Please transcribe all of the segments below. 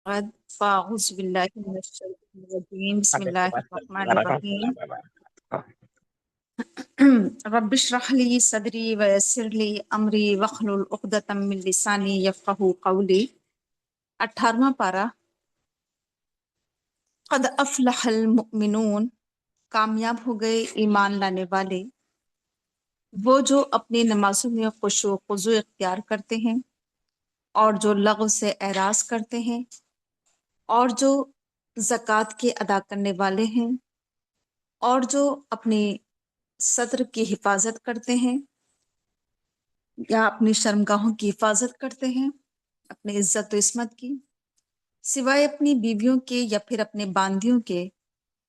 بعد فأعوذ بالله من الشيطان الرجيم بسم الله الرحمن الرحيم رب اشرح لي صدري ويسر لي أمري واحلل عقدة من لساني يفقهوا قولي 18واں پارہ قد افلح المؤمنون، کامیاب ہو گئے ایمان لانے والے، وہ جو اپنی نمازوں میں خشوع و خضوع اختیار کرتے ہیں اور جو لغو سے اعراض کرتے ہیں اور جو زکوٰۃ کے ادا کرنے والے ہیں اور جو اپنی صدر کی حفاظت کرتے ہیں یا اپنی شرمگاہوں کی حفاظت کرتے ہیں، اپنی عزت و عصمت کی، سوائے اپنی بیویوں کے یا پھر اپنے باندیوں کے،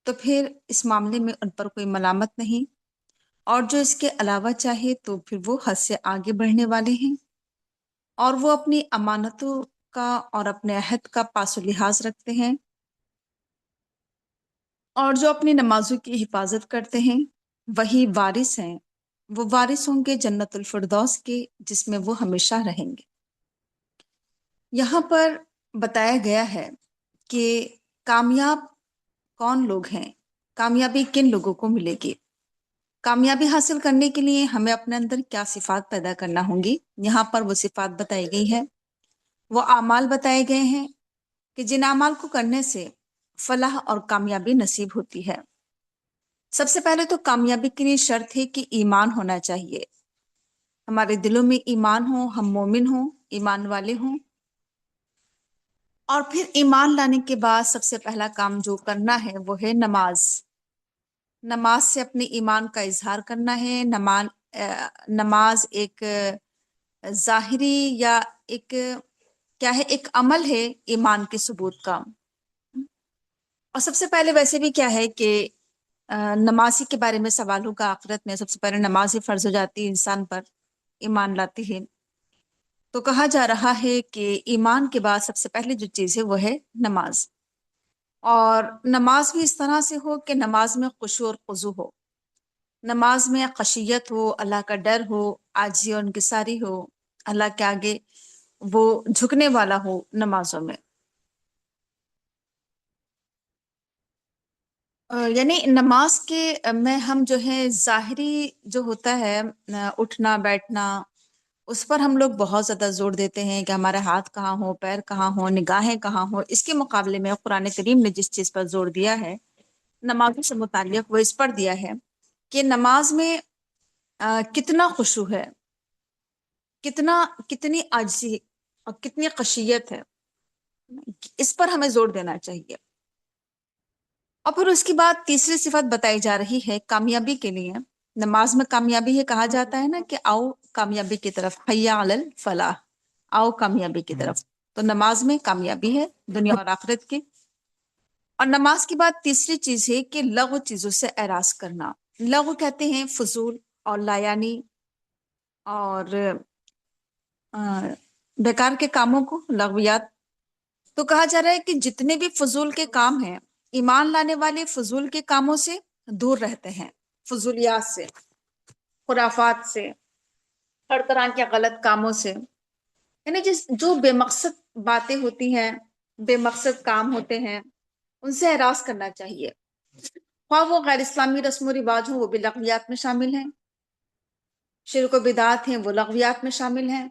تو پھر اس معاملے میں ان پر کوئی ملامت نہیں، اور جو اس کے علاوہ چاہے تو پھر وہ حد سے آگے بڑھنے والے ہیں، اور وہ اپنی امانتوں کا اور اپنے عہد کا پاس و لحاظ رکھتے ہیں، اور جو اپنی نمازوں کی حفاظت کرتے ہیں وہی وارث ہیں، وہ وارث ہوں گے جنت الفردوس کے، جس میں وہ ہمیشہ رہیں گے۔ یہاں پر بتایا گیا ہے کہ کامیاب کون لوگ ہیں، کامیابی کن لوگوں کو ملے گی، کامیابی حاصل کرنے کے لیے ہمیں اپنے اندر کیا صفات پیدا کرنا ہوں گی۔ یہاں پر وہ صفات بتائی گئی ہے، وہ اعمال بتائے گئے ہیں کہ جن اعمال کو کرنے سے فلاح اور کامیابی نصیب ہوتی ہے۔ سب سے پہلے تو کامیابی کے لیے شرط ہے کہ ایمان ہونا چاہیے، ہمارے دلوں میں ایمان ہو، ہم مومن ہوں، ایمان والے ہوں، اور پھر ایمان لانے کے بعد سب سے پہلا کام جو کرنا ہے وہ ہے نماز۔ نماز سے اپنے ایمان کا اظہار کرنا ہے۔ نماز ایک ظاہری یا ایک کیا ہے، ایک عمل ہے ایمان کے ثبوت کا۔ اور سب سے پہلے ویسے بھی کیا ہے کہ نمازی کے بارے میں سوال ہوگا آخرت میں، سب سے پہلے نماز ہی فرض ہو جاتی ہے انسان پر، ایمان لاتی ہے، تو کہا جا رہا ہے کہ ایمان کے بعد سب سے پہلے جو چیز ہے وہ ہے نماز، اور نماز بھی اس طرح سے ہو کہ نماز میں خشوع اور خضوع ہو، نماز میں خشیت ہو، اللہ کا ڈر ہو، عاجزی اور انکساری ہو، اللہ کے آگے وہ جھکنے والا ہو نمازوں میں۔ یعنی نماز کے میں ہم جو ہے ظاہری جو ہوتا ہے اٹھنا بیٹھنا، اس پر ہم لوگ بہت زیادہ زور دیتے ہیں کہ ہمارے ہاتھ کہاں ہو، پیر کہاں ہو، نگاہیں کہاں ہو۔ اس کے مقابلے میں قرآن کریم نے جس چیز پر زور دیا ہے نمازوں سے متعلق، وہ اس پر دیا ہے کہ نماز میں کتنا خشوع ہے، کتنی عاجزی اور کتنی خشیت ہے، اس پر ہمیں زور دینا چاہیے۔ اور پھر اس کے بعد تیسری صفت بتائی جا رہی ہے کامیابی کے لیے۔ نماز میں کامیابی ہے، کہا جاتا ہے نا کہ آؤ کامیابی کی طرف، حیا علی الفلاح، آؤ کامیابی کی طرف، تو نماز میں کامیابی ہے دنیا اور آخرت کی۔ اور نماز کے بعد تیسری چیز ہے کہ لغو چیزوں سے اعراض کرنا۔ لغو کہتے ہیں فضول اور لایانی اور بیکار کے کاموں کو، لغویات۔ تو کہا جا رہا ہے کہ جتنے بھی فضول کے کام ہیں، ایمان لانے والے فضول کے کاموں سے دور رہتے ہیں، فضولیات سے، خرافات سے، ہر طرح کے غلط کاموں سے، یعنی جو بے مقصد باتیں ہوتی ہیں، بے مقصد کام ہوتے ہیں، ان سے اعراض کرنا چاہیے۔ خواہ وہ غیر اسلامی رسم و رواج ہوں، وہ بھی لغویات میں شامل ہیں، شرک و بدعات ہیں، وہ لغویات میں شامل ہیں۔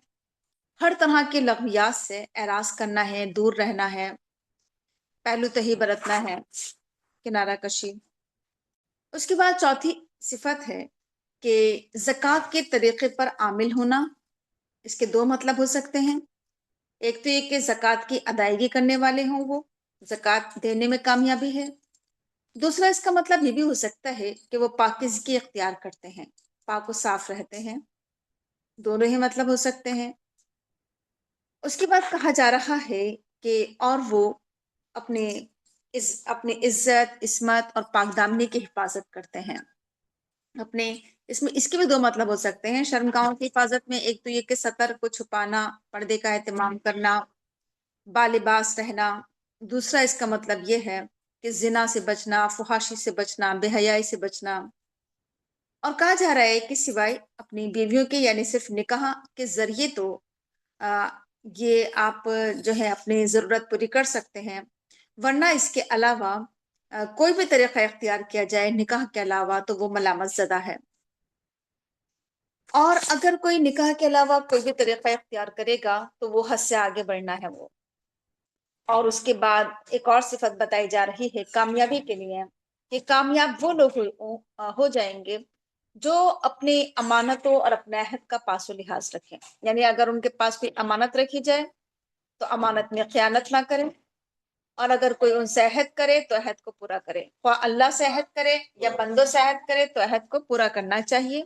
ہر طرح کے لغویات سے اعراض کرنا ہے، دور رہنا ہے، پہلو تہی برتنا ہے، کنارہ کشی۔ اس کے بعد چوتھی صفت ہے کہ زکوٰۃ کے طریقے پر عامل ہونا۔ اس کے دو مطلب ہو سکتے ہیں، ایک تو یہ کہ زکوٰۃ کی ادائیگی کرنے والے ہوں، وہ زکوٰۃ دینے میں کامیابی ہے۔ دوسرا اس کا مطلب یہ بھی ہو سکتا ہے کہ وہ پاکیزگی اختیار کرتے ہیں، پاک و صاف رہتے ہیں، دونوں ہی مطلب ہو سکتے ہیں۔ اس کے بعد کہا جا رہا ہے کہ اور وہ اپنی عزت، عصمت اور پاک دامنی کی حفاظت کرتے ہیں۔ اس کے بھی دو مطلب ہو سکتے ہیں شرمگاہوں کی حفاظت میں، ایک تو یہ کہ سطر کو چھپانا، پردے کا اہتمام کرنا، بالباس رہنا۔ دوسرا اس کا مطلب یہ ہے کہ زنا سے بچنا، فحاشی سے بچنا، بے حیائی سے بچنا۔ اور کہا جا رہا ہے کہ سوائے اپنی بیویوں کے، یعنی صرف نکاح کے ذریعے تو یہ آپ جو ہے اپنی ضرورت پوری کر سکتے ہیں، ورنہ اس کے علاوہ کوئی بھی طریقہ اختیار کیا جائے نکاح کے علاوہ تو وہ ملامت زدہ ہے۔ اور اگر کوئی نکاح کے علاوہ کوئی بھی طریقہ اختیار کرے گا تو وہ حد سے آگے بڑھنا ہے وہ۔ اور اس کے بعد ایک اور صفت بتائی جا رہی ہے کامیابی کے لیے کہ کامیاب وہ لوگ ہو جائیں گے جو اپنی امانتوں اور اپنے عہد کا پاس و لحاظ رکھیں، یعنی اگر ان کے پاس کوئی امانت رکھی جائے تو امانت میں خیانت نہ کریں، اور اگر کوئی ان سے عہد کرے تو عہد کو پورا کرے، خواہ اللہ سے عہد کرے یا بندوں سے عہد کرے تو عہد کو پورا کرنا چاہیے۔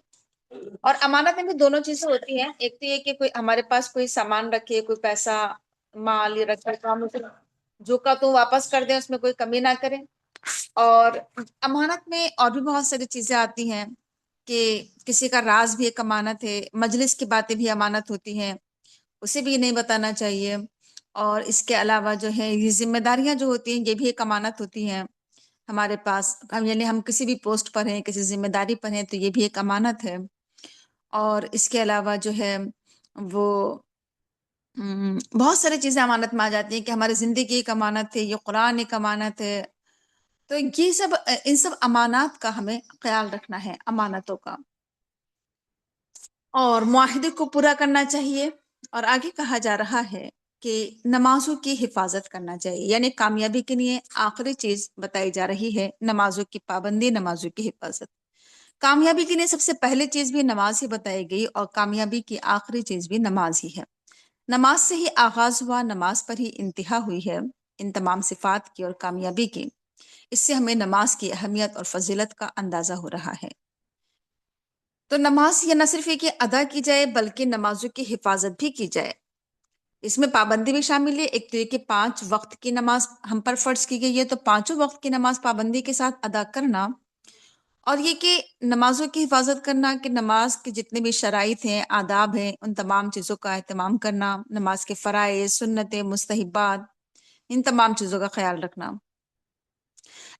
اور امانت میں بھی دونوں چیزیں ہوتی ہیں، ایک تو یہ کہ کوئی ہمارے پاس کوئی سامان رکھے، کوئی پیسہ مال یہ رکھے تو ہم اسے جو کا تو واپس کر دیں، اس میں کوئی کمی نہ کریں۔ اور امانت میں اور بھی بہت ساری چیزیں آتی ہیں کہ کسی کا راز بھی ایک امانت ہے، مجلس کی باتیں بھی امانت ہوتی ہیں، اسے بھی نہیں بتانا چاہیے۔ اور اس کے علاوہ جو ہے یہ ذمہ داریاں جو ہوتی ہیں یہ بھی ایک امانت ہوتی ہیں ہمارے پاس، یعنی ہم کسی بھی پوسٹ پر ہیں، کسی ذمہ داری پر ہیں تو یہ بھی ایک امانت ہے۔ اور اس کے علاوہ جو ہے وہ بہت ساری چیزیں امانت میں آ جاتی ہیں کہ ہماری زندگی ایک امانت ہے، یہ قرآن ایک امانت ہے۔ تو یہ سب ان سب امانات کا ہمیں خیال رکھنا ہے، امانتوں کا، اور معاہدے کو پورا کرنا چاہیے۔ اور آگے کہا جا رہا ہے کہ نمازوں کی حفاظت کرنا چاہیے، یعنی کامیابی کے لیے آخری چیز بتائی جا رہی ہے نمازوں کی پابندی، نمازوں کی حفاظت۔ کامیابی کے لیے سب سے پہلی چیز بھی نماز ہی بتائی گئی، اور کامیابی کی آخری چیز بھی نماز ہی ہے۔ نماز سے ہی آغاز ہوا، نماز پر ہی انتہا ہوئی ہے ان تمام صفات کی اور کامیابی کی۔ اس سے ہمیں نماز کی اہمیت اور فضیلت کا اندازہ ہو رہا ہے۔ تو نماز یہ نہ صرف یہ کہ ادا کی جائے بلکہ نمازوں کی حفاظت بھی کی جائے، اس میں پابندی بھی شامل ہے۔ ایک تو یہ کہ 5 وقت کی نماز ہم پر فرض کی گئی ہے، تو 5 وقت کی نماز پابندی کے ساتھ ادا کرنا، اور یہ کہ نمازوں کی حفاظت کرنا کہ نماز کے جتنے بھی شرائط ہیں، آداب ہیں، ان تمام چیزوں کا اہتمام کرنا، نماز کے فرائض، سنتیں، مستحبات، ان تمام چیزوں کا خیال رکھنا۔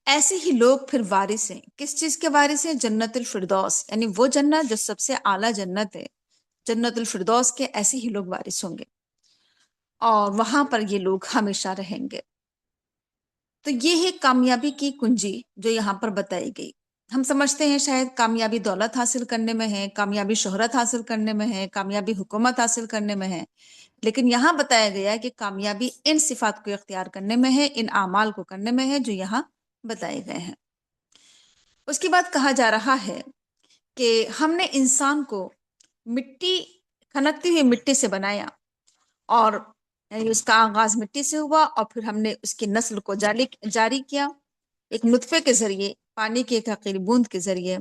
ایسے ہی لوگ پھر وارث ہیں، کس چیز کے وارث ہیں؟ جنت الفردوس، یعنی وہ جنت جو سب سے اعلیٰ جنت ہے، جنت الفردوس کے ایسے ہی لوگ وارث ہوں گے، اور وہاں پر یہ لوگ ہمیشہ رہیں گے۔ تو یہ ہے کامیابی کی کنجی جو یہاں پر بتائی گئی۔ ہم سمجھتے ہیں شاید کامیابی دولت حاصل کرنے میں ہے، کامیابی شہرت حاصل کرنے میں ہے، کامیابی حکومت حاصل کرنے میں ہے، لیکن یہاں بتایا گیا ہے کہ کامیابی ان صفات کو اختیار کرنے میں ہے، ان اعمال کو کرنے میں ہے جو یہاں بتائے گئے ہیں۔ اس کے بعد کہا جا رہا ہے کہ ہم نے انسان کو مٹی، کھنکتی ہوئی مٹی سے بنایا، اور یعنی اس کا آغاز مٹی سے ہوا، اور پھر ہم نے اس کی نسل کو جاری کیا ایک نطفے کے ذریعے، پانی کی ایک حقیر بوند کے ذریعے،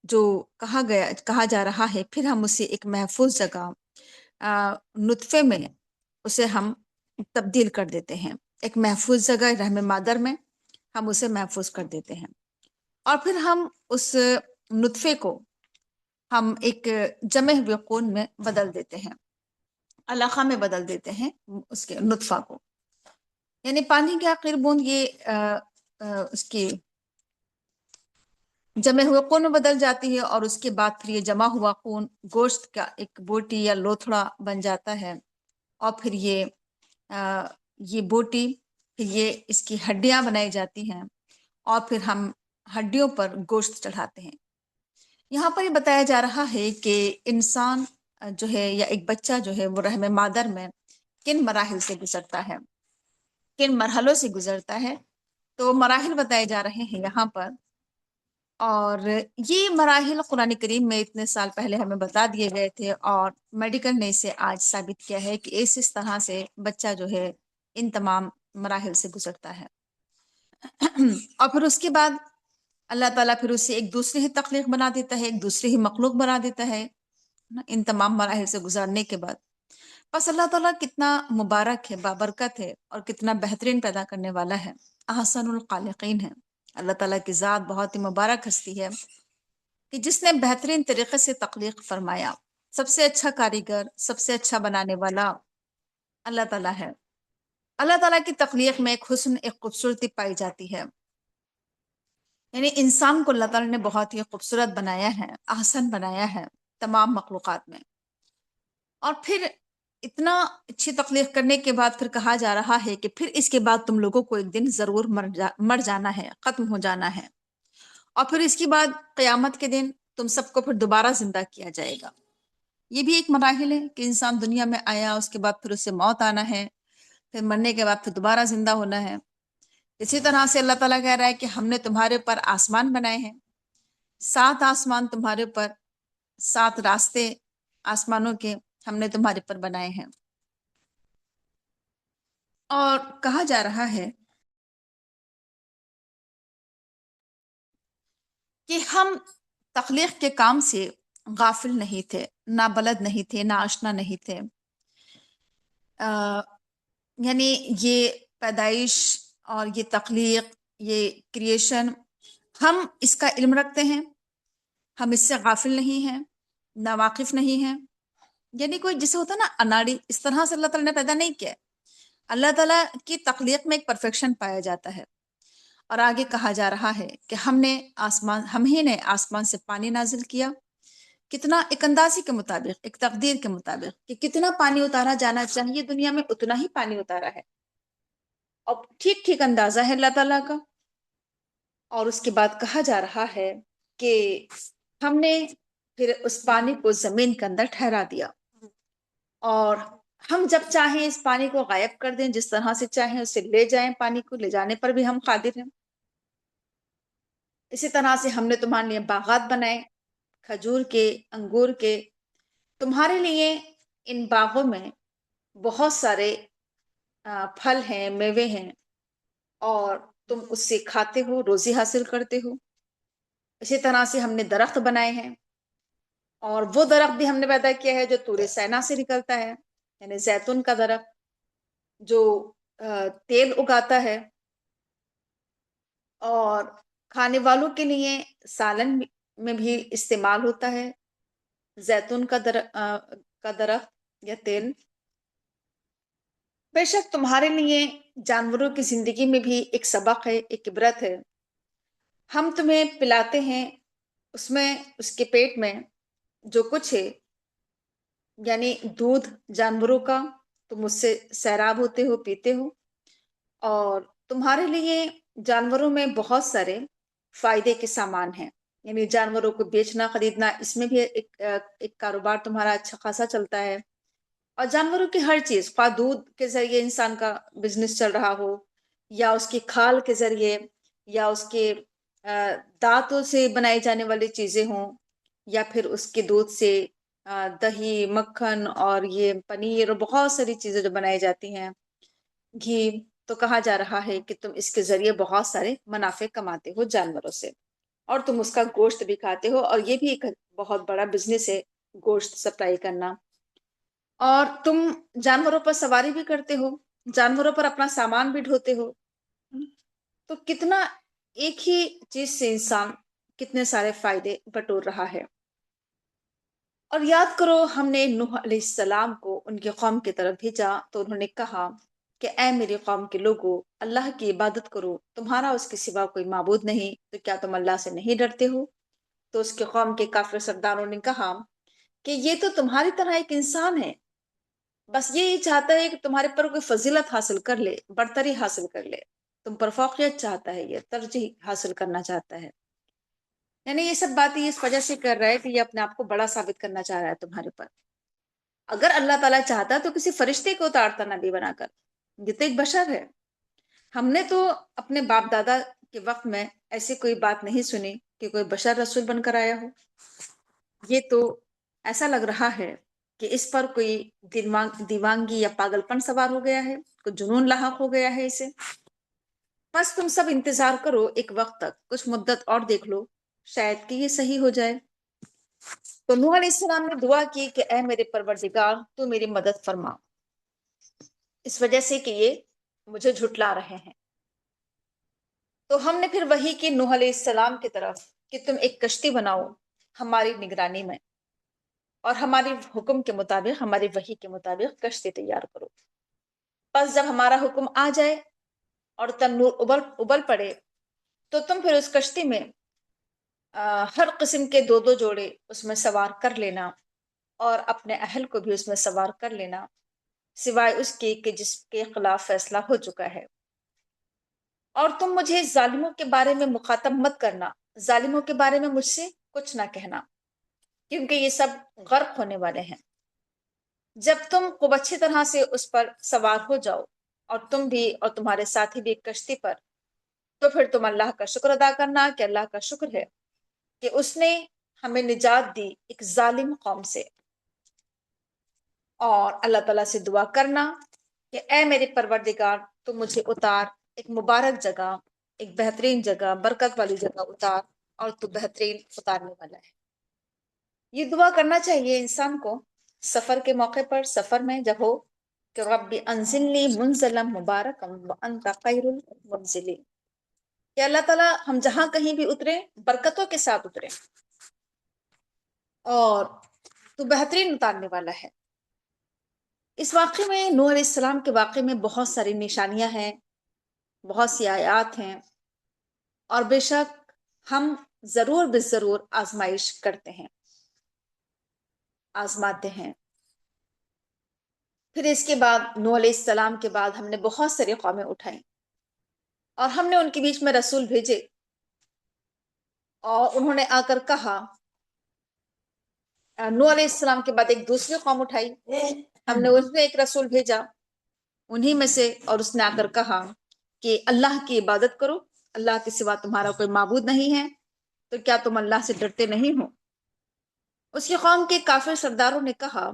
جو کہا جا رہا ہے پھر ہم اسے ایک محفوظ جگہ نطفے میں اسے ہم تبدیل کر دیتے ہیں، ایک محفوظ جگہ رحم مادر میں ہم اسے محفوظ کر دیتے ہیں، اور پھر ہم اس نطفے کو ہم ایک جمع ہوئے خون میں بدل دیتے ہیں، علاقہ میں بدل دیتے ہیں اس کے نطفہ کو، یعنی پانی کی آخر بوند یہ اس کی جمع ہوئے خون میں بدل جاتی ہے، اور اس کے بعد پھر یہ جمع ہوا خون گوشت کا ایک بوٹی یا لوتھڑا بن جاتا ہے، اور پھر یہ بوٹی، پھر یہ اس کی ہڈیاں بنائی جاتی ہیں، اور پھر ہم ہڈیوں پر گوشت چڑھاتے ہیں۔ یہاں پر یہ بتایا جا رہا ہے کہ انسان جو ہے یا ایک بچہ جو ہے وہ رحم مادر میں کن مراحل سے گزرتا ہے، کن مرحلوں سے گزرتا ہے، تو مراحل بتائے جا رہے ہیں یہاں پر، اور یہ مراحل قرآن کریم میں اتنے سال پہلے ہمیں بتا دیے گئے تھے، اور میڈیکل نے اسے آج ثابت کیا ہے کہ اس طرح سے بچہ جو ہے ان تمام مراحل سے گزرتا ہے۔ اور پھر اس کے بعد اللہ تعالیٰ پھر اسے ایک دوسری ہی تخلیق بنا دیتا ہے، ایک دوسری ہی مخلوق بنا دیتا ہے ان تمام مراحل سے گزارنے کے بعد۔ بس اللہ تعالیٰ کتنا مبارک ہے، بابرکت ہے، اور کتنا بہترین پیدا کرنے والا ہے، احسن الخالقین ہے۔ اللہ تعالیٰ کی ذات بہت ہی مبارک ہستی ہے کہ جس نے بہترین طریقے سے تخلیق فرمایا، سب سے اچھا کاریگر، سب سے اچھا بنانے والا اللہ تعالیٰ ہے۔ اللہ تعالیٰ کی تخلیق میں ایک حسن، ایک خوبصورتی پائی جاتی ہے، یعنی انسان کو اللہ تعالیٰ نے بہت ہی خوبصورت بنایا ہے، احسن بنایا ہے تمام مخلوقات میں۔ اور پھر اتنا اچھی تخلیق کرنے کے بعد پھر کہا جا رہا ہے کہ پھر اس کے بعد تم لوگوں کو ایک دن ضرور مر جانا ہے، ختم ہو جانا ہے، اور پھر اس کے بعد قیامت کے دن تم سب کو پھر دوبارہ زندہ کیا جائے گا۔ یہ بھی ایک مراحل ہے کہ انسان دنیا میں آیا، اس کے بعد پھر اسے موت آنا ہے، پھر مرنے کے بعد پھر دوبارہ زندہ ہونا ہے۔ اسی طرح سے اللہ تعالیٰ کہہ رہا ہے کہ ہم نے تمہارے اوپر آسمان بنائے ہیں، 7 آسمان تمہارے اوپر، 7 راستے آسمانوں کے ہم نے تمہارے پر بنائے ہیں۔ اور کہا جا رہا ہے کہ ہم تخلیق کے کام سے غافل نہیں تھے، نابلد نہیں تھے، ناآشنا نہیں تھے۔ یعنی یہ پیدائش اور یہ تخلیق، یہ کریشن، ہم اس کا علم رکھتے ہیں، ہم اس سے غافل نہیں ہیں، ناواقف نہیں ہیں۔ یعنی کوئی جسے ہوتا ہے نا اناڑی، اس طرح سے اللہ تعالیٰ نے پیدا نہیں کیا۔ اللہ تعالیٰ کی تخلیق میں ایک پرفیکشن پایا جاتا ہے۔ اور آگے کہا جا رہا ہے کہ ہم ہی نے آسمان سے پانی نازل کیا، کتنا ایک اندازی کے مطابق، ایک تقدیر کے مطابق کہ کتنا پانی اتارا جانا چاہیے دنیا میں، اتنا ہی پانی اتارا ہے، اور ٹھیک ٹھیک اندازہ ہے اللہ تعالیٰ کا۔ اور اس کے بعد کہا جا رہا ہے کہ ہم نے پھر اس پانی کو زمین کے اندر ٹھہرا دیا، اور ہم جب چاہیں اس پانی کو غائب کر دیں، جس طرح سے چاہیں اسے لے جائیں، پانی کو لے جانے پر بھی ہم قادر ہیں۔ اسی طرح سے ہم نے تمہارے لیے باغات بنائے، کھجور کے، انگور کے۔ تمہارے لیے ان باغوں میں بہت سارے پھل ہیں، میوے ہیں، اور تم اس سے کھاتے ہو، روزی حاصل کرتے ہو۔ اسی طرح سے ہم نے درخت بنائے ہیں، اور وہ درخت بھی ہم نے پیدا کیا ہے جو طور سینا سے نکلتا ہے، یعنی زیتون کا درخت جو تیل اگاتا ہے، اور کھانے والوں کے لیے سالن میں بھی استعمال ہوتا ہے زیتون کا درخت یا تیل۔ بے شک تمہارے لیے جانوروں کی زندگی میں بھی ایک سبق ہے، ایک عبرت ہے۔ ہم تمہیں پلاتے ہیں، اس میں، اس کے پیٹ میں جو کچھ ہے، یعنی دودھ جانوروں کا، تم اس سے سیراب ہوتے ہو، پیتے ہو۔ اور تمہارے لیے جانوروں میں بہت سارے فائدے کے سامان ہیں، یعنی جانوروں کو بیچنا، خریدنا، اس میں بھی ایک کاروبار تمہارا اچھا خاصا چلتا ہے۔ اور جانوروں کی ہر چیز، خواہ دودھ کے ذریعے انسان کا بزنس چل رہا ہو، یا اس کی کھال کے ذریعے، یا اس کے دانتوں سے بنائی جانے والی چیزیں ہوں، یا پھر اس کے دودھ سے دہی، مکھن، اور یہ پنیر، اور بہت ساری چیزیں جو بنائی جاتی ہیں، گھی، تو کہا جا رہا ہے کہ تم اس کے ذریعے بہت سارے منافع کماتے ہو جانوروں سے، اور تم اس کا گوشت بھی کھاتے ہو، اور یہ بھی ایک بہت بڑا بزنس ہے، گوشت سپلائی کرنا۔ اور تم جانوروں پر سواری بھی کرتے ہو، جانوروں پر اپنا سامان بھی ڈھوتے ہو۔ تو کتنا ایک ہی چیز سے انسان کتنے سارے فائدے بٹور رہا ہے۔ اور یاد کرو، ہم نے نوح علیہ السلام کو ان کی قوم کی طرف بھیجا تو انہوں نے کہا کہ اے میری قوم کے لوگوں، اللہ کی عبادت کرو، تمہارا اس کے سوا کوئی معبود نہیں، تو کیا تم اللہ سے نہیں ڈرتے ہو؟ تو اس کے قوم کے کافر سرداروں نے کہا کہ یہ تو تمہاری طرح ایک انسان ہے، بس یہ چاہتا ہے کہ تمہارے پر کوئی فضیلت حاصل کر لے، برتری حاصل کر لے، تم پر فوقیت چاہتا ہے، یہ ترجیح حاصل کرنا چاہتا ہے۔ یعنی یہ سب باتیں اس وجہ سے کر رہا ہے کہ یہ اپنے آپ کو بڑا ثابت کرنا چاہ رہا ہے تمہارے پر۔ اگر اللہ تعالیٰ چاہتا تو کسی فرشتے کو اتارتا نبی بنا کر، یہ تو ایک بشر ہے۔ ہم نے تو اپنے باپ دادا کے وقت میں ایسی کوئی بات نہیں سنی کہ کوئی بشر رسول بن کر آیا ہو۔ یہ تو ایسا لگ رہا ہے کہ اس پر کوئی دیوانگی یا پاگل پن سوار ہو گیا ہے، کوئی جنون لاحق ہو گیا ہے اسے۔ بس تم سب انتظار کرو ایک وقت تک، کچھ مدت اور دیکھ لو، شاید کہ یہ صحیح ہو جائے۔ تو نوح علیہ السلام نے دعا کی کہ اے میرے پروردگار، تو میری مدد فرما، اس وجہ سے کہ یہ مجھے جھٹلا رہے ہیں۔ تو ہم نے پھر وحی کی نوح علیہ السلام کی طرف کہ تم ایک کشتی بناؤ ہماری نگرانی میں، اور ہماری حکم کے مطابق، ہماری وحی کے مطابق کشتی تیار کرو۔ پس جب ہمارا حکم آ جائے اور تنور ابل پڑے، تو تم پھر اس کشتی میں ہر قسم کے 2 جوڑے اس میں سوار کر لینا، اور اپنے اہل کو بھی اس میں سوار کر لینا، سوائے اس کے کہ جس کے خلاف فیصلہ ہو چکا ہے۔ اور تم مجھے ظالموں کے بارے میں مخاطب مت کرنا، ظالموں کے بارے میں مجھ سے کچھ نہ کہنا، کیونکہ یہ سب غرق ہونے والے ہیں۔ جب تم خوب اچھی طرح سے اس پر سوار ہو جاؤ، اور تم بھی اور تمہارے ساتھی بھی ایک کشتی پر، تو پھر تم اللہ کا شکر ادا کرنا کہ اللہ کا شکر ہے کہ اس نے ہمیں نجات دی ایک ظالم قوم سے۔ اور اللہ تعالیٰ سے دعا کرنا کہ اے میرے پروردگار، تو مجھے اتار ایک مبارک جگہ، ایک بہترین جگہ، برکت والی جگہ اتار، اور تو بہترین اتارنے والا ہے۔ یہ دعا کرنا چاہیے انسان کو سفر کے موقع پر، سفر میں جب ہو کہ رب انزلنی منزلا مبارکا وانت خیر المنزلین، کہ اللہ تعالیٰ ہم جہاں کہیں بھی اترے برکتوں کے ساتھ اترے، اور تو بہترین اتارنے والا ہے۔ اس واقعے میں، نوح علیہ السلام کے واقعے میں بہت ساری نشانیاں ہیں، بہت سی آیات ہیں، اور بے شک ہم ضرور بے ضرور آزمائش کرتے ہیں، آزماتے ہیں۔ پھر اس کے بعد نوح علیہ السلام کے بعد ہم نے بہت ساری قومیں اٹھائیں، اور ہم نے ان کے بیچ میں رسول بھیجے، اور انہوں نے آ کر کہا، نوح علیہ السلام کے بعد ایک دوسری قوم اٹھائی، ہم نے اس میں ایک رسول بھیجا انہی میں سے، اور اس نے آ کر کہا کہ اللہ کی عبادت کرو، اللہ کے سوا تمہارا کوئی معبود نہیں ہے، تو کیا تم اللہ سے ڈرتے نہیں ہو؟ اس کی قوم کے کافر سرداروں نے کہا،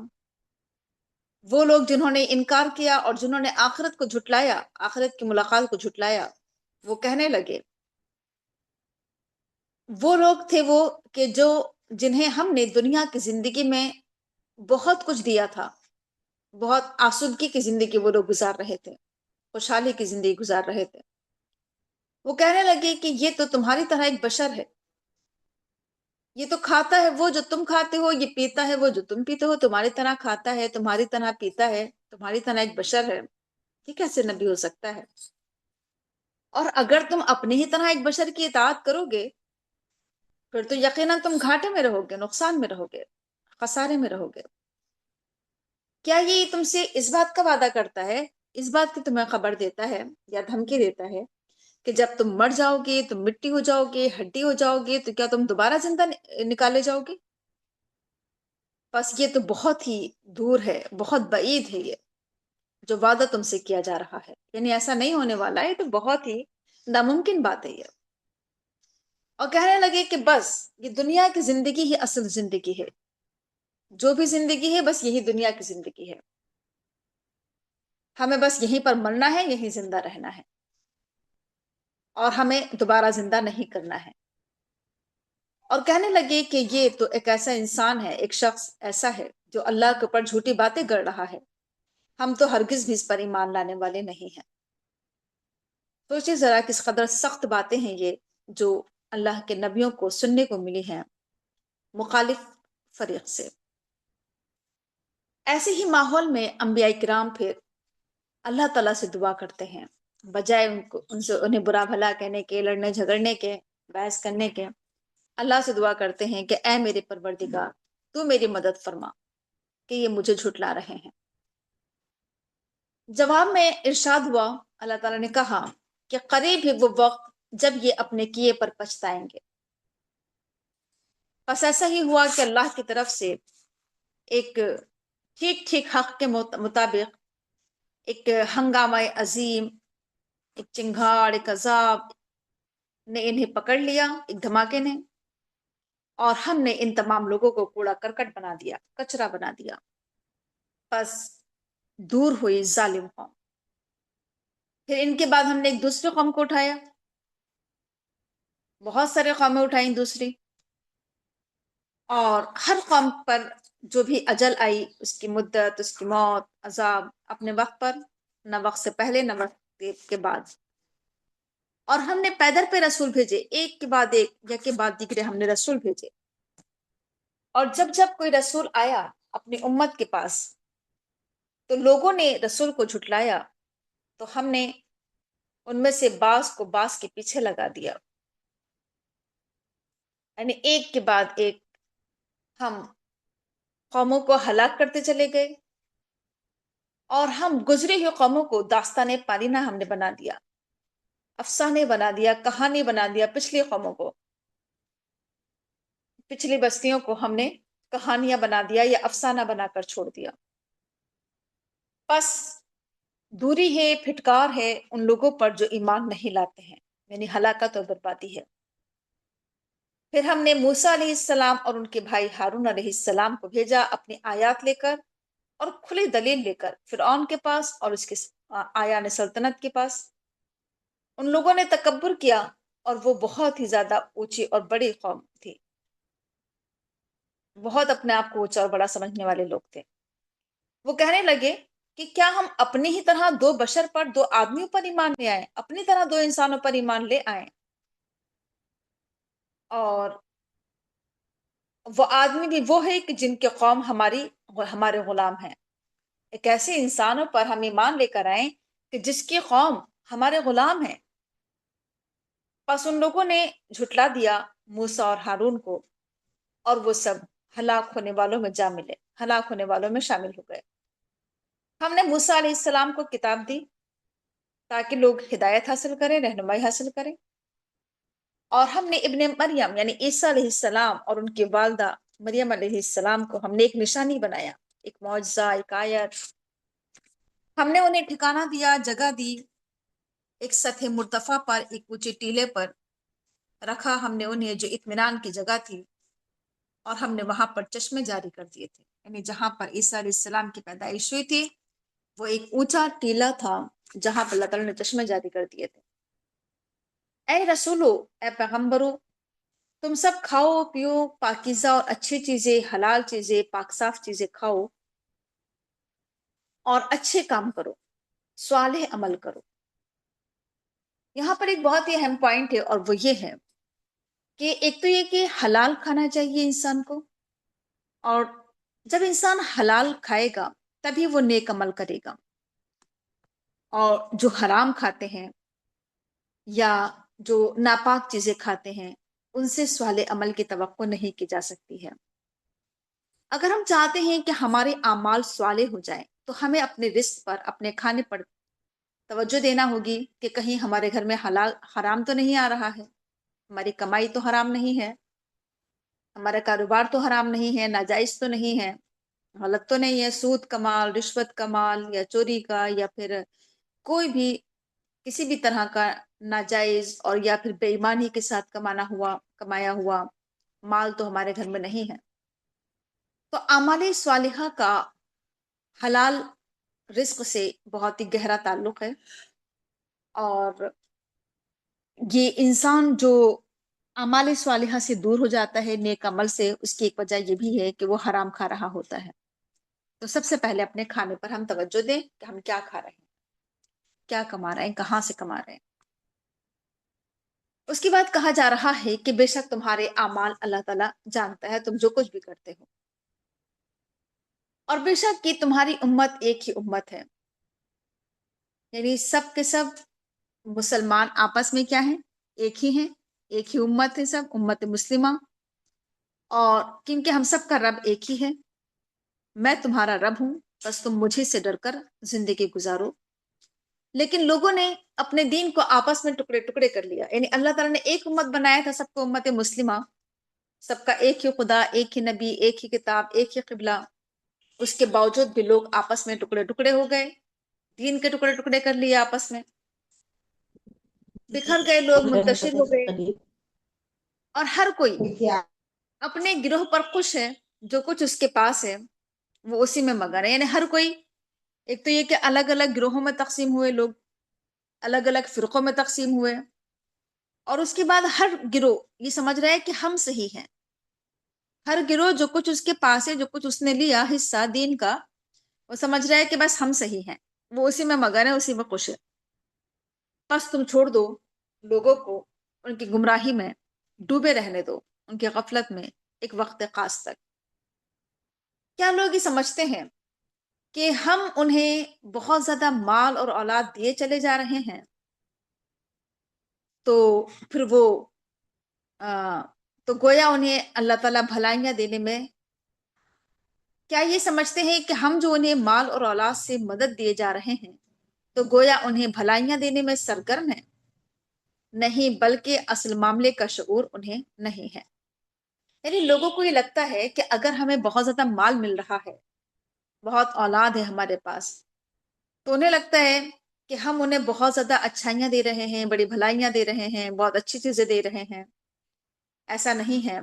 وہ لوگ جنہوں نے انکار کیا اور جنہوں نے آخرت کو جھٹلایا، آخرت کی ملاقات کو جھٹلایا، وہ کہنے لگے، وہ لوگ تھے وہ کہ جنہیں ہم نے دنیا کی زندگی میں بہت کچھ دیا تھا، بہت آسودگی کی زندگی وہ لوگ گزار رہے تھے، خوشحالی کی زندگی گزار رہے تھے۔ وہ کہنے لگے کہ یہ تو تمہاری طرح ایک بشر ہے، یہ تو کھاتا ہے وہ جو تم کھاتے ہو، یہ پیتا ہے وہ جو تم پیتے ہو، تمہاری طرح کھاتا ہے، تمہاری طرح پیتا ہے، تمہاری طرح ایک بشر ہے، یہ کیسے نبی ہو سکتا ہے؟ اور اگر تم اپنے ہی طرح ایک بشر کی اطاعت کرو گے، پھر تو یقیناً تم گھاٹے میں رہو گے، نقصان میں رہو گے، خسارے میں رہو گے۔ کیا یہ تم سے اس بات کا وعدہ کرتا ہے، اس بات کی تمہیں خبر دیتا ہے یا دھمکی دیتا ہے کہ جب تم مر جاؤ گے، تم مٹی ہو جاؤ گے، ہڈی ہو جاؤ گے، تو کیا تم دوبارہ زندہ نکالے جاؤ گے؟ بس یہ تو بہت ہی دور ہے، بہت بعید ہے یہ جو وعدہ تم سے کیا جا رہا ہے، یعنی ایسا نہیں ہونے والا ہے، تو بہت ہی ناممکن بات ہے یہ۔ اور کہنے لگے کہ بس یہ دنیا کی زندگی ہی اصل زندگی ہے، جو بھی زندگی ہے بس یہی دنیا کی زندگی ہے، ہمیں بس یہیں پر مرنا ہے، یہیں زندہ رہنا ہے، اور ہمیں دوبارہ زندہ نہیں کرنا ہے۔ اور کہنے لگے کہ یہ تو ایک ایسا انسان ہے، ایک شخص ایسا ہے جو اللہ کے اوپر جھوٹی باتیں کر رہا ہے، ہم تو ہرگز بھی اس پر ایمان لانے والے نہیں ہیں۔ سوچیں ذرا کس قدر سخت باتیں ہیں یہ جو اللہ کے نبیوں کو سننے کو ملی ہیں مخالف فریق سے۔ ایسے ہی ماحول میں انبیاء کرام پھر اللہ تعالیٰ سے دعا کرتے ہیں، بجائے انہیں برا بھلا کہنے کے، لڑنے جھگڑنے کے، بحث کرنے کے، اللہ سے دعا کرتے ہیں کہ اے میرے پروردگار، تو میری مدد فرما کہ یہ مجھے جھٹلا رہے ہیں۔ جواب میں ارشاد ہوا، اللہ تعالیٰ نے کہا کہ قریب ہے وہ وقت جب یہ اپنے کیے پر پچھتائیں گے۔ بس ایسا ہی ہوا کہ اللہ کی طرف سے ایک ٹھیک ٹھیک حق کے مطابق ایک ہنگامہ عظیم، ایک چنگھاڑ، ایک عذاب نے انہیں پکڑ لیا، ایک دھماکے نے، اور ہم نے ان تمام لوگوں کو کوڑا کرکٹ بنا دیا، کچرا بنا دیا۔ بس دور ہوئی ظالم قوم۔ پھر ان کے بعد ہم نے ایک دوسری قوم کو اٹھایا، بہت سارے قومیں اٹھائیں دوسری، اور ہر قوم پر جو بھی اجل آئی، اس کی مدت، اس کی موت، عذاب اپنے وقت پر، نہ وقت سے پہلے نہ وقت کے بعد۔ اور ہم نے پیدر پہ رسول بھیجے، ایک کے بعد ایک، یک کے بعد دیگرے ہم نے رسول بھیجے۔ اور جب جب کوئی رسول آیا اپنی امت کے پاس، تو لوگوں نے رسول کو جھٹلایا، تو ہم نے ان میں سے بعض کو بعض کے پیچھے لگا دیا، یعنی ایک کے بعد ایک ہم قوموں کو ہلاک کرتے چلے گئے، اور ہم گزری ہوئی قوموں کو داستان پارینہ ہم نے بنا دیا، افسانے بنا دیا، کہانی بنا دیا، پچھلی قوموں کو، پچھلی بستیوں کو ہم نے کہانیاں بنا دیا یا افسانہ بنا کر چھوڑ دیا۔ بس دوری ہے، پھٹکار ہے ان لوگوں پر جو ایمان نہیں لاتے ہیں، یعنی ہلاکت اور بربادی ہے۔ پھر ہم نے موسیٰ علیہ السلام اور ان کے بھائی ہارون علیہ السلام کو بھیجا اپنی آیات لے کر اور کھلی دلیل لے کر فرعون کے پاس اور اس کے آیان سلطنت کے پاس۔ ان لوگوں نے تکبر کیا اور وہ بہت ہی زیادہ اونچی اور بڑی قوم تھی، بہت اپنے آپ کو اونچا اور بڑا سمجھنے والے لوگ تھے۔ وہ کہنے لگے کہ کیا ہم اپنی ہی طرح دو بشر پر، دو آدمیوں پر ایمان لے آئیں، اپنی طرح دو انسانوں پر ایمان لے آئیں، اور وہ آدمی بھی وہ ہے کہ جن کے قوم ہمارے غلام ہیں۔ ایک ایسے انسانوں پر ہم ایمان لے کر آئیں کہ جس کی قوم ہمارے غلام ہیں۔ پس ان لوگوں نے جھٹلا دیا موسیٰ اور ہارون کو، اور وہ سب ہلاک ہونے والوں میں جا ملے، ہلاک ہونے والوں میں شامل ہو گئے۔ ہم نے موسیٰ علیہ السلام کو کتاب دی تاکہ لوگ ہدایت حاصل کریں، رہنمائی حاصل کریں، اور ہم نے ابن مریم یعنی عیسیٰ علیہ السلام اور ان کی والدہ مریم علیہ السلام کو ہم نے ایک نشانی بنایا، ایک معجزہ، ایک آیت۔ ہم نے انہیں ٹھکانہ دیا، جگہ دی، ایک سطح مرتفع پر، ایک اونچے ٹیلے پر رکھا ہم نے انہیں جو اطمینان کی جگہ تھی، اور ہم نے وہاں پر چشمے جاری کر دیے تھے، یعنی جہاں پر عیسیٰ علیہ السلام کی پیدائش ہوئی تھی وہ ایک اونچا ٹیلا تھا جہاں پر اللہ تعالیٰ نے چشمے جاری کر دیے تھے۔ اے رسولو، اے پیغمبرو، تم سب کھاؤ پیو، پاکیزہ اور اچھی چیزیں، حلال چیزیں، پاک صاف چیزیں کھاؤ، اور اچھے کام کرو، صالح عمل کرو۔ یہاں پر ایک بہت ہی اہم پوائنٹ ہے، اور وہ یہ ہے کہ ایک تو یہ کہ حلال کھانا چاہیے انسان کو، اور جب انسان حلال کھائے گا تبھی وہ نیک عمل کرے گا، اور جو حرام کھاتے ہیں یا جو ناپاک چیزیں کھاتے ہیں ان سے صالح عمل کی توقع نہیں کی جا سکتی ہے۔ اگر ہم چاہتے ہیں کہ ہمارے اعمال صالح ہو جائیں تو ہمیں اپنے رزق پر، اپنے کھانے پر توجہ دینا ہوگی کہ کہیں ہمارے گھر میں حلال حرام تو نہیں آ رہا ہے، ہماری کمائی تو حرام نہیں ہے، ہمارا کاروبار تو حرام نہیں ہے، ناجائز تو نہیں ہے، غلط تو نہیں ہے، سود کا مال، رشوت کا مال، یا چوری کا، یا پھر کوئی بھی کسی بھی طرح کا ناجائز اور یا پھر بے ایمانی کے ساتھ کمایا ہوا مال تو ہمارے گھر میں نہیں ہے۔ تو اعمال صالحہ کا حلال رزق سے بہت ہی گہرا تعلق ہے، اور یہ انسان جو اعمال صالحہ سے دور ہو جاتا ہے نیک عمل سے، اس کی ایک وجہ یہ بھی ہے کہ وہ حرام کھا رہا ہوتا ہے۔ تو سب سے پہلے اپنے کھانے پر ہم توجہ دیں کہ ہم کیا کھا رہے ہیں، کیا کما رہے ہیں، کہاں سے کما رہے ہیں۔ اس کے بعد کہا جا رہا ہے کہ بے شک تمہارے اعمال اللہ تعالیٰ جانتا ہے، تم جو کچھ بھی کرتے ہو، اور بے شک کہ تمہاری امت ایک ہی امت ہے، یعنی سب کے سب مسلمان آپس میں کیا ہیں، ایک ہی ہیں، ایک ہی امت ہے، سب امت مسلمہ، اور کیونکہ ہم سب کا رب ایک ہی ہے، میں تمہارا رب ہوں، بس تم مجھے سے ڈر کر زندگی گزارو۔ لیکن لوگوں نے اپنے دین کو آپس میں ٹکڑے ٹکڑے کر لیا، یعنی اللہ تعالیٰ نے ایک امت بنایا تھا سب کو، امت مسلمہ، سب کا ایک ہی خدا، ایک ہی نبی، ایک ہی کتاب، ایک ہی قبلہ، اس کے باوجود بھی لوگ آپس میں ٹکڑے ٹکڑے ہو گئے، دین کے ٹکڑے ٹکڑے کر لیے آپس میں، بکھر گئے، لوگ منتشر ہو گئے، اور ہر کوئی اپنے گروہ پر خوش ہے، جو کچھ اس کے پاس ہے وہ اسی میں مگن ہے، یعنی ہر کوئی، ایک تو یہ کہ الگ الگ گروہوں میں تقسیم ہوئے لوگ، الگ الگ فرقوں میں تقسیم ہوئے، اور اس کے بعد ہر گروہ یہ سمجھ رہا ہے کہ ہم صحیح ہیں، ہر گروہ جو کچھ اس کے پاس ہے، جو کچھ اس نے لیا حصہ دین کا، وہ سمجھ رہا ہے کہ بس ہم صحیح ہیں، وہ اسی میں مگن ہے، اسی میں خوش ہے۔ بس تم چھوڑ دو لوگوں کو ان کی گمراہی میں، ڈوبے رہنے دو ان کی غفلت میں ایک وقت خاص تک۔ کیا لوگ یہ سمجھتے ہیں کہ ہم انہیں بہت زیادہ مال اور اولاد دیے چلے جا رہے ہیں تو پھر وہ تو گویا انہیں اللہ تعالیٰ بھلائیاں دینے میں کیا یہ سمجھتے ہیں کہ ہم جو انہیں مال اور اولاد سے مدد دیے جا رہے ہیں تو گویا انہیں بھلائیاں دینے میں سرگرم ہیں؟ نہیں، بلکہ اصل معاملے کا شعور انہیں نہیں ہے۔ یعنی لوگوں کو یہ لگتا ہے کہ اگر ہمیں بہت زیادہ مال مل رہا ہے، بہت اولاد ہے ہمارے پاس، تو انہیں لگتا ہے کہ ہم انہیں بہت زیادہ اچھائیاں دے رہے ہیں، بڑی بھلائیاں دے رہے ہیں، بہت اچھی چیزیں دے رہے ہیں۔ ایسا نہیں ہے،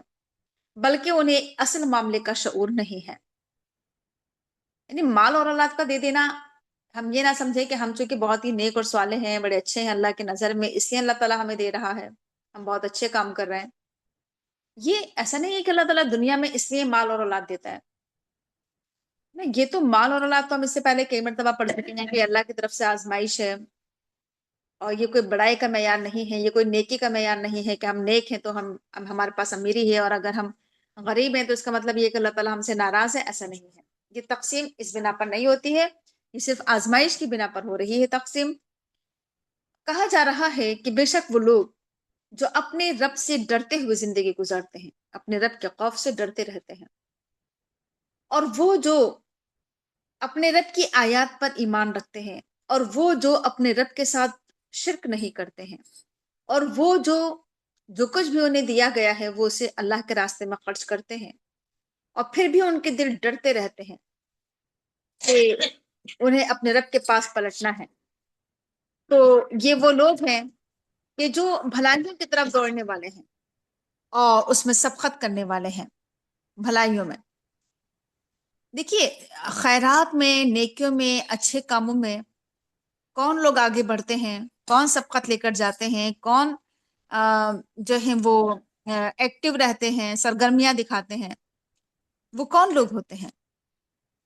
بلکہ انہیں اصل معاملے کا شعور نہیں ہے۔ یعنی مال اور اولاد کا دے دینا، ہم یہ نہ سمجھے کہ ہم چونکہ بہت ہی نیک اور صالح ہیں، بڑے اچھے ہیں اللہ کے نظر میں، اس لیے اللہ تعالیٰ ہمیں دے رہا ہے، ہم بہت اچھے کام کر رہے ہیں۔ یہ ایسا نہیں ہے کہ اللہ تعالیٰ دنیا میں اس لیے مال اور اولاد دیتا ہے۔ نہیں، یہ تو مال اور اولاد تو ہم اس سے پہلے کئی مرتبہ پڑھ چکے ہیں کہ اللہ کی طرف سے آزمائش ہے، اور یہ کوئی بڑائی کا معیار نہیں ہے، یہ کوئی نیکی کا معیار نہیں ہے کہ ہم نیک ہیں تو ہمارے پاس امیری ہے، اور اگر ہم غریب ہیں تو اس کا مطلب یہ کہ اللہ تعالیٰ ہم سے ناراض ہے۔ ایسا نہیں ہے، یہ تقسیم اس بنا پر نہیں ہوتی ہے، یہ صرف آزمائش کی بنا پر ہو رہی ہے تقسیم۔ کہا جا رہا ہے کہ بے شک وہ لوگ جو اپنے رب سے ڈرتے ہوئے زندگی گزارتے ہیں، اپنے رب کے خوف سے ڈرتے رہتے ہیں، اور وہ جو اپنے رب کی آیات پر ایمان رکھتے ہیں، اور وہ جو اپنے رب کے ساتھ شرک نہیں کرتے ہیں، اور وہ جو کچھ بھی انہیں دیا گیا ہے وہ اسے اللہ کے راستے میں خرچ کرتے ہیں، اور پھر بھی ان کے دل ڈرتے رہتے ہیں کہ انہیں اپنے رب کے پاس پلٹنا ہے، تو یہ وہ لوگ ہیں کہ جو بھلائیوں کی طرف دوڑنے والے ہیں اور اس میں سبقت کرنے والے ہیں بھلائیوں میں۔ دیکھیے، خیرات میں، نیکیوں میں، اچھے کاموں میں کون لوگ آگے بڑھتے ہیں، کون سبقت لے کر جاتے ہیں، کون جو ہیں وہ ایکٹیو رہتے ہیں، سرگرمیاں دکھاتے ہیں، وہ کون لوگ ہوتے ہیں؟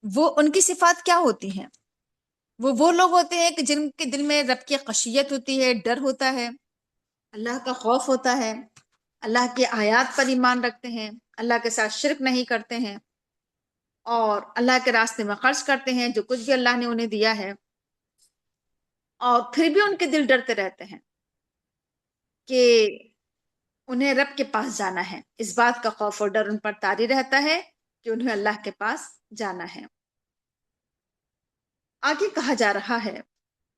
وہ ان کی صفات کیا ہوتی ہیں؟ وہ لوگ ہوتے ہیں کہ جن کے دل میں رب کی خشیت ہوتی ہے، ڈر ہوتا ہے، اللہ کا خوف ہوتا ہے، اللہ کے آیات پر ایمان رکھتے ہیں، اللہ کے ساتھ شرک نہیں کرتے ہیں، اور اللہ کے راستے میں خرچ کرتے ہیں جو کچھ بھی اللہ نے انہیں دیا ہے، اور پھر بھی ان کے دل ڈرتے رہتے ہیں کہ انہیں رب کے پاس جانا ہے۔ اس بات کا خوف اور ڈر ان پر طاری رہتا ہے کہ انہیں اللہ کے پاس جانا ہے۔ آگے کہا جا رہا ہے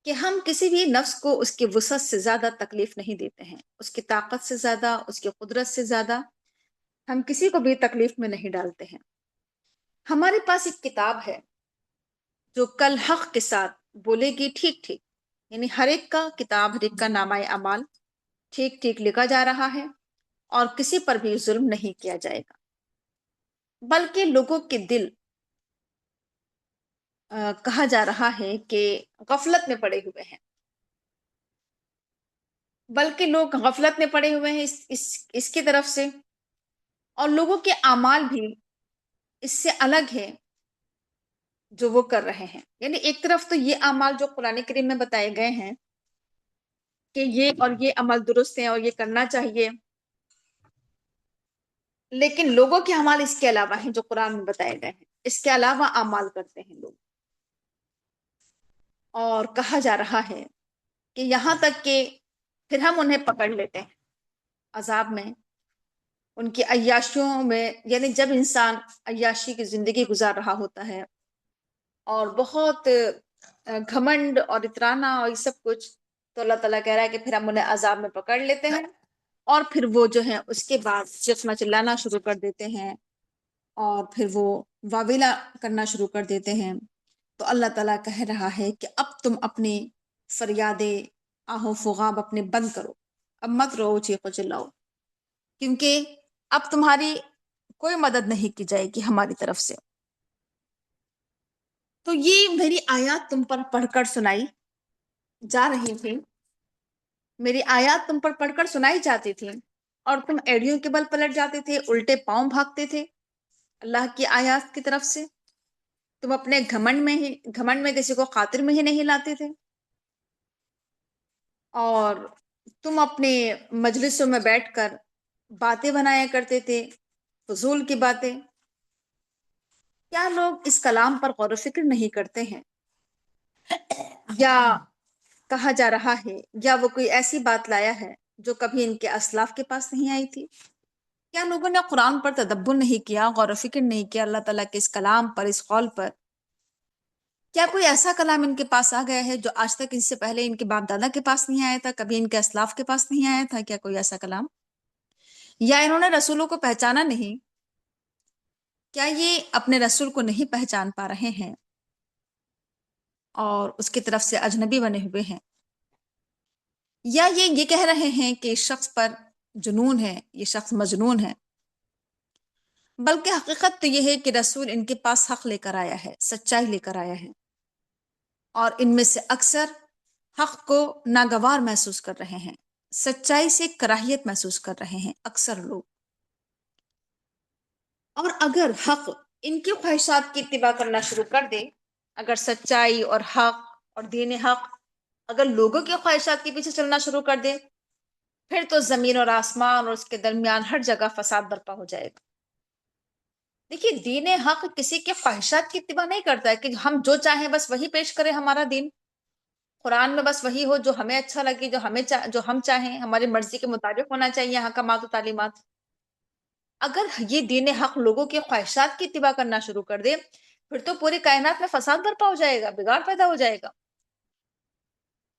کہ ہم کسی بھی نفس کو اس کی وسعت سے زیادہ تکلیف نہیں دیتے ہیں، اس کی طاقت سے زیادہ، اس کی قدرت سے زیادہ ہم کسی کو بھی تکلیف میں نہیں ڈالتے ہیں۔ ہمارے پاس ایک کتاب ہے جو کل حق کے ساتھ بولے گی ٹھیک ٹھیک، یعنی ہر ایک کا کتاب، ہر ایک کا نامہ اعمال ٹھیک ٹھیک لکھا جا رہا ہے، اور کسی پر بھی ظلم نہیں کیا جائے گا، بلکہ لوگوں کے دل کہا جا رہا ہے کہ غفلت میں پڑے ہوئے ہیں، بلکہ لوگ غفلت میں پڑے ہوئے ہیں اس کی طرف سے، اور لوگوں کے اعمال بھی اس سے الگ ہے جو وہ کر رہے ہیں۔ یعنی ایک طرف تو یہ اعمال جو قرآن کریم میں بتائے گئے ہیں کہ یہ اور یہ عمل درست ہیں اور یہ کرنا چاہیے، لیکن لوگوں کے اعمال اس کے علاوہ ہیں جو قرآن میں بتائے گئے ہیں، اس کے علاوہ اعمال کرتے ہیں لوگ۔ اور کہا جا رہا ہے کہ یہاں تک کہ پھر ہم انہیں پکڑ لیتے ہیں عذاب میں، ان کی عیاشیوں میں، یعنی جب انسان عیاشی کی زندگی گزار رہا ہوتا ہے اور بہت گھمنڈ اور اترانا اور یہ سب کچھ، تو اللہ تعالیٰ کہہ رہا ہے کہ پھر ہم انہیں عذاب میں پکڑ لیتے ہیں، اور پھر وہ جو ہے اس کے بعد چیخنا چلانا شروع کر دیتے ہیں، اور پھر وہ واویلا کرنا شروع کر دیتے ہیں۔ تو اللہ تعالیٰ کہہ رہا ہے کہ اب تم اپنی فریادیں، آہو فغاب اپنے بند کرو، اب مت رو چیخو چلاؤ، کیونکہ اب تمہاری کوئی مدد نہیں کی جائے گی ہماری طرف سے۔ تو یہ میری آیات تم پر پڑھ کر سنائی جا رہی تھی، میری آیات تم پر پڑھ کر سنائی جاتی تھی، اور تم ایڑیوں کے بل پلٹ جاتے تھے، الٹے پاؤں بھاگتے تھے اللہ کی آیات کی طرف سے۔ تم اپنے گھمنڈ میں کسی کو خاطر میں ہی نہیں لاتے تھے، اور تم اپنے مجلسوں میں بیٹھ کر باتیں بنایا کرتے تھے، فضول کی باتیں۔ کیا لوگ اس کلام پر غور و فکر نہیں کرتے ہیں؟ یا کہا جا رہا ہے یا وہ کوئی ایسی بات لایا ہے جو کبھی ان کے اسلاف کے پاس نہیں آئی تھی؟ کیا لوگوں نے قرآن پر تدبر نہیں کیا، غور و فکر نہیں کیا اللہ تعالیٰ کے اس کلام پر، اس قول پر؟ کیا کوئی ایسا کلام ان کے پاس آ گیا ہے جو آج تک ان سے پہلے ان کے باپ دادا کے پاس نہیں آیا تھا، کبھی ان کے اسلاف کے پاس نہیں آیا تھا؟ کیا کوئی ایسا کلام؟ یا انہوں نے رسولوں کو پہچانا نہیں؟ کیا یہ اپنے رسول کو نہیں پہچان پا رہے ہیں اور اس کی طرف سے اجنبی بنے ہوئے ہیں؟ یا یہ کہہ رہے ہیں کہ اس شخص پر جنون ہے، یہ شخص مجنون ہے؟ بلکہ حقیقت تو یہ ہے کہ رسول ان کے پاس حق لے کر آیا ہے، سچائی لے کر آیا ہے، اور ان میں سے اکثر حق کو ناگوار محسوس کر رہے ہیں، سچائی سے کراہیت محسوس کر رہے ہیں اکثر لوگ۔ اور اگر حق ان کی خواہشات کی اتباع کرنا شروع کر دے، اگر سچائی اور حق اور دین حق اگر لوگوں کی خواہشات کے پیچھے چلنا شروع کر دے، پھر تو زمین اور آسمان اور اس کے درمیان ہر جگہ فساد برپا ہو جائے گا۔ دیکھیے، دین حق کسی کے خواہشات کی اتباع نہیں کرتا ہے کہ ہم جو چاہیں بس وہی پیش کرے ہمارا دین، قرآن میں بس وہی ہو جو ہمیں اچھا لگے، جو ہم چاہیں، ہماری مرضی کے مطابق ہونا چاہیے احکامات و تعلیمات۔ اگر یہ دین حق لوگوں کی خواہشات کی اتباع کرنا شروع کر دے، پھر تو پوری کائنات میں فساد برپا ہو جائے گا، بگاڑ پیدا ہو جائے گا،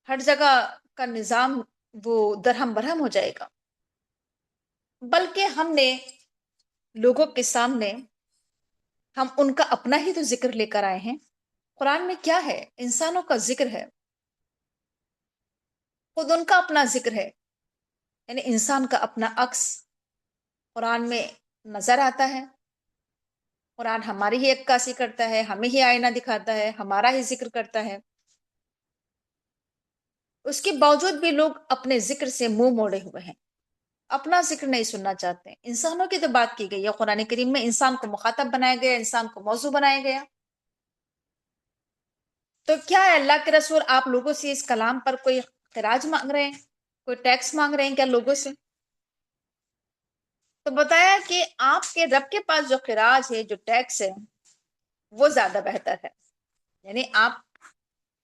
ہر جگہ کا نظام وہ درہم برہم ہو جائے گا۔ بلکہ ہم نے لوگوں کے سامنے ہم ان کا اپنا ہی تو ذکر لے کر آئے ہیں۔ قرآن میں کیا ہے؟ انسانوں کا ذکر ہے، خود ان کا اپنا ذکر ہے، یعنی انسان کا اپنا عکس قرآن میں نظر آتا ہے۔ قرآن ہماری ہی عکاسی کرتا ہے، ہمیں ہی آئینہ دکھاتا ہے، ہمارا ہی ذکر کرتا ہے۔ اس کے باوجود بھی لوگ اپنے ذکر سے منہ موڑے ہوئے ہیں، اپنا ذکر نہیں سننا چاہتے۔ انسانوں کی تو بات کی گئی ہے، قرآن کریم میں انسان کو مخاطب بنایا گیا، انسان کو موضوع بنایا گیا۔ تو کیا ہے اللہ کے رسول آپ لوگوں سے اس کلام پر کوئی خراج مانگ رہے ہیں، کوئی ٹیکس مانگ رہے ہیں کیا لوگوں سے؟ تو بتایا کہ آپ کے رب کے پاس جو خراج ہے، جو ٹیکس ہے، وہ زیادہ بہتر ہے۔ یعنی آپ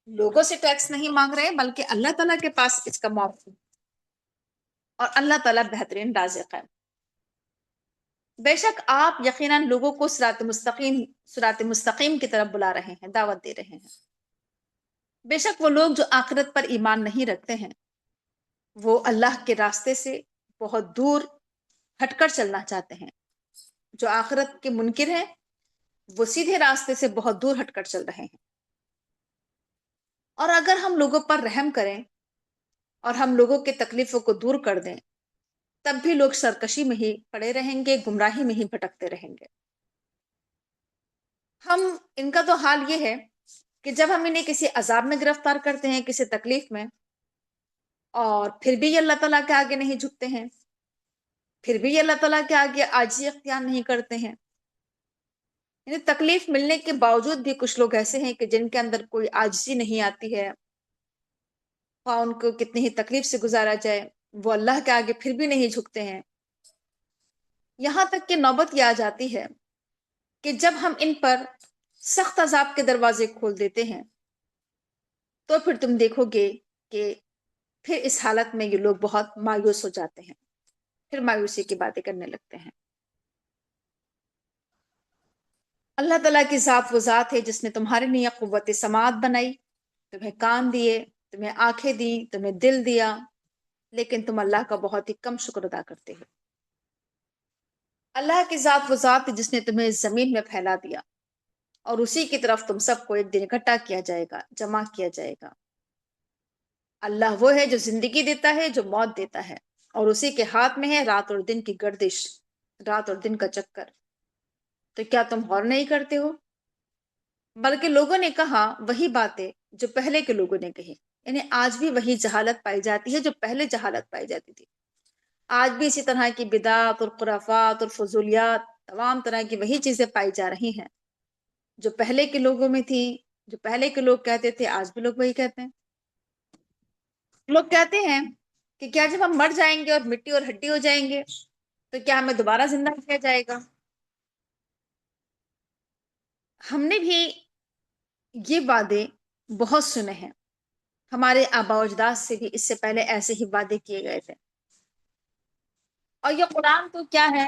لوگوں سے ٹیکس نہیں مانگ رہے بلکہ اللہ تعالیٰ کے پاس اس کا موقع، اور اللہ تعالیٰ بہترین رازق ہے۔ بے شک آپ یقیناً لوگوں کو صراط مستقیم کی طرف بلا رہے ہیں، دعوت دے رہے ہیں۔ بے شک وہ لوگ جو آخرت پر ایمان نہیں رکھتے ہیں، وہ اللہ کے راستے سے بہت دور ہٹ کر چلنا چاہتے ہیں۔ جو آخرت کے منکر ہیں، وہ سیدھے راستے سے بہت دور ہٹ کر چل رہے ہیں۔ اور اگر ہم لوگوں پر رحم کریں اور ہم لوگوں کے تکلیفوں کو دور کر دیں، تب بھی لوگ سرکشی میں ہی پڑے رہیں گے، گمراہی میں ہی بھٹکتے رہیں گے۔ ان کا تو حال یہ ہے کہ جب ہم انہیں کسی عذاب میں گرفتار کرتے ہیں، کسی تکلیف میں، اور پھر بھی یہ اللہ تعالیٰ کے آگے نہیں جھکتے ہیں، پھر بھی یہ اللہ تعالیٰ کے آگے عاجزی اختیار نہیں کرتے ہیں۔ یعنی تکلیف ملنے کے باوجود بھی کچھ لوگ ایسے ہیں کہ جن کے اندر کوئی عاجزی نہیں آتی ہے، خواہ ان کو کتنی ہی تکلیف سے گزارا جائے، وہ اللہ کے آگے پھر بھی نہیں جھکتے ہیں۔ یہاں تک کہ نوبت یہ آ جاتی ہے کہ جب ہم ان پر سخت عذاب کے دروازے کھول دیتے ہیں، تو پھر تم دیکھو گے کہ پھر اس حالت میں یہ لوگ بہت مایوس ہو جاتے ہیں، پھر مایوسی کی باتیں کرنے لگتے ہیں۔ اللہ تعالیٰ کی ذات وہ ذات ہے جس نے تمہارے لیے قوت سماعت بنائی، تمہیں کان دیے، تمہیں آنکھیں دی، تمہیں دل دیا، لیکن تم اللہ کا بہت ہی کم شکر ادا کرتے ہو۔ اللہ کی ذات وہ ذات ہے جس نے تمہیں زمین میں پھیلا دیا، اور اسی کی طرف تم سب کو ایک دن اکٹھا کیا جائے گا، جمع کیا جائے گا۔ اللہ وہ ہے جو زندگی دیتا ہے، جو موت دیتا ہے، اور اسی کے ہاتھ میں ہے رات اور دن کی گردش، رات اور دن کا چکر۔ تو کیا تم غور نہیں کرتے ہو؟ بلکہ لوگوں نے کہا وہی باتیں جو پہلے کے لوگوں نے کہی، یعنی آج بھی وہی جہالت پائی جاتی ہے جو پہلے جہالت پائی جاتی تھی۔ آج بھی اسی طرح کی بدعات اور خرافات اور فضولیات، تمام طرح کی وہی چیزیں پائی جا رہی ہیں جو پہلے کے لوگوں میں تھی، جو پہلے کے لوگ کہتے تھے، آج بھی لوگ وہی کہتے ہیں۔ لوگ کہتے ہیں کہ کیا جب ہم مر جائیں گے اور مٹی اور ہڈی ہو جائیں گے تو کیا ہمیں دوبارہ زندہ کیا جائے گا؟ ہم نے بھی یہ وعدے بہت سنے ہیں، ہمارے آباء و اجداد سے بھی اس سے پہلے ایسے ہی وعدے کیے گئے تھے۔ اور یہ قرآن تو کیا ہے؟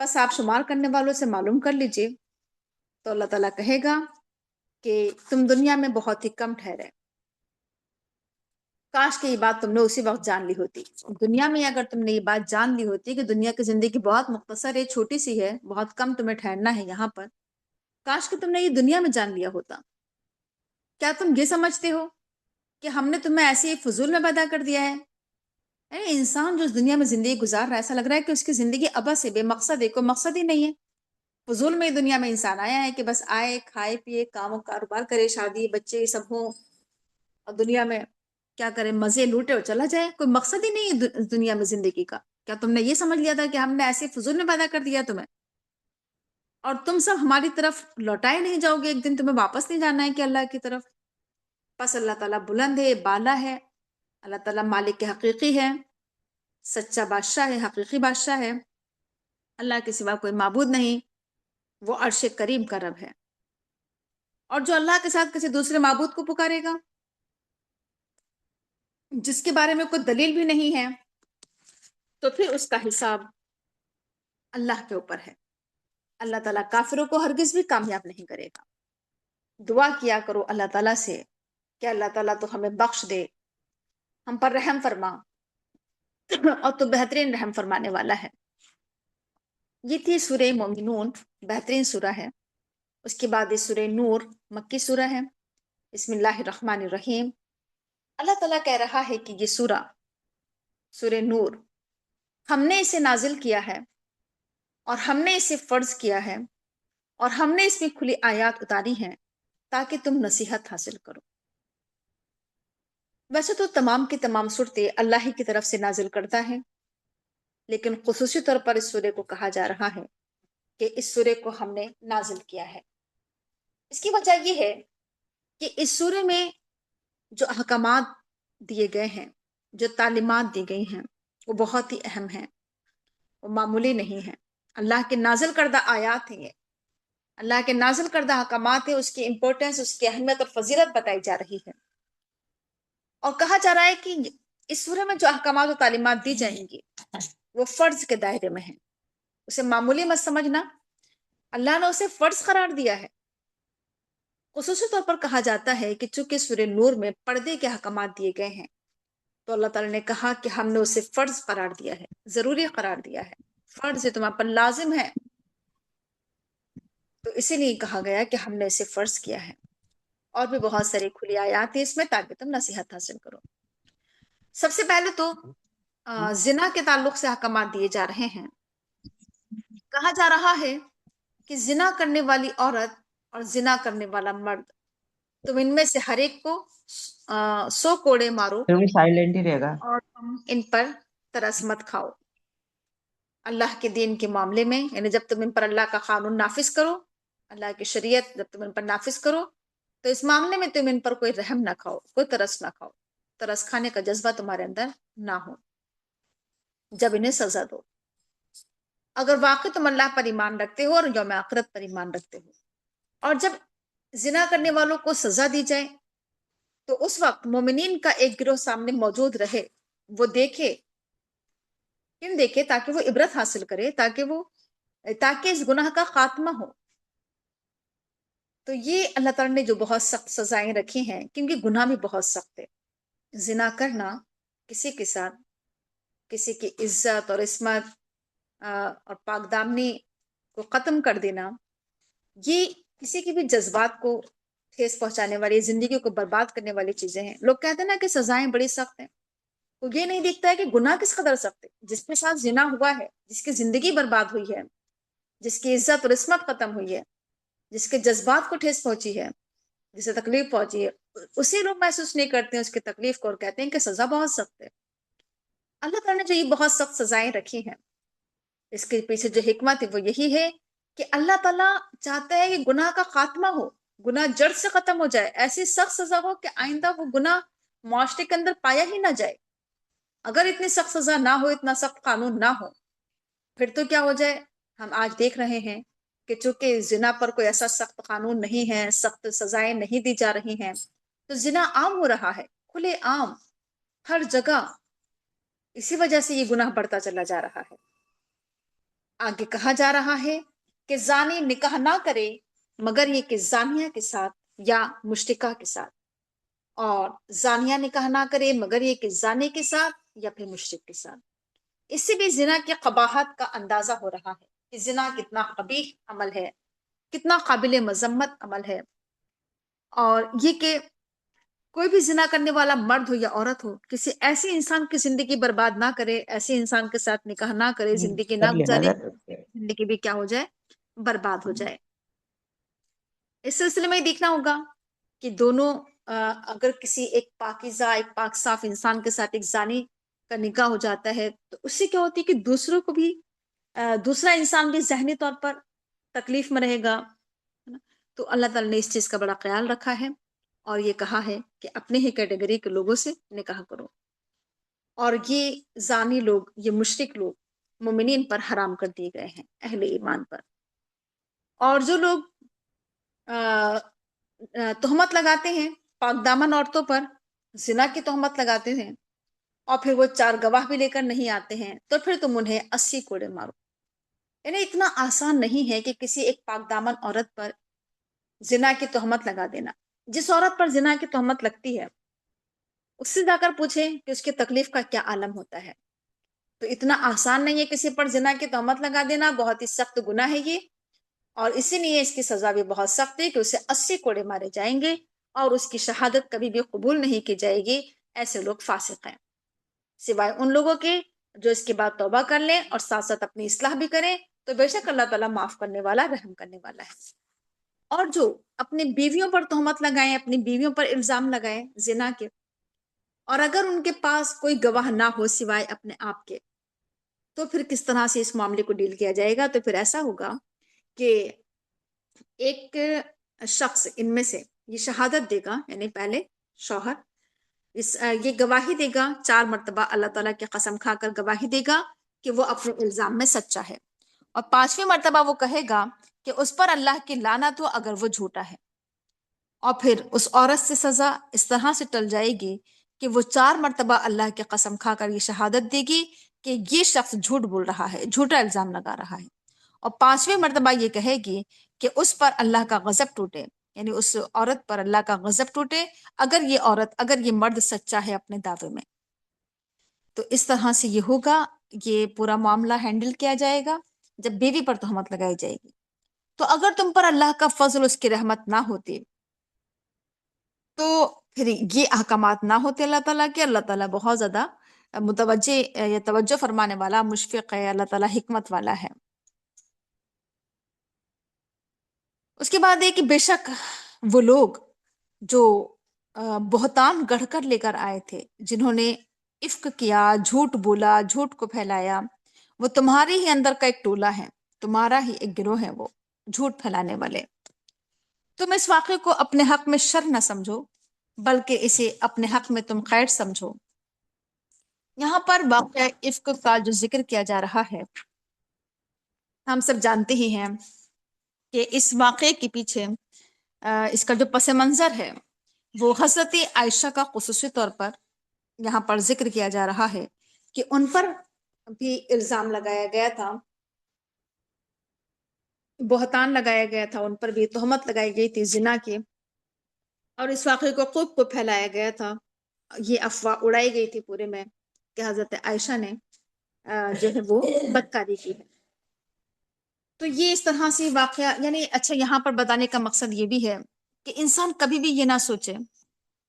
بس آپ شمار کرنے والوں سے معلوم کر لیجئے تو اللہ تعالیٰ کہے گا کہ تم دنیا میں بہت ہی کم ٹھہرے، کاش کہ یہ بات تم نے اسی وقت جان لی ہوتی۔ دنیا میں اگر تم نے یہ بات جان لی ہوتی کہ دنیا کی زندگی بہت مختصر ہے، چھوٹی سی ہے، بہت کم تمہیں ٹھہرنا ہے یہاں پر، کاش کہ تم نے یہ دنیا میں جان لیا ہوتا۔ کیا تم یہ سمجھتے ہو کہ ہم نے تمہیں ایسے ہی فضول میں پیدا کر دیا ہے؟ انسان جو اس دنیا میں زندگی گزار رہا ہے، ایسا لگ رہا ہے کہ اس کی زندگی ابس ہے، بے مقصد ہے، کوئی مقصد ہی نہیں ہے۔ فضول میں دنیا میں انسان آیا ہے کہ بس آئے، کھائے پیے، کام و کاروبار کرے، شادی بچے یہ سب ہوں، اور دنیا میں کیا کرے، مزے لوٹے اور چلا جائے، کوئی مقصد ہی نہیں ہے دنیا میں زندگی کا۔ کیا تم نے یہ سمجھ لیا تھا کہ ہم نے ایسے فضول میں پیدا کر دیا تمہیں، اور تم سب ہماری طرف لوٹائے نہیں جاؤ گے، ایک دن تمہیں واپس نہیں جانا ہے کہ اللہ کی طرف؟ بس اللہ تعالیٰ بلند ہے، بالا ہے، اللہ تعالیٰ مالک کے حقیقی ہے، سچا بادشاہ ہے، حقیقی بادشاہ ہے، اللہ کے سوا کوئی معبود نہیں، وہ عرش کریم کا رب ہے۔ اور جو اللہ کے ساتھ کسی دوسرے معبود کو پکارے گا، جس کے بارے میں کوئی دلیل بھی نہیں ہے، تو پھر اس کا حساب اللہ کے اوپر ہے۔ اللہ تعالیٰ کافروں کو ہرگز بھی کامیاب نہیں کرے گا۔ دعا کیا کرو اللہ تعالیٰ سے کہ اللہ تعالیٰ تو ہمیں بخش دے، ہم پر رحم فرما، اور تو بہترین رحم فرمانے والا ہے۔ یہ تھی سورہ مومنون، بہترین سورہ ہے۔ اس کے بعد یہ سورہ نور، مکی سورہ ہے۔ بسم اللہ الرحمن الرحیم۔ اللہ تعالیٰ کہہ رہا ہے کہ یہ سورہ نور، ہم نے اسے نازل کیا ہے، اور ہم نے اسے فرض کیا ہے، اور ہم نے اس میں کھلی آیات اتاری ہیں تاکہ تم نصیحت حاصل کرو۔ ویسے تو تمام کی تمام صورتیں اللہ ہی کی طرف سے نازل کرتا ہے، لیکن خصوصی طور پر اس سورے کو کہا جا رہا ہے کہ اس سورے کو ہم نے نازل کیا ہے۔ اس کی وجہ یہ ہے کہ اس سورے میں جو احکامات دیے گئے ہیں، جو تعلیمات دی گئی ہیں، وہ بہت ہی اہم ہیں، وہ معمولی نہیں ہیں۔ اللہ کے نازل کردہ آیات ہیں، یہ اللہ کے نازل کردہ احکامات ہیں، اس کی امپورٹنس، اس کی اہمیت اور فضیلت بتائی جا رہی ہے۔ اور کہا جا رہا ہے کہ اس سورے میں جو احکامات و تعلیمات دی جائیں گی وہ فرض کے دائرے میں ہیں، اسے معمولی مت سمجھنا، اللہ نے اسے فرض قرار دیا ہے۔ خصوصی طور پر کہا جاتا ہے کہ چونکہ سورہ نور میں پردے کے احکامات دیے گئے ہیں، تو اللہ تعالیٰ نے کہا کہ ہم نے اسے فرض قرار دیا ہے، ضروری قرار دیا ہے، فرض ہے، تمہارے پر لازم ہے، تو اسی لیے کہا گیا کہ ہم نے اسے فرض کیا ہے۔ اور بھی بہت ساری کھلی آیات ہیں اس میں تاکہ تم نصیحت حاصل کرو۔ سب سے پہلے تو زنا کے تعلق سے احکامات دیے جا رہے ہیں۔ کہا جا رہا ہے کہ زنا کرنے والی عورت اور زنا کرنے والا مرد، تم ان میں سے ہر ایک کو 100 کوڑے مارو، سائلنٹ ہی رہے گا۔ اور تم ان پر ترس مت کھاؤ۔ اللہ کے دین کے معاملے میں، یعنی جب تم ان پر اللہ کا قانون نافذ کرو، اللہ کی شریعت جب تم ان پر نافذ کرو، تو اس معاملے میں تم ان پر کوئی رحم نہ کھاؤ، کوئی ترس نہ کھاؤ، ترس کھانے کا جذبہ تمہارے اندر نہ ہو جب انہیں سزا دو، اگر واقعی تم اللہ پر ایمان رکھتے ہو اور یوم آخرت پر ایمان رکھتے ہو۔ اور جب زنا کرنے والوں کو سزا دی جائے تو اس وقت مومنین کا ایک گروہ سامنے موجود رہے، وہ دیکھے، کیوں دیکھے؟ تاکہ وہ عبرت حاصل کرے، تاکہ اس گناہ کا خاتمہ ہو۔ تو یہ اللہ تعالیٰ نے جو بہت سخت سزائیں رکھی ہیں، کیونکہ گناہ بھی بہت سخت ہے۔ زنا کرنا، کسی کے ساتھ کسی کی عزت اور عصمت اور پاک دامنی کو ختم کر دینا، یہ کسی کے بھی جذبات کو ٹھیس پہنچانے والی، زندگی کو برباد کرنے والی چیزیں ہیں۔ لوگ کہتے ہیں نا کہ سزائیں بڑی سخت ہیں، وہ یہ نہیں دیکھتا ہے کہ گناہ کس قدر سخت ہے۔ جس کے ساتھ زنا ہوا ہے، جس کی زندگی برباد ہوئی ہے، جس کی عزت اور عصمت ختم ہوئی ہے، جس کے جذبات کو ٹھیس پہنچی ہے، جسے تکلیف پہنچی ہے، اسی لوگ محسوس نہیں کرتے ہیں اس کی تکلیف کو، اور کہتے ہیں کہ سزا بہت سخت ہے۔ اللہ تعالیٰ نے جو یہ بہت سخت سزائیں رکھی ہیں، اس کے پیچھے جو حکمت ہے وہ یہی ہے کہ اللہ تعالیٰ چاہتا ہے کہ گناہ کا خاتمہ ہو، گناہ جڑ سے ختم ہو جائے، ایسی سخت سزا ہو کہ آئندہ وہ گناہ معاشرے کے اندر پایا ہی نہ جائے۔ اگر اتنی سخت سزا نہ ہو، اتنا سخت قانون نہ ہو، پھر تو کیا ہو جائے؟ ہم آج دیکھ رہے ہیں کہ چونکہ زنا پر کوئی ایسا سخت قانون نہیں ہے، سخت سزائیں نہیں دی جا رہی ہیں، تو زنا عام ہو رہا ہے، کھلے عام، ہر جگہ۔ اسی وجہ سے یہ گناہ بڑھتا چلا جا رہا ہے۔ آگے کہا جا رہا ہے کہ زانی نکاح نہ کرے مگر یہ کہ زانیہ کے ساتھ یا مشرکہ کے ساتھ، اور زانیہ نکاح نہ کرے مگر یہ کہ زانے کے ساتھ یا پھر مشرک کے ساتھ۔ اس سے بھی زنا کی قباحت کا اندازہ ہو رہا ہے کہ زنا کتنا قبیح عمل ہے، کتنا قابل مذمت عمل ہے، اور یہ کہ کوئی بھی زنا کرنے والا مرد ہو یا عورت ہو کسی ایسے انسان کی زندگی برباد نہ کرے، ایسے انسان کے ساتھ نکاح نہ کرے، زندگی نہ کر لینا گزارے، ذرا۔ زندگی بھی کیا ہو جائے، برباد ہو جائے۔ اس سلسلے میں دیکھنا ہوگا کہ دونوں اگر کسی ایک پاکیزہ، ایک پاک صاف انسان کے ساتھ ایک زانی کا نکاح ہو جاتا ہے تو اس سے کیا ہوتی ہے کہ دوسروں کو بھی دوسرا انسان بھی ذہنی طور پر تکلیف میں رہے گا، ہے نا؟ تو اللہ تعالیٰ نے اس چیز کا بڑا خیال رکھا ہے اور یہ کہا ہے کہ اپنے ہی کیٹیگری کے لوگوں سے نکاح کرو، اور یہ زانی لوگ، یہ مشرک لوگ مومنین پر حرام کر دیے گئے ہیں، اہل ایمان پر۔ اور جو لوگ تہمت لگاتے ہیں پاک دامن عورتوں پر، زنا کی تہمت لگاتے ہیں، اور پھر وہ 4 گواہ بھی لے کر نہیں آتے ہیں، تو پھر تم انہیں 80 کوڑے مارو۔ یعنی اتنا آسان نہیں ہے کہ کسی ایک پاک دامن عورت پر زنا کی تہمت لگا دینا۔ جس عورت پر زنا کی تہمت لگتی ہے اس سے جا کر پوچھیں کہ اس کی تکلیف کا کیا عالم ہوتا ہے۔ تو اتنا آسان نہیں ہے کسی پر زنا کی تہمت لگا دینا، بہت ہی سخت گناہ ہے یہ، اور اسی لیے اس کی سزا بھی بہت سخت ہے کہ اسے 80 کوڑے مارے جائیں گے اور اس کی شہادت کبھی بھی قبول نہیں کی جائے گی۔ ایسے لوگ فاسق ہیں، سوائے ان لوگوں کے جو اس کے بعد توبہ کر لیں اور ساتھ ساتھ اپنی اصلاح بھی کریں، تو بے شک اللہ تعالیٰ معاف کرنے والا، رحم کرنے والا ہے۔ اور جو اپنی بیویوں پر تہمت لگائیں، اپنی بیویوں پر الزام لگائیں زنا کے، اور اگر ان کے پاس کوئی گواہ نہ ہو سوائے اپنے آپ کے، تو پھر کس طرح سے اس معاملے کو ڈیل کیا جائے گا؟ تو پھر ایسا ہوگا کہ ایک شخص ان میں سے یہ شہادت دے گا، یعنی پہلے شوہر یہ گواہی دے گا 4 مرتبہ، اللہ تعالیٰ کی قسم کھا کر گواہی دے گا کہ وہ اپنے الزام میں سچا ہے، اور 5ویں مرتبہ وہ کہے گا کہ اس پر اللہ کی لعنت ہو اگر وہ جھوٹا ہے، اور پھر اس عورت سے سزا اس طرح سے ٹل جائے گی کہ وہ 4 مرتبہ اللہ کی قسم کھا کر یہ شہادت دے گی کہ یہ شخص جھوٹ بول رہا ہے، جھوٹا الزام لگا رہا ہے، اور 5ویں مرتبہ یہ کہے گی کہ اس پر اللہ کا غضب ٹوٹے، یعنی اس عورت پر اللہ کا غضب ٹوٹے اگر یہ مرد سچا ہے اپنے دعوے میں۔ تو اس طرح سے یہ ہوگا، یہ پورا معاملہ ہینڈل کیا جائے گا جب بیوی پر تہمت لگائی جائے گی۔ تو اگر تم پر اللہ کا فضل، اس کی رحمت نہ ہوتی تو پھر یہ احکامات نہ ہوتے اللہ تعالیٰ کے۔ اللہ تعالیٰ بہت زیادہ متوجہ یا توجہ فرمانے والا، مشفق ہے، اللہ تعالیٰ حکمت والا ہے۔ اس کے بعد ہے کہ بے شک وہ لوگ جو بہتان گڑھ کر لے کر آئے تھے، جنہوں نے افک کیا، جھوٹ بولا، جھوٹ کو پھیلایا، وہ تمہارے ہی اندر کا ایک ٹولہ ہے، تمہارا ہی ایک گروہ ہے، وہ جھوٹ پھیلانے والے۔ تم اس واقعے کو اپنے حق میں شر نہ سمجھو بلکہ اسے اپنے حق میں تم خیر سمجھو۔ یہاں پر واقعہ افک کا جو ذکر کیا جا رہا ہے، ہم سب جانتے ہی ہیں کہ اس واقعے کے پیچھے اس کا جو پس منظر ہے وہ حضرت عائشہ کا خصوصی طور پر یہاں پر ذکر کیا جا رہا ہے کہ ان پر بھی الزام لگایا گیا تھا، بہتان لگایا گیا تھا، ان پر بھی تہمت لگائی گئی تھی زنا کی، اور اس واقعے کو خوب کو پھیلایا گیا تھا، یہ افواہ اڑائی گئی تھی پورے میں کہ حضرت عائشہ نے جو ہے وہ بدکاری کی ہے۔ تو یہ اس طرح سے واقعہ، یعنی اچھا یہاں پر بتانے کا مقصد یہ بھی ہے کہ انسان کبھی بھی یہ نہ سوچے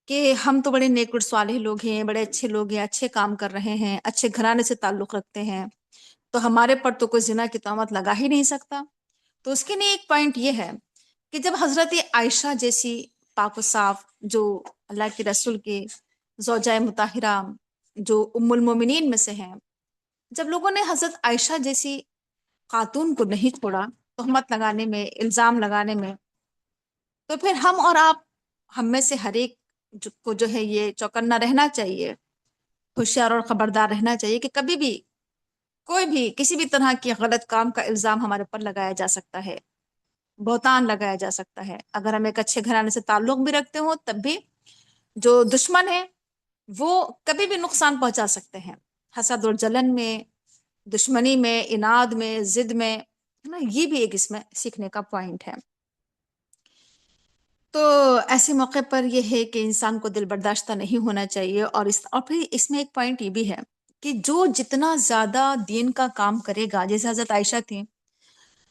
کہ ہم تو بڑے نیک صالح لوگ ہیں، بڑے اچھے لوگ ہیں، اچھے کام کر رہے ہیں، اچھے گھرانے سے تعلق رکھتے ہیں، تو ہمارے پر تو کوئی زنا کی تہمت لگا ہی نہیں سکتا۔ تو اس کے لیے ایک پوائنٹ یہ ہے کہ جب حضرت عائشہ جیسی پاک و صاف، جو اللہ کے رسول کی زوجہ مطہرہ، جو ام المومنین میں سے ہیں، جب لوگوں نے حضرت عائشہ جیسی خاتون کو نہیں چھوڑا تہمت لگانے میں، الزام لگانے میں، تو پھر ہم اور آپ، ہم میں سے ہر ایک کو جو ہے یہ چوکنا رہنا چاہیے، ہوشیار اور خبردار رہنا چاہیے کہ کبھی بھی کوئی بھی کسی بھی طرح کے غلط کام کا الزام ہمارے پر لگایا جا سکتا ہے، بہتان لگایا جا سکتا ہے۔ اگر ہم ایک اچھے گھرانے سے تعلق بھی رکھتے ہوں تب بھی جو دشمن ہے وہ کبھی بھی نقصان پہنچا سکتے ہیں، حسد اور جلن میں دشمنی میں، اناد میں، ضد میں، ہے نا، یہ بھی ایک اس میں سیکھنے کا پوائنٹ ہے۔ تو ایسے موقع پر یہ ہے کہ انسان کو دل برداشتہ نہیں ہونا چاہیے، اور پھر اس میں ایک پوائنٹ یہ بھی ہے کہ جو جتنا زیادہ دین کا کام کرے گا، جیسے حضرت عائشہ تھیں،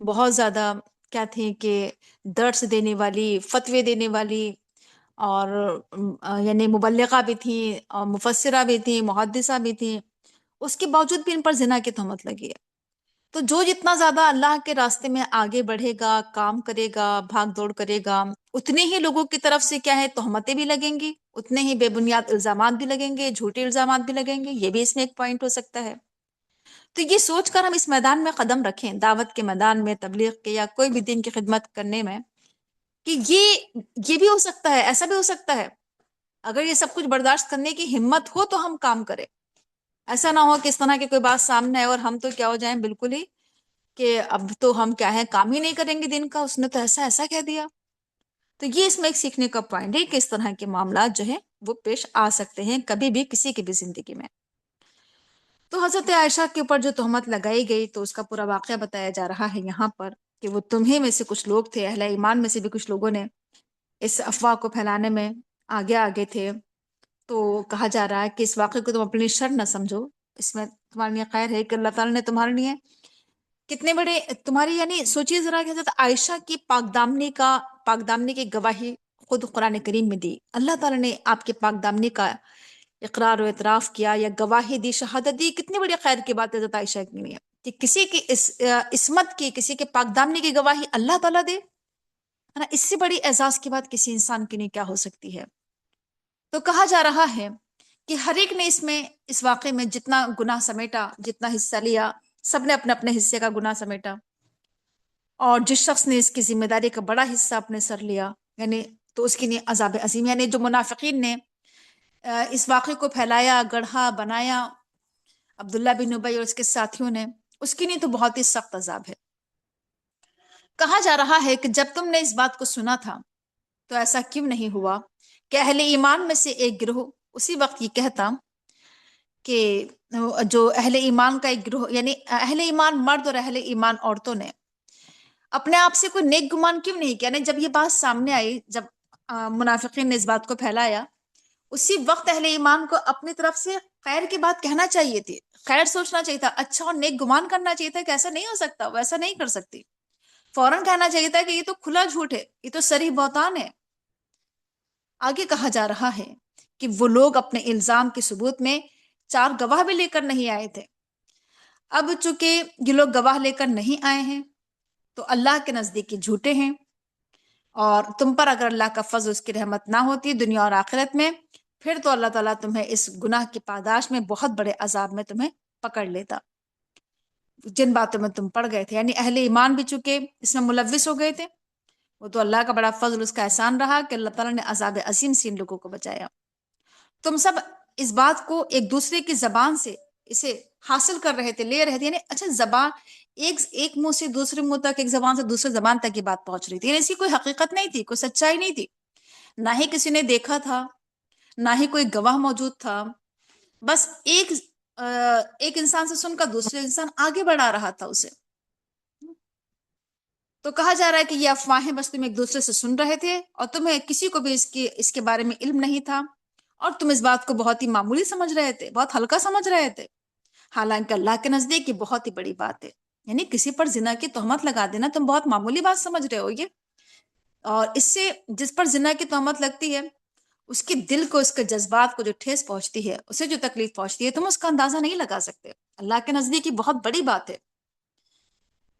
بہت زیادہ کیا تھیں کہ درس دینے والی، فتوے دینے والی، اور یعنی مبلغہ بھی تھیں، اور مفسرہ بھی تھیں، محدثہ بھی تھیں، اس کے باوجود بھی ان پر زنا کی تہمت لگی ہے۔ تو جو جتنا زیادہ اللہ کے راستے میں آگے بڑھے گا، کام کرے گا، بھاگ دوڑ کرے گا، اتنے ہی لوگوں کی طرف سے کیا ہے، تہمتیں بھی لگیں گی، اتنے ہی بے بنیاد الزامات بھی لگیں گے، جھوٹے الزامات بھی لگیں گے، یہ بھی اس میں ایک پوائنٹ ہو سکتا ہے۔ تو یہ سوچ کر ہم اس میدان میں قدم رکھیں، دعوت کے میدان میں، تبلیغ کے یا کوئی بھی دین کی خدمت کرنے میں، کہ یہ بھی ہو سکتا ہے، ایسا بھی ہو سکتا ہے۔ اگر یہ سب کچھ برداشت کرنے کی ہمت ہو تو ہم کام کریں۔ ایسا نہ ہو کہ اس طرح کی کوئی بات سامنے آئے اور ہم تو کیا ہو جائیں بالکل ہی کہ اب تو ہم کیا ہے، کام ہی نہیں کریں گے دین کا، اس نے تو ایسا ایسا کہہ دیا۔ تو یہ اس میں ایک سیکھنے کا پوائنٹ ہے کہ اس طرح کے معاملات جو ہیں وہ پیش آ سکتے ہیں کبھی بھی کسی کی بھی زندگی میں۔ تو حضرت عائشہ کے اوپر جو تہمت لگائی گئی تو اس کا پورا واقعہ بتایا جا رہا ہے یہاں پر، کہ وہ تمہیں میں سے کچھ لوگ تھے، اہل ایمان میں سے بھی کچھ لوگوں نے اس افواہ کو پھیلانے میں آگے آگے تھے۔ تو کہا جا رہا ہے کہ اس واقعے کو تم اپنی شر نہ سمجھو، اس میں تمہارے لیے خیر ہے کہ اللہ تعالیٰ نے تمہارے لیے کتنے بڑے، تمہاری یعنی سوچیے ذرا کہ حضرت عائشہ کی پاک دامنی کی گواہی خود قرآن کریم میں دی، اللہ تعالیٰ نے آپ کے پاک دامنی کا اقرار و اعتراف کیا یا گواہی دی، شہادت دی، کتنی بڑی خیر کی بات ہے حضرت عائشہ کے لیے کہ کسی کی عصمت کی، کسی کے پاک دامنی کی گواہی اللہ تعالیٰ دے، ہے نا، اس سے بڑی اعزاز کی بات کسی انسان کے لیے کیا ہو سکتی ہے۔ تو کہا جا رہا ہے کہ ہر ایک نے اس واقعے میں جتنا گناہ سمیٹا، جتنا حصہ لیا، سب نے اپنے اپنے حصے کا گناہ سمیٹا، اور جس شخص نے اس کی ذمہ داری کا بڑا حصہ اپنے سر لیا، یعنی تو اس کے لیے عذاب عظیم، یعنی جو منافقین نے اس واقعے کو پھیلایا، گڑھا، بنایا، عبداللہ بن ابی اور اس کے ساتھیوں نے، اس کے لیے تو بہت ہی سخت عذاب ہے۔ کہا جا رہا ہے کہ جب تم نے اس بات کو سنا تھا تو ایسا کیوں نہیں ہوا کہ اہل ایمان میں سے ایک گروہ اسی وقت یہ کہتا کہ جو اہل ایمان کا ایک گروہ، یعنی اہل ایمان مرد اور اہل ایمان عورتوں نے اپنے آپ سے کوئی نیک گمان کیوں نہیں کیا؟ یعنی جب یہ بات سامنے آئی، جب منافقین نے اس بات کو پھیلایا، اسی وقت اہل ایمان کو اپنی طرف سے خیر کی بات کہنا چاہیے تھی، خیر سوچنا چاہیے تھا، اچھا اور نیک گمان کرنا چاہیے تھا کہ ایسا نہیں ہو سکتا، ویسا نہیں کر سکتی، فوراً کہنا چاہیے تھا کہ یہ تو کھلا جھوٹ ہے، یہ تو صریح بہتان ہے۔ آگے کہا جا رہا ہے کہ وہ لوگ اپنے الزام کے ثبوت میں 4 گواہ بھی لے کر نہیں آئے تھے۔ اب چونکہ یہ لوگ گواہ لے کر نہیں آئے ہیں تو اللہ کے نزدیک یہ جھوٹے ہیں، اور تم پر اگر اللہ کا فضل، اس کی رحمت نہ ہوتی دنیا اور آخرت میں، پھر تو اللہ تعالیٰ تمہیں اس گناہ کی پاداش میں بہت بڑے عذاب میں تمہیں پکڑ لیتا، جن باتوں میں تم پڑ گئے تھے۔ یعنی اہل ایمان بھی چونکہ اس میں ملوث ہو گئے تھے، وہ تو اللہ کا بڑا فضل، اس کا احسان رہا کہ اللہ تعالیٰ نے عذاب عظیم سے ان لوگوں کو بچایا۔ تم سب اس بات کو ایک دوسرے کی زبان سے اسے حاصل کر رہے تھے، لے رہے تھے، یعنی اچھا زبان ایک منہ سے دوسرے منہ تک، ایک زبان سے دوسرے زبان تک یہ بات پہنچ رہی تھی، یعنی اس کی کوئی حقیقت نہیں تھی، کوئی سچائی نہیں تھی، نہ ہی کسی نے دیکھا تھا، نہ ہی کوئی گواہ موجود تھا، بس ایک انسان سے سن کر دوسرے انسان آگے بڑھا رہا تھا اسے۔ تو کہا جا رہا ہے کہ یہ افواہیں بس تم ایک دوسرے سے سن رہے تھے، اور تمہیں کسی کو بھی اس کے بارے میں علم نہیں تھا، اور تم اس بات کو بہت ہی معمولی سمجھ رہے تھے، بہت ہلکا سمجھ رہے تھے، حالانکہ اللہ کے نزدیک یہ بہت ہی بڑی بات ہے۔ یعنی کسی پر زنا کی تہمت لگا دینا تم بہت معمولی بات سمجھ رہے ہو یہ، اور اس سے جس پر زنا کی تہمت لگتی ہے اس کے دل کو، اس کے جذبات کو جو ٹھیس پہنچتی ہے، اسے جو تکلیف پہنچتی ہے، تم اس کا اندازہ نہیں لگا سکتے، اللہ کے نزدیک یہ بہت بڑی بات ہے۔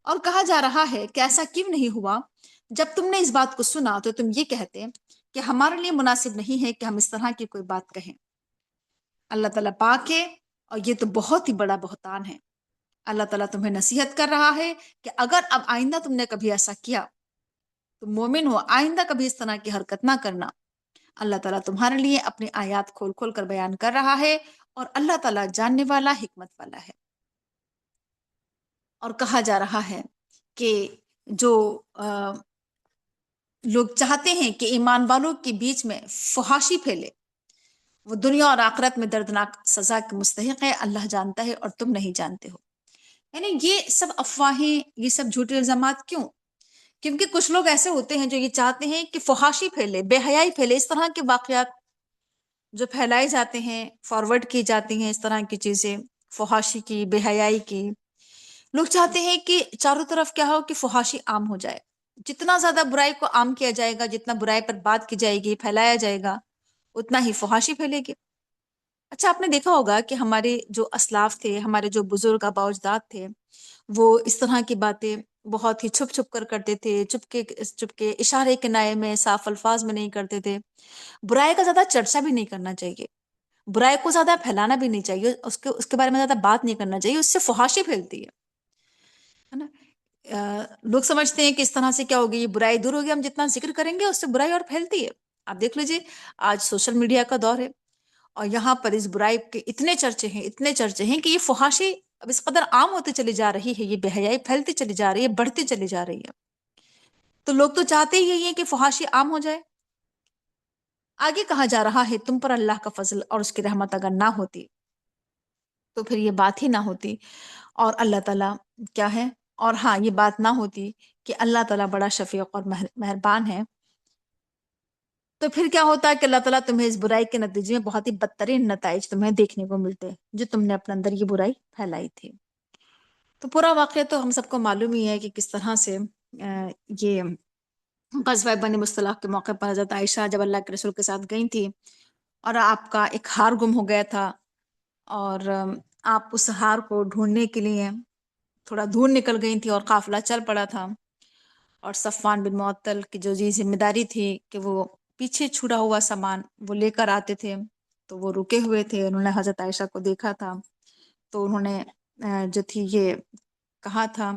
اور کہا جا رہا ہے کہ ایسا کیوں نہیں ہوا جب تم نے اس بات کو سنا تو تم یہ کہتے کہ ہمارے لیے مناسب نہیں ہے کہ ہم اس طرح کی کوئی بات کہیں، اللہ تعالیٰ پاک ہے، اور یہ تو بہت ہی بڑا بہتان ہے۔ اللہ تعالیٰ تمہیں نصیحت کر رہا ہے کہ اگر اب آئندہ تم نے کبھی ایسا کیا تو مومن ہو، آئندہ کبھی اس طرح کی حرکت نہ کرنا۔ اللہ تعالیٰ تمہارے لیے اپنی آیات کھول کھول کر بیان کر رہا ہے، اور اللہ تعالیٰ جاننے والا، حکمت والا ہے۔ اور کہا جا رہا ہے کہ جو لوگ چاہتے ہیں کہ ایمان والوں کے بیچ میں فحاشی پھیلے، وہ دنیا اور آخرت میں دردناک سزا کے مستحق ہے، اللہ جانتا ہے اور تم نہیں جانتے ہو۔ یعنی یہ سب افواہیں، یہ سب جھوٹے الزامات کیوں؟ کیونکہ کچھ لوگ ایسے ہوتے ہیں جو یہ چاہتے ہیں کہ فحاشی پھیلے، بے حیائی پھیلے، اس طرح کے واقعات جو پھیلائے جاتے ہیں، فارورڈ کی جاتی ہیں، اس طرح کی چیزیں، فحاشی کی، بے حیائی کی، لوگ چاہتے ہیں کہ چاروں طرف کیا ہو کہ فحاشی عام ہو جائے، جتنا زیادہ برائی کو عام کیا جائے گا، جتنا برائی پر بات کی جائے گی، پھیلایا جائے گا، اتنا ہی فحاشی پھیلے گی۔ اچھا، آپ نے دیکھا ہوگا کہ ہمارے جو اسلاف تھے، ہمارے جو بزرگ آباء و اجداد تھے، وہ اس طرح کی باتیں بہت ہی چھپ چھپ کر کرتے تھے، چپ کے اشارے کنائے میں، صاف الفاظ میں نہیں کرتے تھے۔ برائی کا زیادہ چرچا بھی نہیں کرنا چاہیے، برائی کو زیادہ پھیلانا بھی نہیں چاہیے، اس کے بارے میں زیادہ بات نہیں کرنا چاہیے، اس سے فحاشی پھیلتی ہے نا۔ لوگ سمجھتے ہیں کہ اس طرح سے کیا ہوگی، یہ برائی دور ہوگی، ہم جتنا ذکر کریں گے اس سے برائی اور پھیلتی ہے۔ آپ دیکھ لیجیے، آج سوشل میڈیا کا دور ہے، اور یہاں پر اس برائی کے اتنے چرچے ہیں، اتنے چرچے ہیں کہ یہ فحاشی اب اس قدر عام ہوتے چلی جا رہی ہے، یہ بے حیائی پھیلتی چلی جا رہی ہے، بڑھتی چلی جا رہی ہے۔ تو لوگ تو چاہتے ہی یہی ہیں کہ فحاشی عام ہو جائے۔ آگے کہا جا رہا ہے، تم پر اللہ کا فضل اور اس کی رحمت اگر نہ ہوتی تو پھر یہ بات ہی نہ ہوتی، اور اللہ تعالیٰ کیا ہے، اور ہاں یہ بات نہ ہوتی کہ اللہ تعالیٰ بڑا شفیق اور مہربان ہے، تو پھر کیا ہوتا ہے کہ اللہ تعالیٰ تمہیں اس برائی کے نتیجے میں بہت ہی بدترین نتائج تمہیں دیکھنے کو ملتے جو تم نے اپنے اندر یہ برائی پھیلائی تھی۔ تو پورا واقعہ تو ہم سب کو معلوم ہی ہے کہ کس طرح سے یہ غزوہ بنی مصطلق کے موقع پر حضرت عائشہ جب اللہ کے رسول کے ساتھ گئی تھی، اور آپ کا ایک ہار گم ہو گیا تھا، اور آپ اس ہار کو ڈھونڈنے کے لیے تھوڑا دور نکل گئی تھی، اور قافلہ چل پڑا تھا، اور صفوان بن معطل کی جو ذمہ داری تھی کہ وہ پیچھے چھڑا ہوا سامان وہ لے کر آتے تھے، تو وہ رکے ہوئے تھے، انہوں نے حضرت عائشہ کو دیکھا تھا، تو انہوں نے جو تھی یہ کہا تھا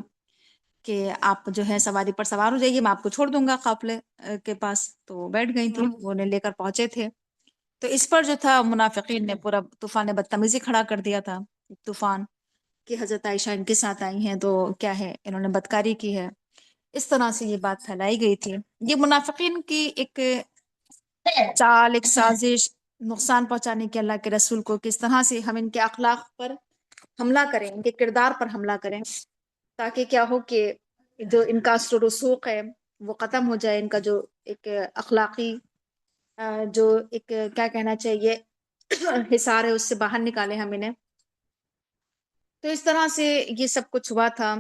کہ آپ جو ہے سواری پر سوار ہو جائیے، میں آپ کو چھوڑ دوں گا قافلے کے پاس، تو وہ بیٹھ گئی تھی، وہ انہیں لے کر پہنچے تھے۔ تو اس پر جو تھا منافقین نے پورا طوفان بدتمیزی کھڑا کر دیا تھا، طوفان کہ حضرت عائشہ ان کے ساتھ آئی ہیں تو کیا ہے، انہوں نے بدکاری کی ہے، اس طرح سے یہ بات پھیلائی گئی تھی۔ یہ منافقین کی ایک چال، ایک سازش، نقصان پہنچانے کے اللہ کے رسول کو، کس طرح سے ہم ان کے اخلاق پر حملہ کریں، ان کے کردار پر حملہ کریں، تاکہ کیا ہو کہ جو ان کا اثر و رسوخ ہے وہ ختم ہو جائے، ان کا جو ایک اخلاقی جو ایک کیا کہنا چاہیے حصار ہے، اس سے باہر نکالیں ہم انہیں۔ تو اس طرح سے یہ سب کچھ ہوا تھا،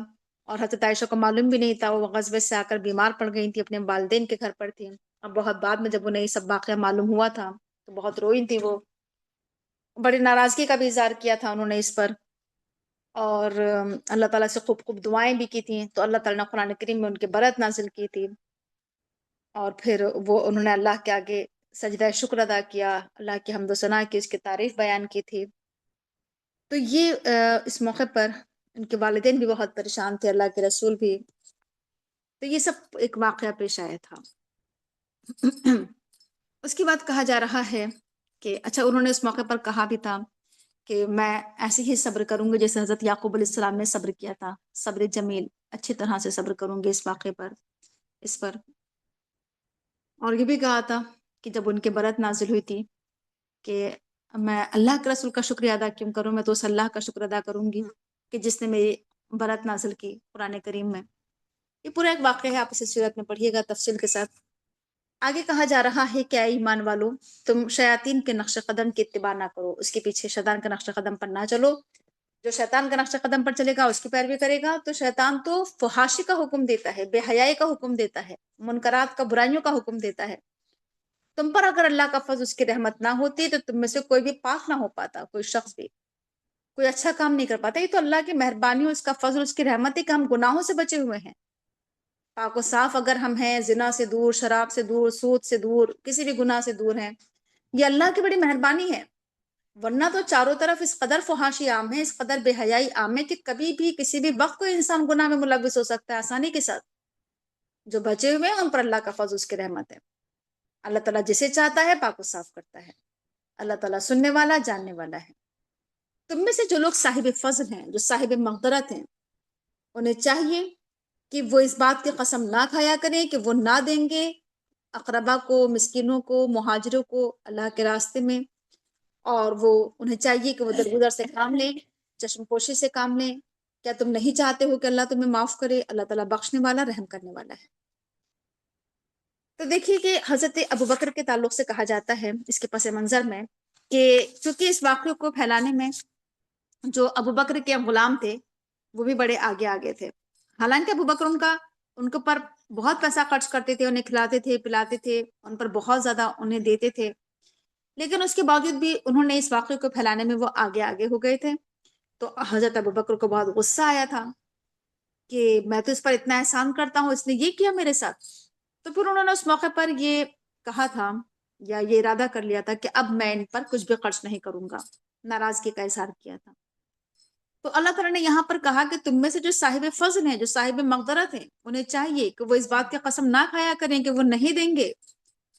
اور حضرت عائشہ کو معلوم بھی نہیں تھا، وہ غزوے سے آ کر بیمار پڑ گئی تھی، اپنے والدین کے گھر پر تھی۔ اب بہت بعد میں جب انہیں یہ سب واقعہ معلوم ہوا تھا تو بہت روئی تھی، وہ بڑی ناراضگی کا بھی اظہار کیا تھا انہوں نے اس پر، اور اللہ تعالیٰ سے خوب خوب دعائیں بھی کی تھیں، تو اللہ تعالیٰ نے قرآن کریم میں ان کے برت نازل کی تھی، اور پھر وہ انہوں نے اللہ کے آگے سجدہ شکر ادا کیا، اللہ کی حمد و ثنا کی، اس کی تعریف بیان کی تھی۔ تو یہ اس موقع پر ان کے والدین بھی بہت پریشان تھے، اللہ کے رسول بھی، تو یہ سب ایک واقعہ پیش آیا تھا۔ اس کے بعد کہا جا رہا ہے کہ اچھا، انہوں نے اس موقع پر کہا بھی تھا کہ میں ایسے ہی صبر کروں گی جیسے حضرت یعقوب علیہ السلام نے صبر کیا تھا، صبر جمیل، اچھی طرح سے صبر کروں گی اس واقعے پر، اس پر۔ اور یہ بھی کہا تھا کہ جب ان کے برات نازل ہوئی تھی کہ میں اللہ کے رسول کا شکریہ ادا کیوں کروں، میں تو اس اللہ کا شکر ادا کروں گی کہ جس نے میری برات نازل کی قرآن کریم میں۔ یہ پورا ایک واقعہ ہے، آپ اسے سیرت میں پڑھیے گا تفصیل کے ساتھ۔ آگے کہا جا رہا ہے کہ اے ایمان والو، تم شیاطین کے نقش قدم کی اتباع نہ کرو، اس کے پیچھے شیطان کے نقش قدم پر نہ چلو۔ جو شیطان کے نقش قدم پر چلے گا، اس کی پیروی کرے گا، تو شیطان تو فحاشی کا حکم دیتا ہے، بے حیائی کا حکم دیتا ہے، منکرات کا، برائیوں کا حکم دیتا ہے۔ تم پر اگر اللہ کا فضل، اس کی رحمت نہ ہوتی تو تم میں سے کوئی بھی پاک نہ ہو پاتا، کوئی شخص بھی کوئی اچھا کام نہیں کر پاتا۔ یہ تو اللہ کی مہربانی، اس کا فضل، اس کی رحمت ہے کہ ہم گناہوں سے بچے ہوئے ہیں، پاک و صاف اگر ہم ہیں، زنا سے دور، شراب سے دور، سود سے دور، کسی بھی گناہ سے دور ہیں، یہ اللہ کی بڑی مہربانی ہے۔ ورنہ تو چاروں طرف اس قدر فحاشی عام ہے، اس قدر بے حیائی عام ہے کہ کبھی بھی کسی بھی وقت کوئی انسان گناہ میں ملوث ہو سکتا ہے آسانی کے ساتھ۔ جو بچے ہوئے ہیں ان پر اللہ کا فضل، اس کی رحمت ہے۔ اللہ تعالیٰ جسے چاہتا ہے پاک و صاف کرتا ہے، اللہ تعالیٰ سننے والا، جاننے والا ہے۔ تم میں سے جو لوگ صاحب فضل ہیں، جو صاحب مغفرت ہیں، انہیں چاہیے کہ وہ اس بات کی قسم نہ کھایا کریں کہ وہ نہ دیں گے اقربا کو، مسکینوں کو، مہاجروں کو اللہ کے راستے میں، اور وہ انہیں چاہیے کہ وہ درگزر سے کام لیں، چشم پوشی سے کام لیں، کیا تم نہیں چاہتے ہو کہ اللہ تمہیں معاف کرے؟ اللہ تعالیٰ بخشنے والا، رحم کرنے والا ہے۔ تو دیکھیے کہ حضرت ابوبکر کے تعلق سے کہا جاتا ہے اس کے پس منظر میں کہ چونکہ اس واقعے کو پھیلانے میں جو ابوبکر کے غلام تھے وہ بھی بڑے آگے آگے تھے، حالانکہ ابوبکر ان کے پر بہت پیسہ خرچ کرتے تھے، انہیں کھلاتے تھے، پلاتے تھے، ان پر بہت زیادہ انہیں دیتے تھے، لیکن اس کے باوجود بھی انہوں نے اس واقعے کو پھیلانے میں وہ آگے آگے ہو گئے تھے۔ تو حضرت ابوبکر کو بہت غصہ آیا تھا کہ میں تو اس پر اتنا احسان کرتا ہوں، اس نے یہ کیا میرے ساتھ۔ تو پھر انہوں نے اس موقع پر یہ کہا تھا یا یہ ارادہ کر لیا تھا کہ اب میں ان پر کچھ بھی خرچ نہیں کروں گا، ناراضگی کا اظہار کیا تھا۔ تو اللہ تعالیٰ نے یہاں پر کہا کہ تم میں سے جو صاحب فضل ہیں، جو صاحب مغفرت ہیں، انہیں چاہیے کہ وہ اس بات کی قسم نہ کھایا کریں کہ وہ نہیں دیں گے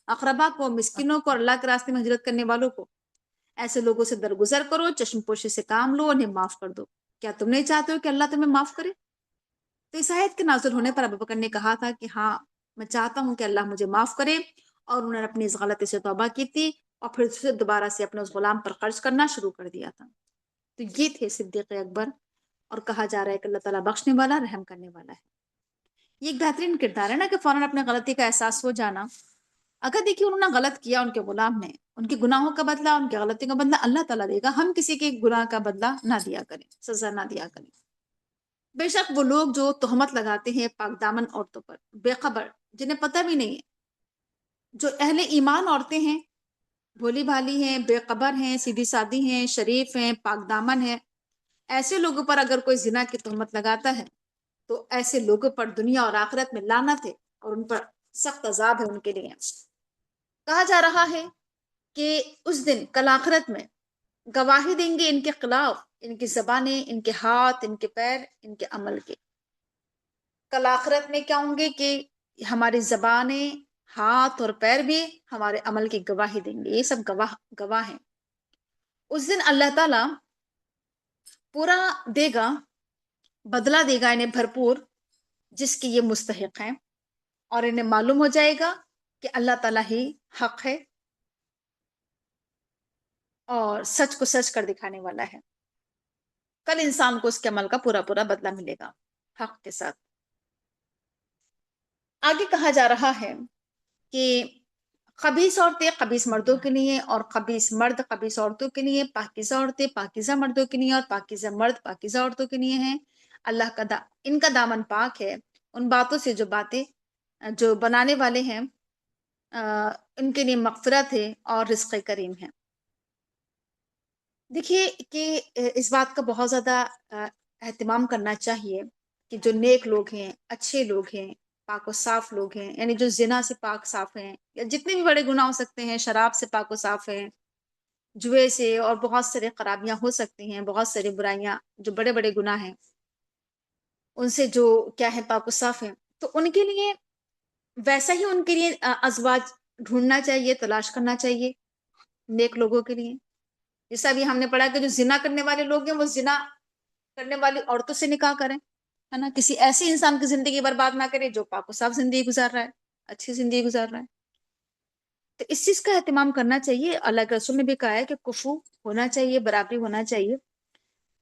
اقربا کو، مسکینوں کو، اور اللہ کے راستے میں ہجرت کرنے والوں کو۔ ایسے لوگوں سے درگزر کرو، چشم پوشی سے کام لو، انہیں معاف کر دو۔ کیا تم نہیں چاہتے ہو کہ اللہ تمہیں معاف کرے؟ تو اس آیت کے نازل ہونے پر ابوبکر نے کہا تھا کہ ہاں میں چاہتا ہوں کہ اللہ مجھے معاف کرے، اور انہوں نے اپنی اس غلطی سے توبہ کی تھی اور پھر سے دوبارہ سے اپنے اس غلام پر خرچ کرنا شروع کر دیا تھا۔ تو یہ تھے صدیق اکبر، اور کہا جا رہا ہے کہ اللہ تعالیٰ بخشنے والا، رحم کرنے والا ہے۔ یہ ایک بہترین کردار ہے نا کہ فوراً اپنے غلطی کا احساس ہو جانا۔ اگر دیکھیے انہوں نے غلط کیا، ان کے غلام نے، ان کے گناہوں کا بدلہ، ان کی غلطی کا بدلہ اللہ تعالیٰ دے گا، ہم کسی کے گناہ کا بدلہ نہ دیا کریں، سزا نہ دیا کریں۔ بے شک وہ لوگ جو تہمت لگاتے ہیں پاک دامن عورتوں پر، بے خبر، جنہیں پتہ بھی نہیں ہے، جو اہل ایمان عورتیں ہیں، بھولی بھالی ہیں، بے خبر ہیں، سیدھی سادی ہیں، شریف ہیں، پاک دامن ہیں، ایسے لوگوں پر اگر کوئی زنا کی تہمت لگاتا ہے تو ایسے لوگوں پر دنیا اور آخرت میں لعنت ہے، اور ان پر سخت عذاب ہے ان کے لیے۔ کہا جا رہا ہے کہ اس دن کل آخرت میں گواہی دیں گے ان کے خلاف ان کی زبانیں، ان کے ہاتھ، ان کے پیر، ان کے عمل کے۔ کل آخرت میں کیا ہوں گے کہ ہماری زبانیں، ہاتھ اور پیر بھی ہمارے عمل کی گواہی دیں گے، یہ سب گواہ ہیں۔ اس دن اللہ تعالیٰ پورا دے گا، بدلہ دے گا انہیں بھرپور، جس کی یہ مستحق ہیں، اور انہیں معلوم ہو جائے گا کہ اللہ تعالیٰ ہی حق ہے اور سچ کو سچ کر دکھانے والا ہے۔ کل انسان کو اس کے عمل کا پورا پورا بدلہ ملے گا حق کے ساتھ۔ آگے کہا جا رہا ہے کہ خبیث عورتیں خبیث مردوں کے لیے، اور خبیث مرد خبیث عورتوں کے لیے، پاکیزہ عورتیں پاکیزہ مردوں کے لیے، اور پاکیزہ مرد پاکیزہ عورتوں کے لیے ہیں۔ اللہ کا ان کا دامن پاک ہے ان باتوں سے جو باتیں جو بنانے والے ہیں ان کے لیے مغفرت ہے اور رزق کریم ہے۔ دیکھیے کہ اس بات کا بہت زیادہ اہتمام کرنا چاہیے کہ جو نیک لوگ ہیں، اچھے لوگ ہیں، پاک و صاف لوگ ہیں، یعنی جو زنا سے پاک صاف ہیں، یا جتنے بھی بڑے گناہ ہو سکتے ہیں، شراب سے پاک و صاف ہیں، جوئے سے، اور بہت سارے خرابیاں ہو سکتی ہیں، بہت ساری برائیاں جو بڑے بڑے گناہ ہیں ان سے جو کیا ہے پاک و صاف ہیں، تو ان کے لیے ویسا ہی ان کے لیے ازواج ڈھونڈنا چاہیے، تلاش کرنا چاہیے نیک لوگوں کے لیے۔ جیسا بھی ہم نے پڑھا کہ جو زنا کرنے والے لوگ ہیں وہ زنا کرنے والی عورتوں سے نکاح کریں، ہے نا، کسی ایسے انسان کی زندگی برباد نہ کرے جو پاک و صاف زندگی گزار رہا ہے، اچھی زندگی گزار رہا ہے۔ تو اس چیز کا اہتمام کرنا چاہیے۔ اللہ کے رسول نے بھی کہا ہے کہ کفو ہونا چاہیے، برابری ہونا چاہیے،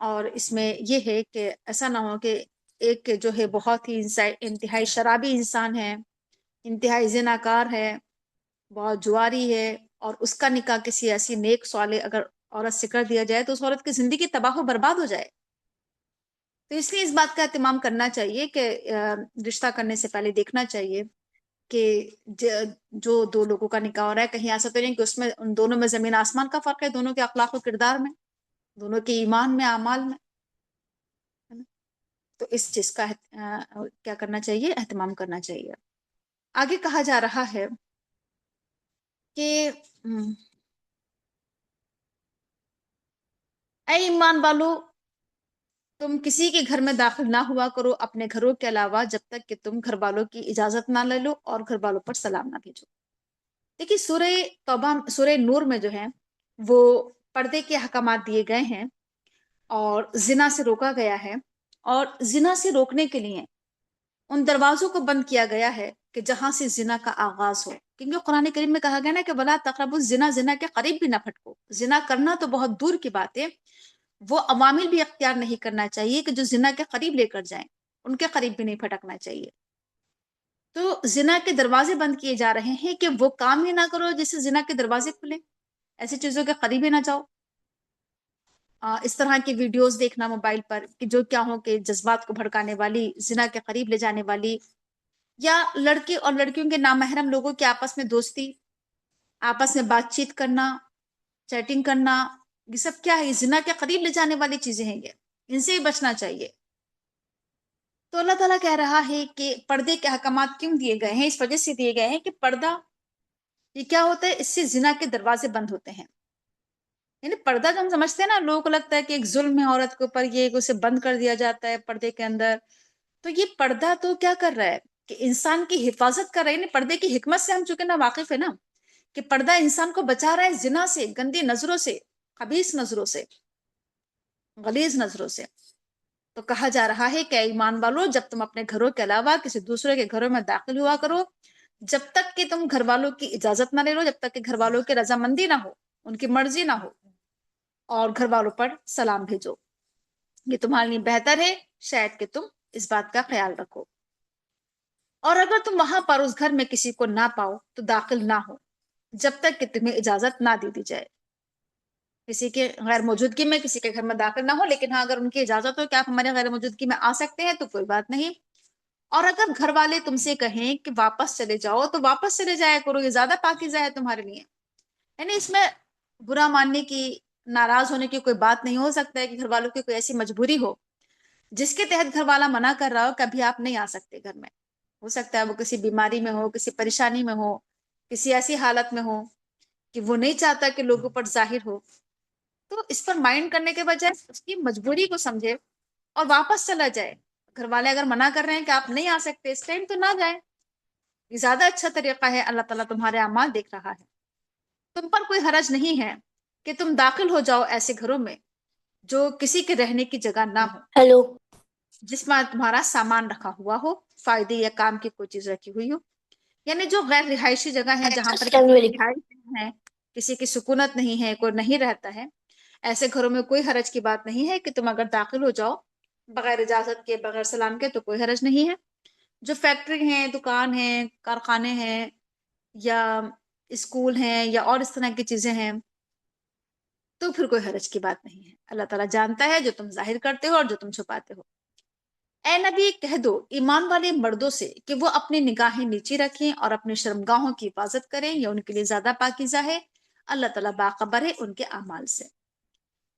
اور اس میں یہ ہے کہ ایسا نہ ہو کہ ایک جو ہے بہت ہی انتہائی شرابی انسان ہے، انتہائی زناکار ہے، بہت جواری ہے، اور اس کا نکاح کسی ایسی نیک صالح اگر عورت سے کر دیا جائے تو اس عورت کی زندگی تباہ و برباد ہو جائے۔ تو اس لیے اس بات کا اہتمام کرنا چاہیے کہ رشتہ کرنے سے پہلے دیکھنا چاہیے کہ جو دو لوگوں کا نکاح ہو رہا ہے کہیں ایسا تو نہیں کہ اس میں ان دونوں میں زمین آسمان کا فرق ہے، دونوں کے اخلاق و کردار میں، دونوں کے ایمان میں، اعمال میں، ہے نا؟ تو اس چیز کا کیا کرنا چاہیے، اہتمام کرنا چاہیے۔ آگے کہا جا رہا ہے کہ اے ایمان والو، تم کسی کے گھر میں داخل نہ ہوا کرو اپنے گھروں کے علاوہ جب تک کہ تم گھر والوں کی اجازت نہ لے لو اور گھر والوں پر سلام نہ بھیجو۔ دیکھیے سورہ توبہ، سورہ نور میں جو ہے وہ پردے کے احکامات دیے گئے ہیں، اور زنا سے روکا گیا ہے، اور زنا سے روکنے کے لیے ان دروازوں کو بند کیا گیا ہے کہ جہاں سے زنا کا آغاز ہو، کیونکہ قرآن کریم میں کہا گیا نا کہ ولا تقربوا الزنا، زنا کے قریب بھی نہ پھٹکو۔ زنا کرنا تو بہت دور کی بات ہے، وہ عوامل بھی اختیار نہیں کرنا چاہیے کہ جو زنا کے قریب لے کر جائیں، ان کے قریب بھی نہیں پھٹکنا چاہیے. تو زنا کے دروازے بند کیے جا رہے ہیں کہ وہ کام ہی نہ کرو جس سے زنا کے دروازے کھلیں، ایسی چیزوں کے قریب ہی نہ جاؤ. اس طرح کی ویڈیوز دیکھنا موبائل پر کہ جو کیا ہو کہ جذبات کو بھڑکانے والی، زنا کے قریب لے جانے والی، یا لڑکے اور لڑکیوں کے نامحرم لوگوں کے آپس میں دوستی، آپس میں بات چیت کرنا، چیٹنگ کرنا، یہ سب کیا ہے؟ زنا کے قریب لے جانے والی چیزیں ہیں، یہ ان سے ہی بچنا چاہیے. تو اللہ تعالیٰ کہہ رہا ہے کہ پردے کے احکامات کیوں دیے گئے ہیں؟ اس وجہ سے دیے گئے ہیں کہ پردہ یہ کیا ہوتا ہے؟ اس سے زنا کے دروازے بند ہوتے ہیں. یعنی پردہ جو ہم سمجھتے ہیں نا، لوگوں کو لگتا ہے کہ ایک ظلم ہے عورت کے اوپر، یہ اسے بند کر دیا جاتا ہے پردے کے اندر. تو یہ پردہ تو کیا کر رہا ہے کہ انسان کی حفاظت کر رہا ہے. یعنی پردے کی حکمت سے ہم چونکہ نا واقف ہے نا، کہ پردہ انسان کو بچا رہا ہے زنا سے، گندی نظروں سے، خبیث نظروں سے، غلیظ نظروں سے. تو کہا جا رہا ہے کہ اے ایمان والو، جب تم اپنے گھروں کے علاوہ کسی دوسرے کے گھروں میں داخل ہوا کرو، جب تک کہ تم گھر والوں کی اجازت نہ لے لو، جب تک کہ گھر والوں کی رضامندی نہ ہو، ان کی مرضی نہ ہو، اور گھر والوں پر سلام بھیجو. یہ تمہارے لیے بہتر ہے، شاید کہ تم اس بات کا خیال رکھو. اور اگر تم وہاں پر اس گھر میں کسی کو نہ پاؤ تو داخل نہ ہو جب تک کہ تمہیں اجازت نہ دے دی جائے. کسی کے غیر موجودگی میں کسی کے گھر میں داخل نہ ہو، لیکن ہاں اگر ان کی اجازت ہو کہ آپ ہمارے غیر موجودگی میں آ سکتے ہیں تو کوئی بات نہیں. اور اگر گھر والے تم سے کہیں کہ واپس چلے جاؤ تو واپس چلے جایا کرو، یہ زیادہ پاکیزہ ہے تمہارے لیے. یعنی اس میں برا ماننے کی، ناراض ہونے کی کوئی بات نہیں. ہو سکتا ہے کہ گھر والوں کی کوئی ایسی مجبوری ہو جس کے تحت گھر والا منع کر رہا ہو کہ ابھی آپ نہیں آ سکتے گھر میں. ہو سکتا ہے وہ کسی بیماری میں ہو، کسی پریشانی میں ہو، کسی ایسی حالت میں ہو کہ وہ نہیں چاہتا کہ لوگوں پر ظاہر ہو. تو اس پر مائنڈ کرنے کے بجائے اس کی مجبوری کو سمجھے اور واپس چلا جائے. گھر والے اگر منع کر رہے ہیں کہ آپ نہیں آ سکتے اس ٹائم، تو نہ جائیں. یہ زیادہ اچھا طریقہ ہے. اللہ تعالیٰ تمہارے اعمال دیکھ رہا ہے. تم پر کوئی حرج نہیں ہے کہ تم داخل ہو جاؤ ایسے گھروں میں جو کسی کے رہنے کی جگہ نہ ہو، ہیلو. جس میں تمہارا سامان رکھا ہوا ہو، فائدے یا کام کی کوئی چیز رکھی ہوئی ہو. یعنی جو غیر رہائشی جگہ ہے، جہاں پر السلام کسی کی علیکم. رہائش نہیں ہے، کسی کی سکونت نہیں ہے، کوئی نہیں رہتا ہے، ایسے گھروں میں کوئی حرج کی بات نہیں ہے کہ تم اگر داخل ہو جاؤ بغیر اجازت کے، بغیر سلام کے، تو کوئی حرج نہیں ہے. جو فیکٹری ہیں، دکان ہیں، کارخانے ہیں، یا اسکول ہیں، یا اور اس طرح کی چیزیں ہیں، تو پھر کوئی حرج کی بات نہیں ہے. اللہ تعالیٰ جانتا ہے جو تم ظاہر کرتے ہو اور جو تم چھپاتے ہو. اے نبی کہہ دو ایمان والے مردوں سے کہ وہ اپنی نگاہیں نیچی رکھیں اور اپنی شرمگاہوں کی حفاظت کریں، یہ ان کے لیے زیادہ پاکیزہ ہے. اللہ تعالیٰ باخبر ہے ان کے اعمال سے.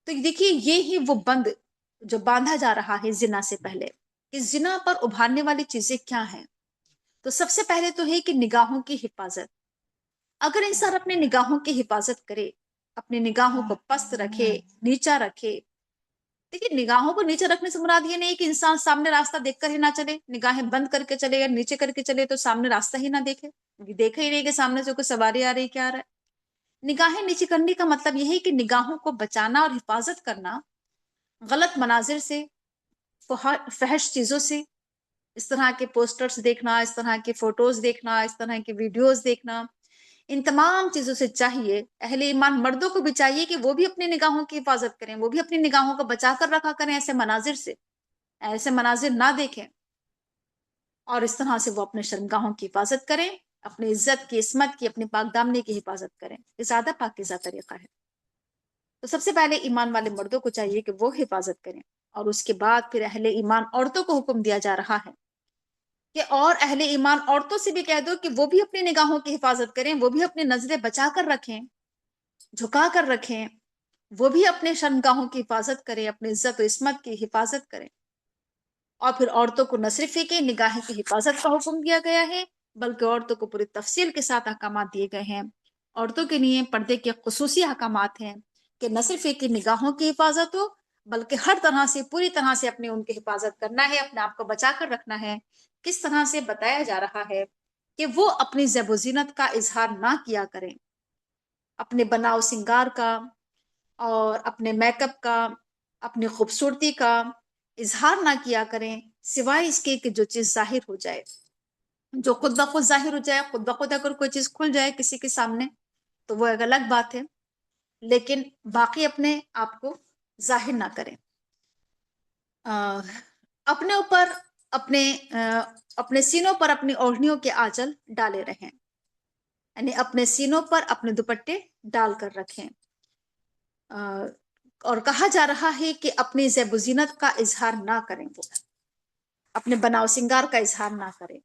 تو دیکھیے، یہ ہی وہ بند جو باندھا جا رہا ہے زنا سے پہلے، کہ زنا پر ابھارنے والی چیزیں کیا ہیں. تو سب سے پہلے تو ہے کہ نگاہوں کی حفاظت. اگر انسان اپنے نگاہوں کی حفاظت کرے، اپنی نگاہوں کو پست رکھے، نیچا رکھے. دیکھیے، نگاہوں کو نیچے رکھنے سے مراد یہ نہیں کہ انسان سامنے راستہ دیکھ کر ہی نہ چلے، نگاہیں بند کر کے چلے یا نیچے کر کے چلے تو سامنے راستہ ہی نہ دیکھے، دیکھے ہی نہیں کہ سامنے سے کوئی سواری آ رہی، کیا آ رہا ہے. نگاہیں نیچے کرنے کا مطلب یہ ہے کہ نگاہوں کو بچانا اور حفاظت کرنا غلط مناظر سے، فحش چیزوں سے، اس طرح کے پوسٹرز دیکھنا، اس طرح کے فوٹوز دیکھنا، اس طرح کے ویڈیوز دیکھنا. ان تمام چیزوں سے چاہیے، اہل ایمان مردوں کو بھی چاہیے کہ وہ بھی اپنی نگاہوں کی حفاظت کریں، وہ بھی اپنی نگاہوں کو بچا کر رکھا کریں ایسے مناظر سے، ایسے مناظر نہ دیکھیں. اور اس طرح سے وہ اپنے شرمگاہوں کی حفاظت کریں، اپنی عزت کی، عصمت کی، اپنی پاک دامنی کی حفاظت کریں. یہ زیادہ پاکیزہ طریقہ ہے. تو سب سے پہلے ایمان والے مردوں کو چاہیے کہ وہ حفاظت کریں. اور اس کے بعد پھر اہل ایمان عورتوں کو حکم دیا جا رہا ہے کہ اور اہل ایمان عورتوں سے بھی کہہ دو کہ وہ بھی اپنی نگاہوں کی حفاظت کریں، وہ بھی اپنی نظریں بچا کر رکھیں، جھکا کر رکھیں، وہ بھی اپنے شرمگاہوں کی حفاظت کریں، اپنی عزت و عصمت کی حفاظت کریں. اور پھر عورتوں کو نہ صرف کہ نگاہیں کی حفاظت کا حکم دیا گیا ہے، بلکہ عورتوں کو پوری تفصیل کے ساتھ احکامات دیے گئے ہیں. عورتوں کے لیے پردے کے خصوصی احکامات ہیں کہ نہ صرف کہ نگاہوں کی حفاظت ہو، بلکہ ہر طرح سے، پوری طرح سے اپنے ان کی حفاظت کرنا ہے، اپنے آپ کو بچا کر رکھنا ہے. کس طرح سے بتایا جا رہا ہے کہ وہ اپنی زیب و زینت کا اظہار نہ کیا کریں، اپنے بناؤ سنگار کا اور اپنے میک اپ کا، اپنی خوبصورتی کا اظہار نہ کیا کریں، سوائے اس کے کہ جو چیز ظاہر ہو جائے، جو خود بخود ظاہر ہو جائے. خود بخود اگر کوئی چیز کھل جائے کسی کے سامنے تو وہ ایک الگ بات ہے، لیکن باقی اپنے آپ کو ظاہر نہ کریں. اپنے اوپر اپنے اپنے سینوں پر اپنی اوڑھنیوں کے آنچل ڈالے رہیں، یعنی اپنے سینوں پر اپنے دوپٹے ڈال کر رکھیں. اور کہا جا رہا ہے کہ اپنی زیب و زینت کا اظہار نہ کریں، وہ اپنے بناؤ سنگار کا اظہار نہ کریں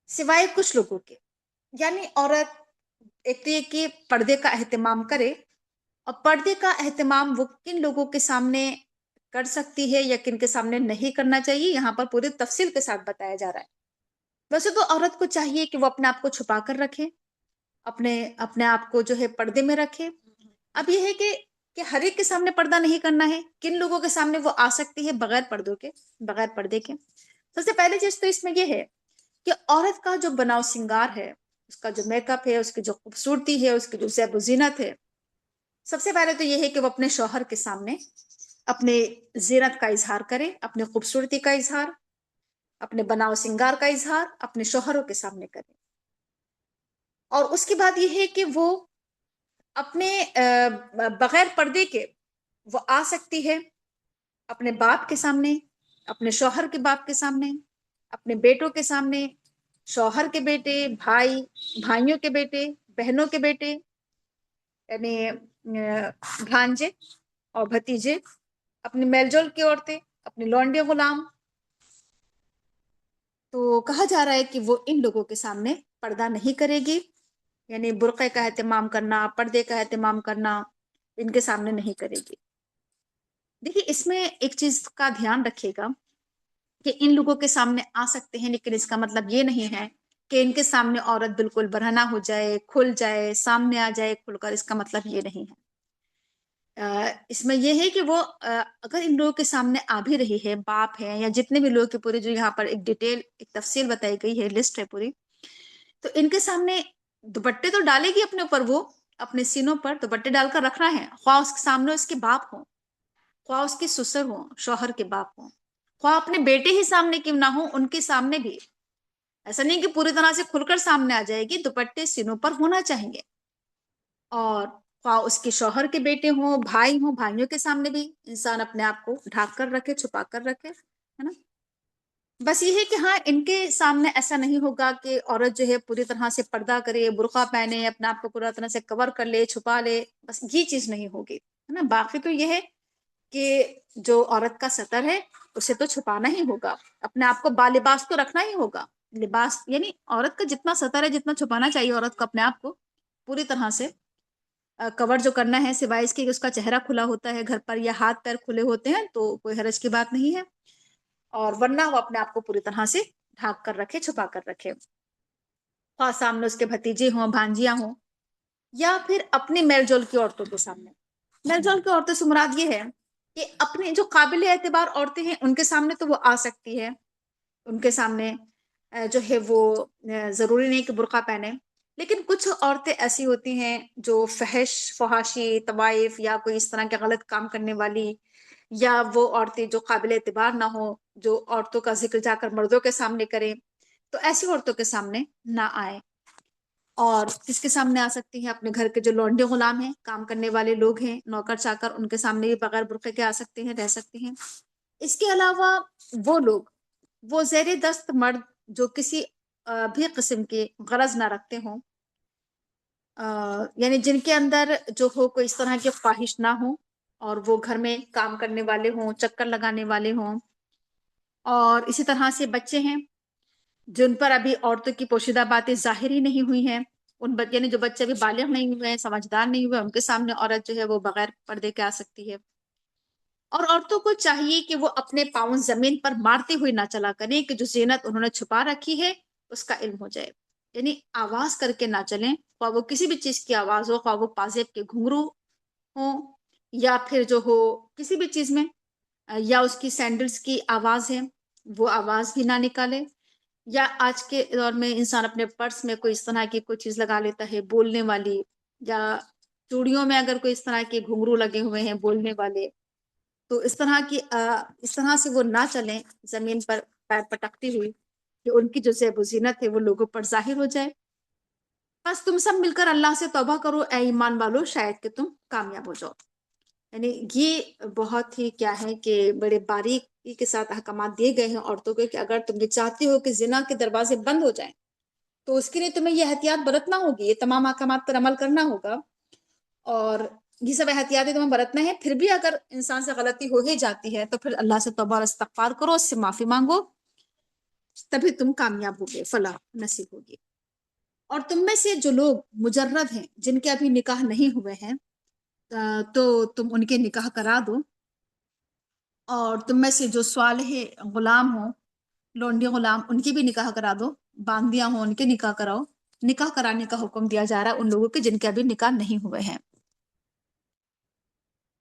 سوائے کچھ لوگوں کے. یعنی عورت ایک تو یہ کہ پردے کا اہتمام کرے، اور پردے کا اہتمام وہ کن لوگوں کے سامنے کر سکتی ہے یا کن کے سامنے نہیں کرنا چاہیے، یہاں پر پوری تفصیل کے ساتھ بتایا جا رہا ہے. ویسے تو عورت کو چاہیے کہ وہ اپنے آپ کو چھپا کر رکھے، اپنے آپ کو جو ہے پردے میں رکھے. اب یہ ہے کہ ہر ایک کے سامنے پردہ نہیں کرنا ہے، کن لوگوں کے سامنے وہ آ سکتی ہے بغیر بغیر پردے کے. سب سے پہلی چیز تو اس میں یہ ہے کہ عورت کا جو بناؤ سنگار ہے، اس کا جو میک اپ ہے، اس کی جو خوبصورتی ہے، اس کی جو زیب و زینت ہے، سب سے پہلے تو یہ ہے کہ وہ اپنے شوہر کے سامنے اپنے زینت کا اظہار کرے، اپنے خوبصورتی کا اظہار، اپنے بناؤ سنگار کا اظہار اپنے شوہروں کے سامنے کرے. اور اس کے بعد یہ ہے کہ وہ اپنے بغیر پردے کے وہ آ سکتی ہے اپنے باپ کے سامنے، اپنے شوہر کے باپ کے سامنے، اپنے بیٹوں کے سامنے، شوہر کے بیٹے، بھائیوں کے بیٹے، بہنوں کے بیٹے، یعنی بھانجے اور بھتیجے، اپنی میل جول کی عورتیں، اپنے لونڈے غلام. تو کہا جا رہا ہے کہ وہ ان لوگوں کے سامنے پردہ نہیں کرے گی، یعنی برقعے کا اہتمام کرنا، پردے کا اہتمام کرنا ان کے سامنے نہیں کرے گی. دیکھیے اس میں ایک چیز کا دھیان رکھیے گا کہ ان لوگوں کے سامنے آ سکتے ہیں، لیکن اس کا مطلب یہ نہیں ہے کہ ان کے سامنے عورت بالکل برہنہ ہو جائے، کھل جائے، سامنے آ جائے کھل کر. اس کا مطلب یہ نہیں ہے. اس میں یہ ہے کہ وہ اگر ان لوگوں کے سامنے آ بھی رہی ہے، باپ ہے یا جتنے بھی لوگ کے پورے جو یہاں پر ایک ڈیٹیل ایک تفصیل بتائی گئی ہے، لسٹ ہے پوری، تو ان کے سامنے دوپٹے تو ڈالے گی اپنے اوپر، وہ اپنے سینوں پر دوپٹے ڈال کر رکھنا ہے، خواہ اس کے سامنے اس کے باپ ہوں، خواہ اس کے سسر ہوں، شوہر کے باپ ہوں، خواہ اپنے بیٹے ہی سامنے کیوں نہ ہوں، ان کے سامنے بھی. ایسا نہیں کہ پوری طرح سے کھل کر سامنے آ جائے گی، دوپٹے سینوں پر ہونا چاہیے. اور خواہ اس کے شوہر کے بیٹے ہوں، بھائی ہوں، بھائیوں کے سامنے بھی انسان اپنے آپ کو ڈھانک کر رکھے، چھپا کر رکھے، ہے نا. بس یہ ہے کہ ہاں ان کے سامنے ایسا نہیں ہوگا کہ عورت جو ہے پوری طرح سے پردہ کرے، برقع پہنے، اپنے آپ کو پورا طرح سے کور کر لے، چھپا لے، بس یہ چیز نہیں ہوگی، ہے نا. باقی تو یہ ہے کہ جو عورت کا سطر ہے اسے تو چھپانا ہی ہوگا، اپنے آپ کو بالباس تو رکھنا ہی ہوگا. لباس یعنی عورت کا جتنا سطر ہے، جتنا چھپانا چاہیے عورت کو اپنے آپ کو پوری طرح سے کور جو کرنا ہے، سوائے اس کے کہ اس کا چہرہ کھلا ہوتا ہے گھر پر یا ہاتھ پیر کھلے ہوتے ہیں تو کوئی حرج کی بات نہیں ہے. اور ورنہ وہ اپنے آپ کو پوری طرح سے ڈھانک کر رکھے، چھپا کر رکھے، خواہ سامنے اس کے بھتیجے ہوں، بھانجیاں ہوں، یا پھر اپنی میل جول کی عورتوں کے سامنے. میل جول کی عورتوں سے مراد یہ ہے کہ اپنے جو قابل اعتبار عورتیں ہیں ان کے سامنے تو وہ آ سکتی ہے، ان کے سامنے جو ہے وہ ضروری نہیں کہ برقع پہنے. لیکن کچھ عورتیں ایسی ہوتی ہیں جو فحاشی طوائف یا کوئی اس طرح کے غلط کام کرنے والی، یا وہ عورتیں جو قابل اعتبار نہ ہوں، جو عورتوں کا ذکر جا کر مردوں کے سامنے کریں، تو ایسی عورتوں کے سامنے نہ آئے. اور کس کے سامنے آ سکتی ہیں؟ اپنے گھر کے جو لونڈے غلام ہیں، کام کرنے والے لوگ ہیں، نوکر چاکر، ان کے سامنے بھی بغیر برقعے کے آ سکتے ہیں، رہ سکتے ہیں. اس کے علاوہ وہ لوگ، وہ زیر دست مرد جو کسی بھی قسم کی غرض نہ رکھتے ہوں، یعنی جن کے اندر جو ہو کوئی اس طرح کی خواہش نہ ہو، اور وہ گھر میں کام کرنے والے ہوں، چکر لگانے والے ہوں. اور اسی طرح سے بچے ہیں جن پر ابھی عورتوں کی پوشیدہ باتیں ظاہر ہی نہیں ہوئی ہیں، یعنی جو بچے ابھی بالغ نہیں ہوئے ہیں، سمجھدار نہیں ہوئے، ان کے سامنے عورت جو ہے وہ بغیر پردے کے آ سکتی ہے. اور عورتوں کو چاہیے کہ وہ اپنے پاؤں زمین پر مارتے ہوئے نہ چلا کریں، کہ جو زینت انہوں نے چھپا رکھی ہے اس کا علم ہو جائے. یعنی آواز کر کے نہ چلیں، خواہ وہ کسی بھی چیز کی آواز ہو، خواہ وہ پازیب کے گھنگرو ہوں، یا پھر جو ہو کسی بھی چیز میں، یا اس کی سینڈلز کی آواز ہے وہ آواز بھی نہ نکالے. یا آج کے دور میں انسان اپنے پرس میں کوئی اس طرح کی کوئی چیز لگا لیتا ہے بولنے والی، یا چوڑیوں میں اگر کوئی اس طرح کے گھنگرو لگے ہوئے ہیں بولنے والے، تو اس طرح سے وہ نہ چلیں زمین پر پیر پٹکتی ہوئی، کہ ان کی جو زیب و زینت ہے وہ لوگوں پر ظاہر ہو جائے. بس تم سب مل کر اللہ سے توبہ کرو اے ایمان والو، شاید کہ تم کامیاب ہو جاؤ. یعنی یہ بہت ہی کیا ہے کہ بڑے باریکی کے ساتھ احکامات دیے گئے ہیں عورتوں کے کہ اگر تم یہ چاہتی ہو کہ زنا کے دروازے بند ہو جائیں تو اس کے لیے تمہیں یہ احتیاط برتنا ہوگی، یہ تمام احکامات پر عمل کرنا ہوگا، اور یہ سب احتیاطی تمہیں برتنا ہے۔ پھر بھی اگر انسان سے غلطی ہو ہی جاتی ہے تو پھر اللہ سے توبہ اور استغفار کرو، اس سے معافی مانگو، تبھی تم کامیاب ہوگے، فلاح نصیب ہوگی۔ اور تم میں سے جو لوگ مجرد ہیں، جن کے ابھی نکاح نہیں ہوئے ہیں، تو تم ان کے نکاح کرا دو، اور تم میں سے جو صالح غلام ہوں، لونڈی غلام، ان کی بھی نکاح کرا دو، باندیاں ہوں ان کے نکاح کراؤ۔ نکاح کرانے کا حکم دیا جا رہا ہے ان لوگوں کے جن کے ابھی نکاح نہیں ہوئے ہیں۔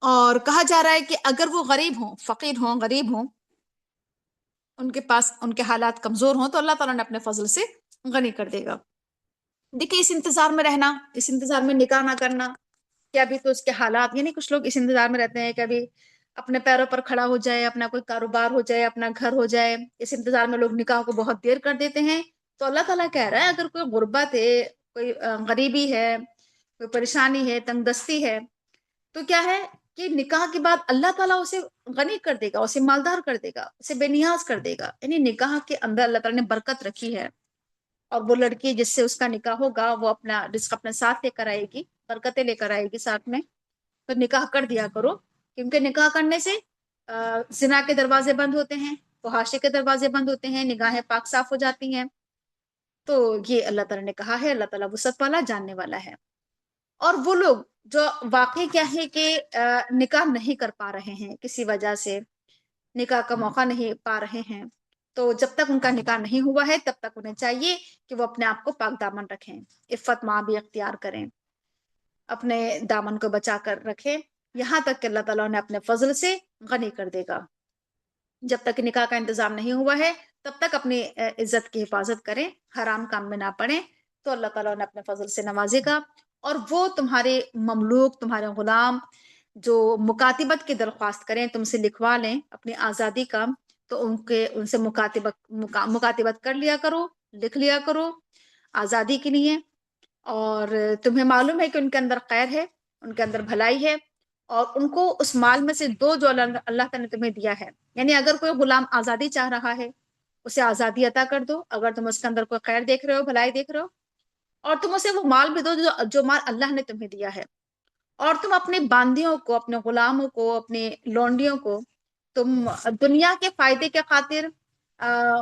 اور کہا جا رہا ہے کہ اگر وہ غریب ہوں، فقیر ہوں، غریب ہوں، ان کے پاس ان کے حالات کمزور ہوں، تو اللہ تعالیٰ نے اپنے فضل سے غنی کر دے گا۔ دیکھیے اس انتظار میں رہنا، اس انتظار میں نکاح نہ کرنا کہ ابھی تو اس کے حالات، یعنی کچھ لوگ اس انتظار میں رہتے ہیں کہ ابھی اپنے پیروں پر کھڑا ہو جائے، اپنا کوئی کاروبار ہو جائے، اپنا گھر ہو جائے، اس انتظار میں لوگ نکاح کو بہت دیر کر دیتے ہیں۔ تو اللہ تعالیٰ کہہ رہا ہے اگر کوئی غربت ہے، کوئی غریبی ہے، کوئی پریشانی ہے، تنگ دستی ہے، تو کیا ہے کہ نکاح کے بعد اللہ تعالیٰ اسے غنی کر دے گا، اسے مالدار کر دے گا، اسے بے نیاز کر دے گا۔ یعنی نکاح کے اندر اللہ تعالیٰ نے برکت رکھی ہے، اور وہ لڑکی جس سے اس کا نکاح ہوگا وہ اپنا رزق اپنے ساتھ لے کر آئے گی، برکتیں لے کر آئے گی ساتھ میں۔ تو نکاح کر دیا کرو، کیونکہ نکاح کرنے سے زنا کے دروازے بند ہوتے ہیں، فحاشی کے دروازے بند ہوتے ہیں، نگاہیں پاک صاف ہو جاتی ہیں۔ تو یہ اللہ تعالیٰ نے کہا ہے، اللہ تعالیٰ وسعت والا، جاننے والا ہے۔ اور وہ لوگ جو واقعی کیا ہے کہ نکاح نہیں کر پا رہے ہیں، کسی وجہ سے نکاح کا موقع نہیں پا رہے ہیں، تو جب تک ان کا نکاح نہیں ہوا ہے تب تک انہیں چاہیے کہ وہ اپنے آپ کو پاک دامن رکھیں، عفت ماں بھی اختیار کریں، اپنے دامن کو بچا کر رکھیں، یہاں تک کہ اللہ تعالیٰ نے اپنے فضل سے غنی کر دے گا۔ جب تک نکاح کا انتظام نہیں ہوا ہے تب تک اپنی عزت کی حفاظت کریں، حرام کام میں نہ پڑیں، تو اللہ تعالیٰ نے اپنے فضل سے نوازے گا۔ اور وہ تمہارے مملوک، تمہارے غلام جو مکاتبت کی درخواست کریں، تم سے لکھوا لیں اپنی آزادی کا، تو ان سے مکاتبت کر لیا کرو، لکھ لیا کرو آزادی کے لیے۔ اور تمہیں معلوم ہے کہ ان کے اندر خیر ہے، ان کے اندر بھلائی ہے، اور ان کو اس مال میں سے دو جو اللہ تعالیٰ نے تمہیں دیا ہے۔ یعنی اگر کوئی غلام آزادی چاہ رہا ہے، اسے آزادی عطا کر دو، اگر تم اس کے اندر کوئی خیر دیکھ رہے ہو، بھلائی دیکھ رہے ہو، اور تم اسے وہ مال بھی دو جو مال اللہ نے تمہیں دیا ہے۔ اور تم اپنے باندیوں کو، اپنے غلاموں کو، اپنے لونڈیوں کو تم دنیا کے فائدے کے خاطر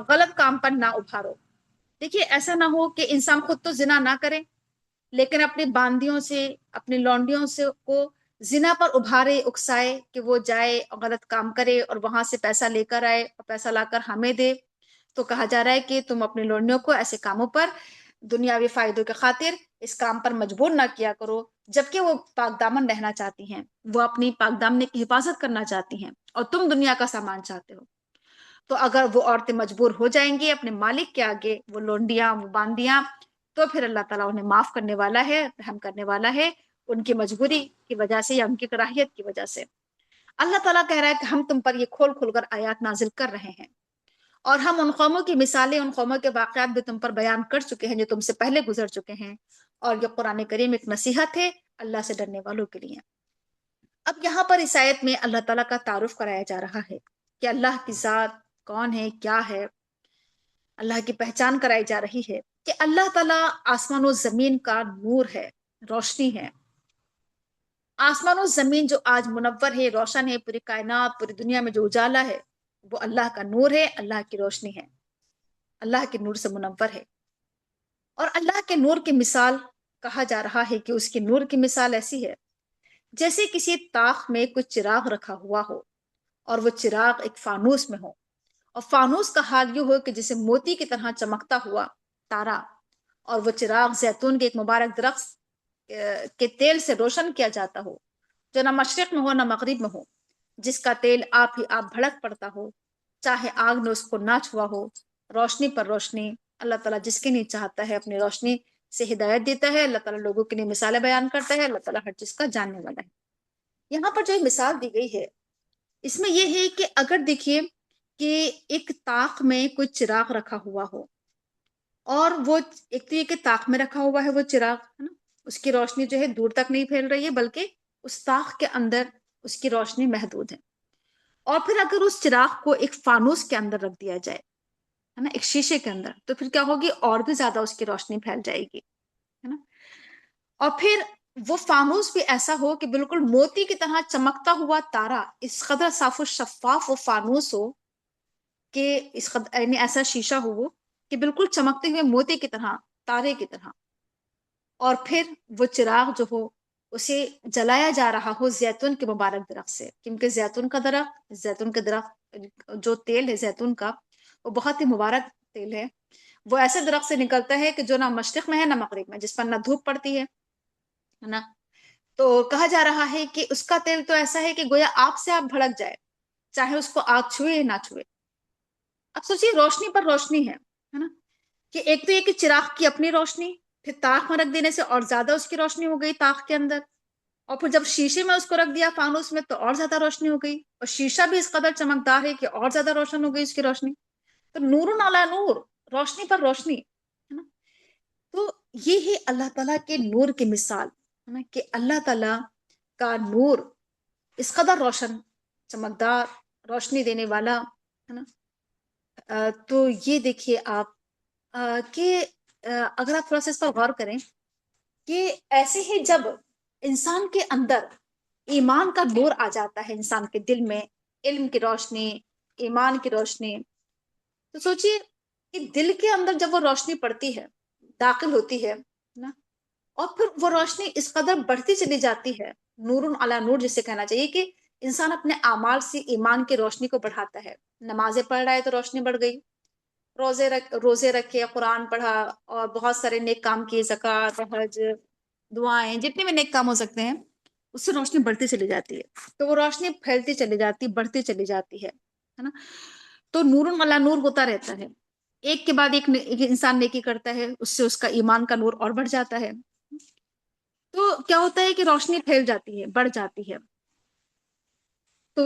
غلط کام پر نہ ابھارو۔ دیکھیے ایسا نہ ہو کہ انسان خود تو زنا نہ کرے لیکن اپنی باندیوں سے، اپنی لونڈیوں سے کو زنا پر ابھارے، اکسائے کہ وہ جائے غلط کام کرے اور وہاں سے پیسہ لے کر آئے اور پیسہ لا کر ہمیں دے۔ تو کہا جا رہا ہے کہ تم اپنی لونڈیوں کو ایسے کاموں پر، دنیاوی فائدوں کے خاطر اس کام پر مجبور نہ کیا کرو، جبکہ وہ پاک دامن رہنا چاہتی ہیں، وہ اپنی پاک دامنی کی حفاظت کرنا چاہتی ہیں، اور تم دنیا کا سامان چاہتے ہو۔ تو اگر وہ عورتیں مجبور ہو جائیں گی اپنے مالک کے آگے، وہ لونڈیاں، وہ باندیاں، تو پھر اللہ تعالیٰ انہیں معاف کرنے والا ہے، رحم کرنے والا ہے، ان کی مجبوری کی وجہ سے یا ان کی کراہیت کی وجہ سے۔ اللہ تعالیٰ کہہ رہا ہے کہ ہم تم پر یہ کھول کھول کر آیات نازل کر رہے ہیں، اور ہم ان قوموں کی مثالیں، ان قوموں کے واقعات بھی تم پر بیان کر چکے ہیں جو تم سے پہلے گزر چکے ہیں، اور یہ قرآن کریم ایک نصیحت ہے اللہ سے ڈرنے والوں کے لیے۔ اب یہاں پر اس آیت میں اللہ تعالیٰ کا تعارف کرایا جا رہا ہے کہ اللہ کی ذات کون ہے، کیا ہے، اللہ کی پہچان کرائی جا رہی ہے کہ اللہ تعالیٰ آسمان و زمین کا نور ہے، روشنی ہے۔ آسمان و زمین جو آج منور ہے، روشن ہے، پوری کائنات، پوری دنیا میں جو اجالا ہے، وہ اللہ کا نور ہے، اللہ کی روشنی ہے، اللہ کے نور سے منور ہے۔ اور اللہ کے نور کی مثال کہا جا رہا ہے کہ اس کی نور کی مثال ایسی ہے جیسے کسی طاق میں کوئی چراغ رکھا ہوا ہو، اور وہ چراغ ایک فانوس میں ہو، اور فانوس کا حال یہ ہو کہ جسے موتی کی طرح چمکتا ہوا تارا، اور وہ چراغ زیتون کے ایک مبارک درخت کے تیل سے روشن کیا جاتا ہو، جو نہ مشرق میں ہو نہ مغرب میں ہو، جس کا تیل آپ ہی آپ بھڑک پڑتا ہو، چاہے آگ نے اس کو نہ چھوا ہو، روشنی پر روشنی۔ اللہ تعالیٰ جس کے لیے چاہتا ہے اپنی روشنی سے ہدایت دیتا ہے، اللہ تعالیٰ لوگوں کے لیے مثالیں بیان کرتا ہے، اللہ تعالیٰ ہر چیز کا جاننے والا ہے۔ یہاں پر جو مثال دی گئی ہے اس میں یہ ہے کہ اگر دیکھیے کہ ایک طاق میں کوئی چراغ رکھا ہوا ہو، اور وہ ایک تو یہ کہ طاق میں رکھا ہوا ہے وہ چراغ، ہے نا، اس کی روشنی جو ہے دور تک نہیں پھیل رہی ہے، بلکہ اس طاق کے اندر اس کی روشنی محدود ہے. اور پھر اگر اس چراغ کو ایک فانوس کے اندر رکھ دیا جائے ہے نا، ایک شیشے کے اندر، تو پھر کیا ہوگی، اور بھی زیادہ اس کی روشنی پھیل جائے گی ہے نا. اور پھر وہ فانوس بھی ایسا ہو کہ بالکل موتی کی طرح چمکتا ہوا تارا، اس قدر صاف و شفاف وہ فانوس ہو کہ اس قدر یعنی ایسا شیشہ ہو وہ کہ بالکل چمکتے ہوئے موتی کی طرح، تارے کی طرح. اور پھر وہ چراغ جو ہو اسے جلایا جا رہا ہو زیتون کے مبارک درخت سے، کیونکہ زیتون کا درخت جو تیل ہے زیتون کا، وہ بہت ہی مبارک تیل ہے. وہ ایسے درخت سے نکلتا ہے کہ جو نہ مشرق میں ہے نہ مغرب میں، جس پر نہ دھوپ پڑتی ہے نا. تو کہا جا رہا ہے کہ اس کا تیل تو ایسا ہے کہ گویا آگ سے آپ بھڑک جائے، چاہے اس کو آگ چھوئے یا نہ چھوئے. اب سوچیے روشنی پر روشنی ہے نا، کہ ایک تو یہ کہ چراغ کی اپنی روشنی، پھر تاخ میں رکھ دینے سے اور زیادہ اس کی روشنی ہو گئی تاخ کے اندر، اور پھر جب شیشے میں اس کو رکھ دیا فانوس میں تو اور زیادہ روشنی ہو گئی، اور شیشہ بھی اس قدر چمکدار ہے کہ اور زیادہ روشن ہو گئی اس کی روشنی. تو نور علی نور، روشنی پر روشنی ہے نا. تو یہ ہے اللہ تعالیٰ کے نور کی مثال ہے نا، کہ اللہ تعالیٰ کا نور اس قدر روشن، چمکدار، روشنی دینے والا ہے نا. تو یہ دیکھیے آپ کہ اگر آپ تھوڑا سا اس پر غور کریں کہ ایسے ہی جب انسان کے اندر ایمان کا نور آ جاتا ہے، انسان کے دل میں علم کی روشنی، ایمان کی روشنی، تو سوچئے کہ دل کے اندر جب وہ روشنی پڑتی ہے، داخل ہوتی ہے نا، اور پھر وہ روشنی اس قدر بڑھتی چلی جاتی ہے، نور علی نور جسے کہنا چاہیے، کہ انسان اپنے اعمال سے ایمان کی روشنی کو بڑھاتا ہے. نمازیں پڑھ رہا ہے تو روشنی بڑھ گئی، روزے رکھے، قرآن پڑھا، اور بہت سارے نیک کام کیے، زکوٰۃ، حج، دعائیں، جتنے بھی نیک کام ہو سکتے ہیں، اس سے روشنی بڑھتی چلی جاتی ہے. تو وہ روشنی پھیلتی چلی جاتی، بڑھتی چلی جاتی ہے نا. تو نور علی نور ہوتا رہتا ہے، ایک کے بعد ایک انسان نیکی کرتا ہے، اس سے اس کا ایمان کا نور اور بڑھ جاتا ہے. تو کیا ہوتا ہے کہ روشنی پھیل جاتی ہے، بڑھ جاتی ہے. تو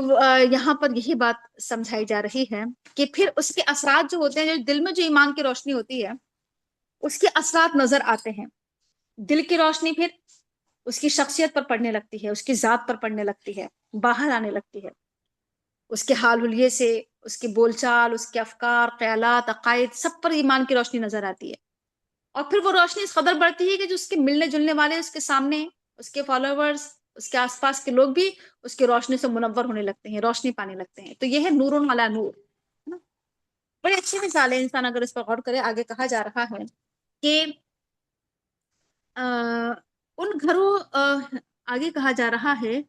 یہاں پر یہی بات سمجھائی جا رہی ہے کہ پھر اس کے اثرات جو ہوتے ہیں، جو دل میں جو ایمان کی روشنی ہوتی ہے اس کے اثرات نظر آتے ہیں. دل کی روشنی پھر اس کی شخصیت پر پڑنے لگتی ہے، اس کی ذات پر پڑنے لگتی ہے، باہر آنے لگتی ہے. اس کے حال حلیے سے، اس کی بول چال، اس کے افکار، خیالات، عقائد، سب پر ایمان کی روشنی نظر آتی ہے. اور پھر وہ روشنی اس قدر بڑھتی ہے کہ جو اس کے ملنے جلنے والے، اس کے سامنے، اس کے فالوورز، اس کے آس پاس کے لوگ بھی اس کی روشنی سے منور ہونے لگتے ہیں، روشنی پانے لگتے ہیں. تو یہ ہے نور علی نور. بڑی اچھی مثال ہے، انسان اگر اس پر غور کرے. آگے کہا جا رہا ہے کہ ان گھروں آگے کہا جا رہا ہے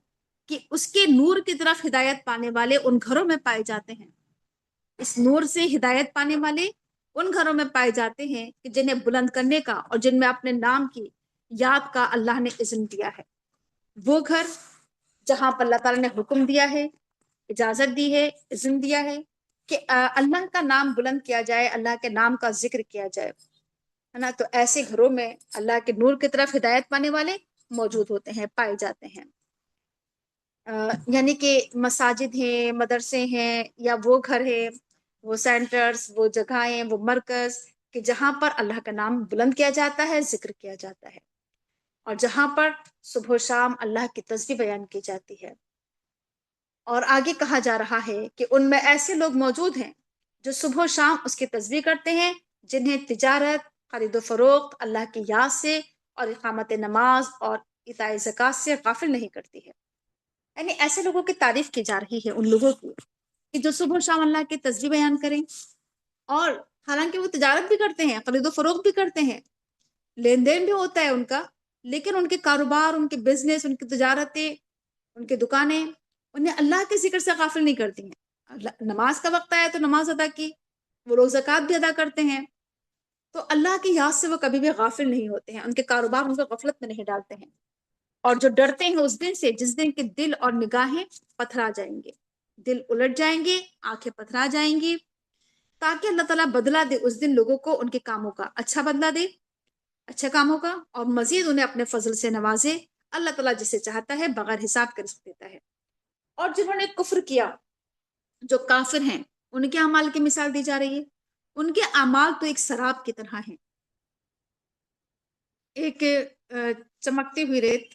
کہ اس کے نور کی طرف ہدایت پانے والے ان گھروں میں پائے جاتے ہیں. اس نور سے ہدایت پانے والے ان گھروں میں پائے جاتے ہیں کہ جنہیں بلند کرنے کا اور جن میں اپنے نام کی یاد کا اللہ نے اذن دیا ہے. وہ گھر جہاں پر اللہ تعالیٰ نے حکم دیا ہے، اجازت دی ہے، اذن دیا ہے کہ اللہ کا نام بلند کیا جائے، اللہ کے نام کا ذکر کیا جائے ہے نا. تو ایسے گھروں میں اللہ کے نور کی طرف ہدایت پانے والے موجود ہوتے ہیں، پائے جاتے ہیں. یعنی کہ مساجد ہیں، مدرسے ہیں، یا وہ گھر ہے، وہ سینٹرز، وہ جگہیں، وہ مرکز کہ جہاں پر اللہ کا نام بلند کیا جاتا ہے، ذکر کیا جاتا ہے، اور جہاں پر صبح و شام اللہ کی تسبیح بیان کی جاتی ہے. اور آگے کہا جا رہا ہے کہ ان میں ایسے لوگ موجود ہیں جو صبح و شام اس کی تسبیح کرتے ہیں، جنہیں تجارت، خرید و فروخت اللہ کی یاد سے اور اقامت نماز اور ایتاء زکوٰۃ سے غافل نہیں کرتی ہے. یعنی ایسے لوگوں کی تعریف کی جا رہی ہے، ان لوگوں کی کہ جو صبح و شام اللہ کی تسبیح بیان کریں، اور حالانکہ وہ تجارت بھی کرتے ہیں، خرید و فروخت بھی کرتے ہیں، لین دین بھی ہوتا ہے ان کا، لیکن ان کے کاروبار، ان کے بزنس، ان کی تجارتیں، ان کی دکانیں انہیں اللہ کے ذکر سے غافل نہیں کرتی ہیں. نماز کا وقت آیا تو نماز ادا کی، وہ لوگ زکوٰۃ بھی ادا کرتے ہیں. تو اللہ کی یاد سے وہ کبھی بھی غافل نہیں ہوتے ہیں، ان کے کاروبار ان کو غفلت میں نہیں ڈالتے ہیں. اور جو ڈرتے ہیں اس دن سے جس دن کے دل اور نگاہیں پتھرا جائیں گے، دل الٹ جائیں گے، آنکھیں پتھرا جائیں گی، تاکہ اللہ تعالیٰ بدلہ دے اس دن لوگوں کو ان کے کاموں کا، اچھا بدلہ دے اچھے کاموں کا، اور مزید انہیں اپنے فضل سے نوازے. اللہ تعالیٰ جسے چاہتا ہے بغیر حساب کے رزق دیتا ہے. اور جنہوں نے کفر کیا، جو کافر ہیں، ان کے اعمال کی مثال دی جا رہی ہے. ان کے اعمال تو ایک سراب کی طرح ہیں، ایک چمکتی ہوئی ریت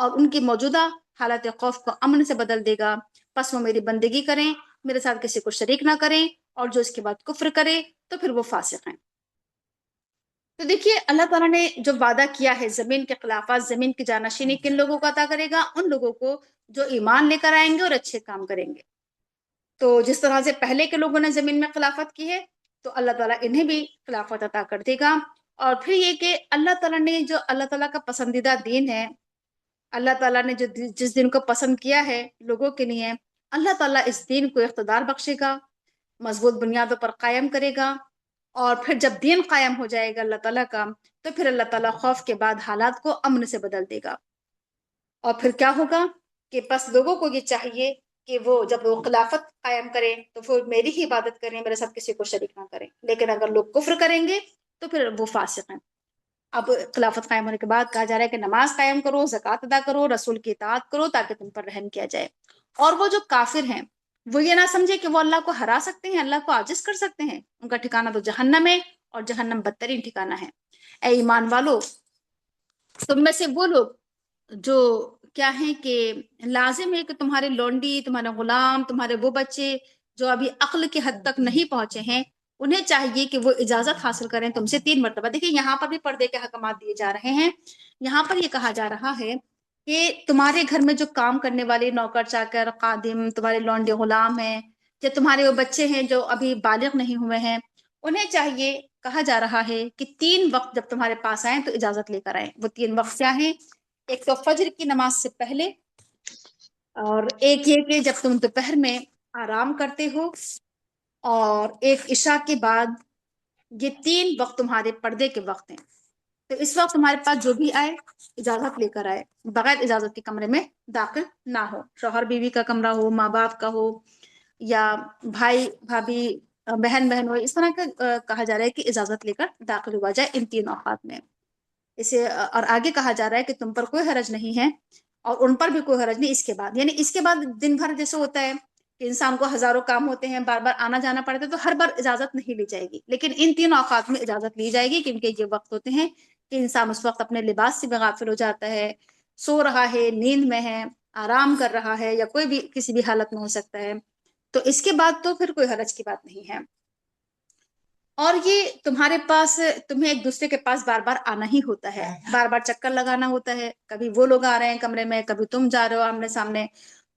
اور ان کی موجودہ حالت خوف کو امن سے بدل دے گا. پس وہ میری بندگی کریں، میرے ساتھ کسی کو شریک نہ کریں، اور جو اس کے بعد کفر کرے تو پھر وہ فاسق ہیں. تو دیکھیے اللہ تعالیٰ نے جو وعدہ کیا ہے زمین کے خلافت، زمین کی جانشینی کن لوگوں کو عطا کرے گا؟ ان لوگوں کو جو ایمان لے کر آئیں گے اور اچھے کام کریں گے. تو جس طرح سے پہلے کے لوگوں نے زمین میں خلافت کی ہے تو اللہ تعالیٰ انہیں بھی خلافت عطا کر دے گا. اور پھر یہ کہ اللہ تعالیٰ نے جو اللہ تعالیٰ کا پسندیدہ دین ہے، اللہ تعالیٰ نے جو جس دین کو پسند کیا ہے لوگوں کے لیے، اللہ تعالیٰ اس دین کو اقتدار بخشے گا، مضبوط بنیادوں پر قائم کرے گا. اور پھر جب دین قائم ہو جائے گا اللہ تعالیٰ کا، تو پھر اللہ تعالیٰ خوف کے بعد حالات کو امن سے بدل دے گا. اور پھر کیا ہوگا کہ بس لوگوں کو یہ چاہیے کہ وہ جب وہ خلافت قائم کریں تو پھر میری ہی عبادت کریں، میرے ساتھ کسی کو شریک نہ کریں. لیکن اگر لوگ کفر کریں گے تو پھر وہ فاسق ہیں. اب خلافت قائم ہونے کے بعد کہا جا رہا ہے کہ نماز قائم کرو، زکوٰۃ ادا کرو، رسول کی اطاعت کرو تاکہ تم پر رحم کیا جائے. اور وہ جو کافر ہیں وہ یہ نہ سمجھے کہ وہ اللہ کو ہرا سکتے ہیں، اللہ کو عاجز کر سکتے ہیں. ان کا ٹھکانہ تو جہنم ہے، اور جہنم بدترین ٹھکانہ ہے. اے ایمان والو، تم میں سے وہ لوگ جو کیا ہیں کہ لازم ہے کہ تمہارے لونڈی، تمہارے غلام، تمہارے وہ بچے جو ابھی عقل کی حد تک نہیں پہنچے ہیں، انہیں چاہیے کہ وہ اجازت حاصل کریں تم سے 3 مرتبہ. دیکھیں یہاں پر بھی پردے کے حکمات دیے جا رہے ہیں. یہاں پر یہ کہا جا رہا ہے کہ تمہارے گھر میں جو کام کرنے والے نوکر چاکر، خادم، تمہارے لونڈے غلام ہیں، یا تمہارے وہ بچے ہیں جو ابھی بالغ نہیں ہوئے ہیں، انہیں چاہیے، کہا جا رہا ہے کہ 3 وقت جب تمہارے پاس آئیں تو اجازت لے کر آئیں. وہ 3 وقت کیا ہیں؟ ایک تو فجر کی نماز سے پہلے، اور ایک یہ کہ جب تم دوپہر میں آرام کرتے ہو، اور ایک عشاء کے بعد. یہ 3 وقت تمہارے پردے کے وقت ہیں. تو اس وقت تمہارے پاس جو بھی آئے اجازت لے کر آئے، بغیر اجازت کے کمرے میں داخل نہ ہو. شوہر بیوی کا کمرہ ہو، ماں باپ کا ہو، یا بھائی بھابھی، بہن ہو، اس طرح کا کہا جا رہا ہے کہ اجازت لے کر داخل ہوا جائے ان 3 اوقات میں. اسے اور آگے کہا جا رہا ہے کہ تم پر کوئی حرج نہیں ہے اور ان پر بھی کوئی حرج نہیں اس کے بعد. یعنی اس کے بعد دن بھر جیسے ہوتا ہے کہ انسان کو ہزاروں کام ہوتے ہیں، بار بار آنا جانا پڑتا ہے، تو ہر بار اجازت نہیں لی جائے گی. لیکن ان 3 اوقات میں اجازت لی جائے گی، کیونکہ یہ وقت ہوتے ہیں کہ انسان اس وقت اپنے لباس سے بھی غافل ہو جاتا ہے، سو رہا ہے، نیند میں ہے، آرام کر رہا ہے، یا کوئی بھی کسی بھی حالت میں ہو سکتا ہے. تو اس کے بعد تو پھر کوئی حرج کی بات نہیں ہے. اور یہ تمہارے پاس، تمہیں ایک دوسرے کے پاس بار بار آنا ہی ہوتا ہے، بار بار چکر لگانا ہوتا ہے. کبھی وہ لوگ آ رہے ہیں کمرے میں، کبھی تم جا رہے ہو آمنے سامنے،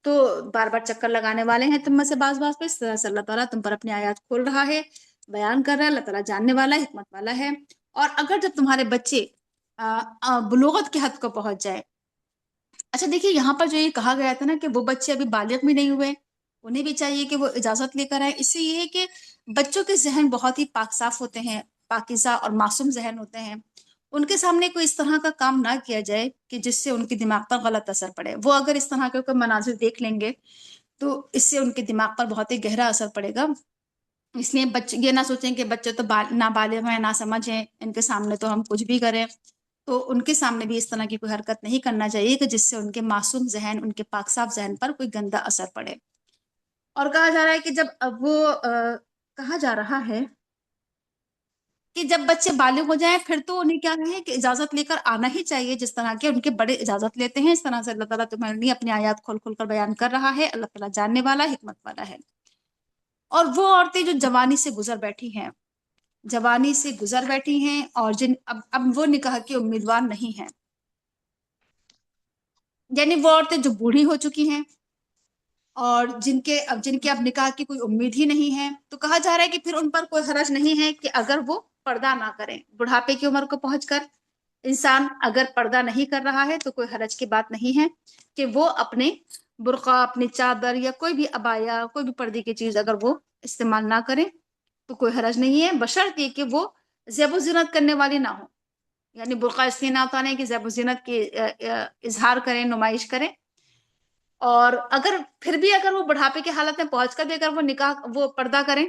تو بار بار چکر لگانے والے ہیں تم میں سے بعض پہ. اس طرح سے اللہ تعالیٰ تم پر اپنی آیات کھول رہا ہے، بیان کر رہا ہے. اللہ تعالیٰ جاننے والا ہے، حکمت والا ہے. اور اگر جب تمہارے بچے بلوغت کی حد کو پہنچ جائے. اچھا دیکھیے یہاں پر جو یہ کہا گیا تھا نا کہ وہ بچے ابھی بالغ بھی نہیں ہوئے، انہیں بھی چاہیے کہ وہ اجازت لے کر آئے. اس سے یہ ہے کہ بچوں کے ذہن بہت ہی پاک صاف ہوتے ہیں، پاکیزہ اور معصوم ذہن ہوتے ہیں. ان کے سامنے کوئی اس طرح کا کام نہ کیا جائے کہ جس سے ان کے دماغ پر غلط اثر پڑے. وہ اگر اس طرح کے کوئی مناظر دیکھ لیں گے تو اس سے ان کے دماغ پر بہت ہی گہرا اثر پڑے گا. اس لیے بچے یہ نہ سوچیں کہ بچے تو نابالغ ہیں، نہ سمجھ ہیں، ان کے سامنے تو ہم کچھ بھی کریں. تو ان کے سامنے بھی اس طرح کی کوئی حرکت نہیں کرنا چاہیے کہ جس سے ان کے معصوم ذہن، ان کے پاک صاف ذہن پر کوئی گندا اثر پڑے. اور کہا جا رہا ہے کہ جب وہ کہا جا رہا ہے کہ جب بچے بالغ ہو جائیں پھر تو انہیں کیا ہے کہ اجازت لے کر آنا ہی چاہیے، جس طرح کے ان کے بڑے اجازت لیتے ہیں. اس طرح سے اللہ تعالیٰ تمہارے لیے اپنی آیات کھول کھول کر بیان کر رہا ہے. اللہ تعالیٰ جاننے والا، حکمت والا ہے. اور وہ عورتیں جو جوانی سے گزر بیٹھی ہیں، جوانی سے گزر بیٹھی ہیں اور جن اب وہ نکاح کی امیدوار نہیں ہیں، یعنی وہ عورتیں جو بوڑھی ہو چکی ہیں اور جن کے اب نکاح کی کوئی امید ہی نہیں ہے، تو کہا جا رہا ہے کہ پھر ان پر کوئی حرج نہیں ہے کہ اگر وہ پردہ نہ کریں. بڑھاپے کی عمر کو پہنچ کر انسان اگر پردہ نہیں کر رہا ہے تو کوئی حرج کی بات نہیں ہے کہ وہ اپنے برقع، اپنی چادر، یا کوئی بھی عبایا، کوئی بھی پردے کی چیز اگر وہ استعمال نہ کریں تو کوئی حرج نہیں ہے، بشرط یہ کہ وہ زیب و زینت کرنے والی نہ ہو. یعنی برقع اس لیے نہ اتاریں کہ زیب و زینت کی اظہار کریں، نمائش کریں. اور اگر پھر بھی اگر وہ بڑھاپے کی حالت میں پہنچ کر بھی اگر وہ پردہ کریں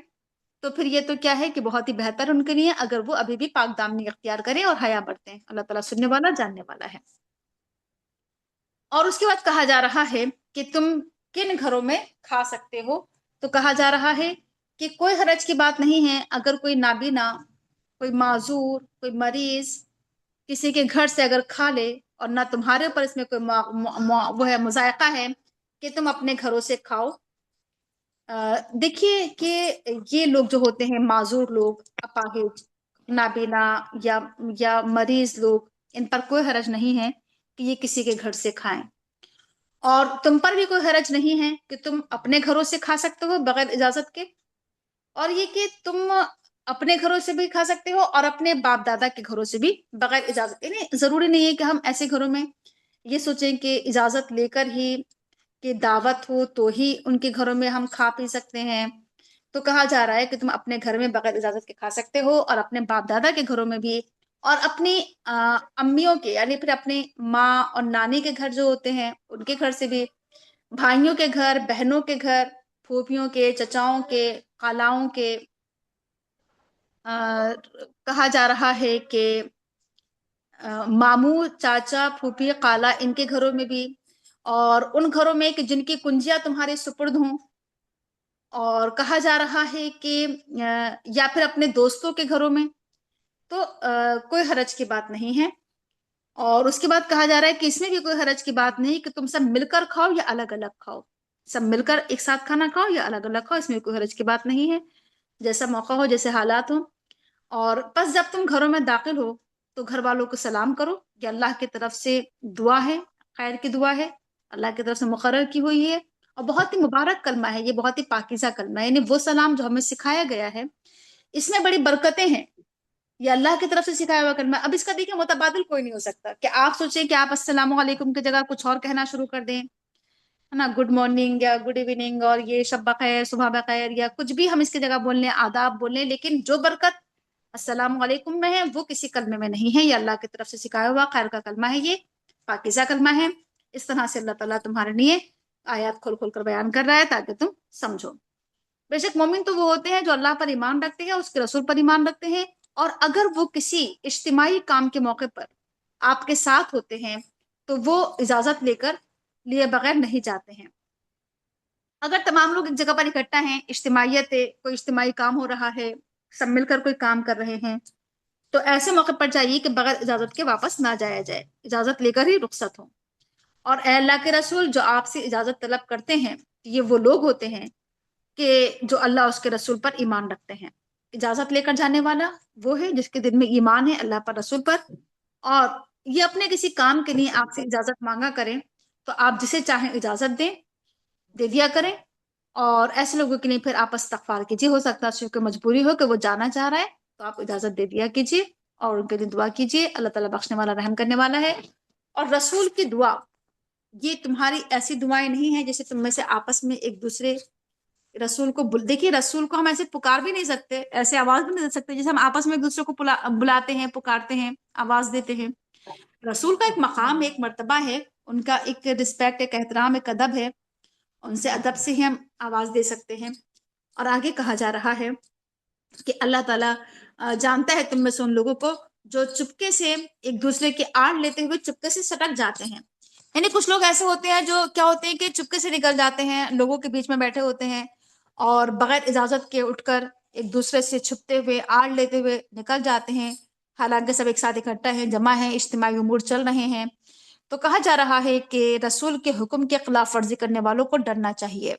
تو پھر یہ تو کیا ہے کہ بہت ہی بہتر ان کے لیے، اگر وہ ابھی بھی پاک دامنی اختیار کریں اور حیا برتیں. اللہ تعالیٰ سننے والا، جاننے والا ہے. اور اس کے بعد کہا جا رہا ہے کہ تم کن گھروں میں کھا سکتے ہو. تو کہا جا رہا ہے کہ کوئی حرج کی بات نہیں ہے اگر کوئی نابینا، کوئی معذور، کوئی مریض کسی کے گھر سے اگر کھا لے اور نہ تمہارے اوپر اس میں کوئی وہ ہے مذائقہ ہے کہ تم اپنے گھروں سے کھاؤ۔ دیکھیے کہ یہ لوگ جو ہوتے ہیں معذور لوگ، اپاہج، نابینا یا مریض لوگ، ان پر کوئی حرج نہیں ہے کہ یہ کسی کے گھر سے کھائیں، اور تم پر بھی کوئی حرج نہیں ہے کہ تم اپنے گھروں سے کھا سکتے ہو بغیر اجازت کے، اور یہ کہ تم اپنے گھروں سے بھی کھا سکتے ہو اور اپنے باپ دادا کے گھروں سے بھی بغیر اجازت۔ یعنی ضروری نہیں ہے کہ ہم ایسے گھروں میں یہ سوچیں کہ اجازت لے کر ہی کہ دعوت ہو تو ہی ان کے گھروں میں ہم کھا پی سکتے ہیں۔ تو کہا جا رہا ہے کہ تم اپنے گھر میں بغیر اجازت کے کھا سکتے ہو، اور اپنے باپ دادا کے گھروں میں بھی، اور اپنی امیوں کے یعنی پھر اپنی ماں اور نانی کے گھر جو ہوتے ہیں ان کے گھر سے بھی، بھائیوں کے گھر، بہنوں کے گھر، پھوپھیوں کے، چچاؤں کے، خالاؤں کے، کہا جا رہا ہے کہ ماموں، چاچا، پھوپھی، خالہ، ان کے گھروں میں بھی، اور ان گھروں میں کہ جن کی کنجیاں تمہارے سپرد ہوں، اور کہا جا رہا ہے کہ یا پھر اپنے دوستوں کے گھروں میں، تو کوئی حرج کی بات نہیں ہے۔ اور اس کے بعد کہا جا رہا ہے کہ اس میں بھی کوئی حرج کی بات نہیں کہ تم سب مل کر کھاؤ یا الگ الگ کھاؤ، سب مل کر ایک ساتھ کھانا کھاؤ یا الگ الگ کھاؤ، اس میں کوئی حرج کی بات نہیں ہے، جیسا موقع ہو، جیسے حالات ہوں۔ اور بس جب تم گھروں میں داخل ہو تو گھر والوں کو سلام کرو، یہ اللہ کی طرف سے دعا ہے، خیر کی دعا ہے، اللہ کی طرف سے مقرر کی ہوئی ہے، اور بہت ہی مبارک کلمہ ہے، یہ بہت ہی پاکیزہ کلمہ ہے، یعنی وہ سلام جو ہمیں سکھایا گیا ہے اس میں بڑی برکتیں ہیں، یہ اللہ کی طرف سے سکھایا ہوا کلمہ۔ اب اس کا دیکھیں متبادل کوئی نہیں ہو سکتا کہ آپ سوچیں کہ آپ السلام علیکم کی جگہ کچھ اور کہنا شروع کر دیں، ہے نا، گڈ مارننگ یا گڈ ایوننگ، اور یہ شب بخیر، صبح بخیر، یا کچھ بھی ہم اس کی جگہ بول لیں، آداب بول لیں، لیکن جو برکت السلام علیکم میں ہے وہ کسی کلمے میں نہیں ہے، یہ اللہ کی طرف سے سکھایا ہوا خیر کا کلمہ ہے، یہ پاکیزہ کلمہ ہے۔ اس طرح سے اللہ تعالیٰ تمہارے لیے آیات کھول کھول کر بیان کر رہا ہے تاکہ تم سمجھو۔ بے شک مومن تو وہ ہوتے ہیں جو اللہ پر ایمان رکھتے ہیں، اس کے رسول پر ایمان رکھتے ہیں، اور اگر وہ کسی اجتماعی کام کے موقع پر آپ کے ساتھ ہوتے ہیں تو وہ اجازت لے کر لیے بغیر نہیں جاتے ہیں۔ اگر تمام لوگ ایک جگہ پر اکٹھا ہیں، اجتماعیت ہے، کوئی اجتماعی کام ہو رہا ہے، سب مل کر کوئی کام کر رہے ہیں، تو ایسے موقع پر چاہیے کہ بغیر اجازت کے واپس نہ جایا جائے، اجازت لے کر ہی رخصت ہو۔ اور اے اللہ کے رسول، جو آپ سے اجازت طلب کرتے ہیں یہ وہ لوگ ہوتے ہیں کہ جو اللہ اس کے رسول پر ایمان رکھتے ہیں۔ اجازت لے کر جانے والا وہ ہے جس کے دل میں ایمان ہے اللہ پر، رسول پر، اور یہ اپنے کسی کام کے لیے آپ سے اجازت مانگا کریں تو آپ جسے چاہیں اجازت دے دیا کریں، اور ایسے لوگوں کے لیے پھر آپ استغفار کیجیے، ہو سکتا ہے کوئی مجبوری ہو کہ وہ جانا چاہ رہا ہے تو آپ اجازت دے دیا کیجیے اور ان کے لیے دعا کیجیے، اللہ تعالیٰ بخشنے والا رحم کرنے والا ہے۔ اور رسول کی دعا یہ تمہاری ایسی دعائیں نہیں ہیں جیسے تم میں سے آپس میں ایک دوسرے رسول کو دیکھیے رسول کو ہم ایسے پکار بھی نہیں سکتے، ایسے آواز بھی نہیں دے سکتے جیسے ہم آپس میں ایک دوسرے کو بلاتے ہیں، پکارتے ہیں، آواز دیتے ہیں۔ رسول کا ایک مقام، ایک مرتبہ ہے، ان کا ایک رسپیکٹ، ایک احترام، ایک ادب ہے، ان سے ادب سے ہی ہم آواز دے سکتے ہیں۔ اور آگے کہا جا رہا ہے کہ اللہ تعالیٰ جانتا ہے تم میں سے ان لوگوں کو جو چپکے سے ایک دوسرے کی آڑ لیتے ہوئے چپکے سے سٹک جاتے ہیں۔ یعنی کچھ لوگ ایسے ہوتے ہیں جو کیا ہوتے ہیں کہ چپکے سے نکل جاتے ہیں، لوگوں کے بیچ میں بیٹھے ہوتے ہیں اور بغیر اجازت کے اٹھ کر ایک دوسرے سے چھپتے ہوئے، آڑ لیتے ہوئے نکل جاتے ہیں، حالانکہ سب ایک ساتھ اکٹھا ہیں، جمع ہیں، اجتماعی امور چل رہے ہیں۔ تو کہا جا رہا ہے کہ رسول کے حکم کے خلاف ورزی کرنے والوں کو ڈرنا چاہیے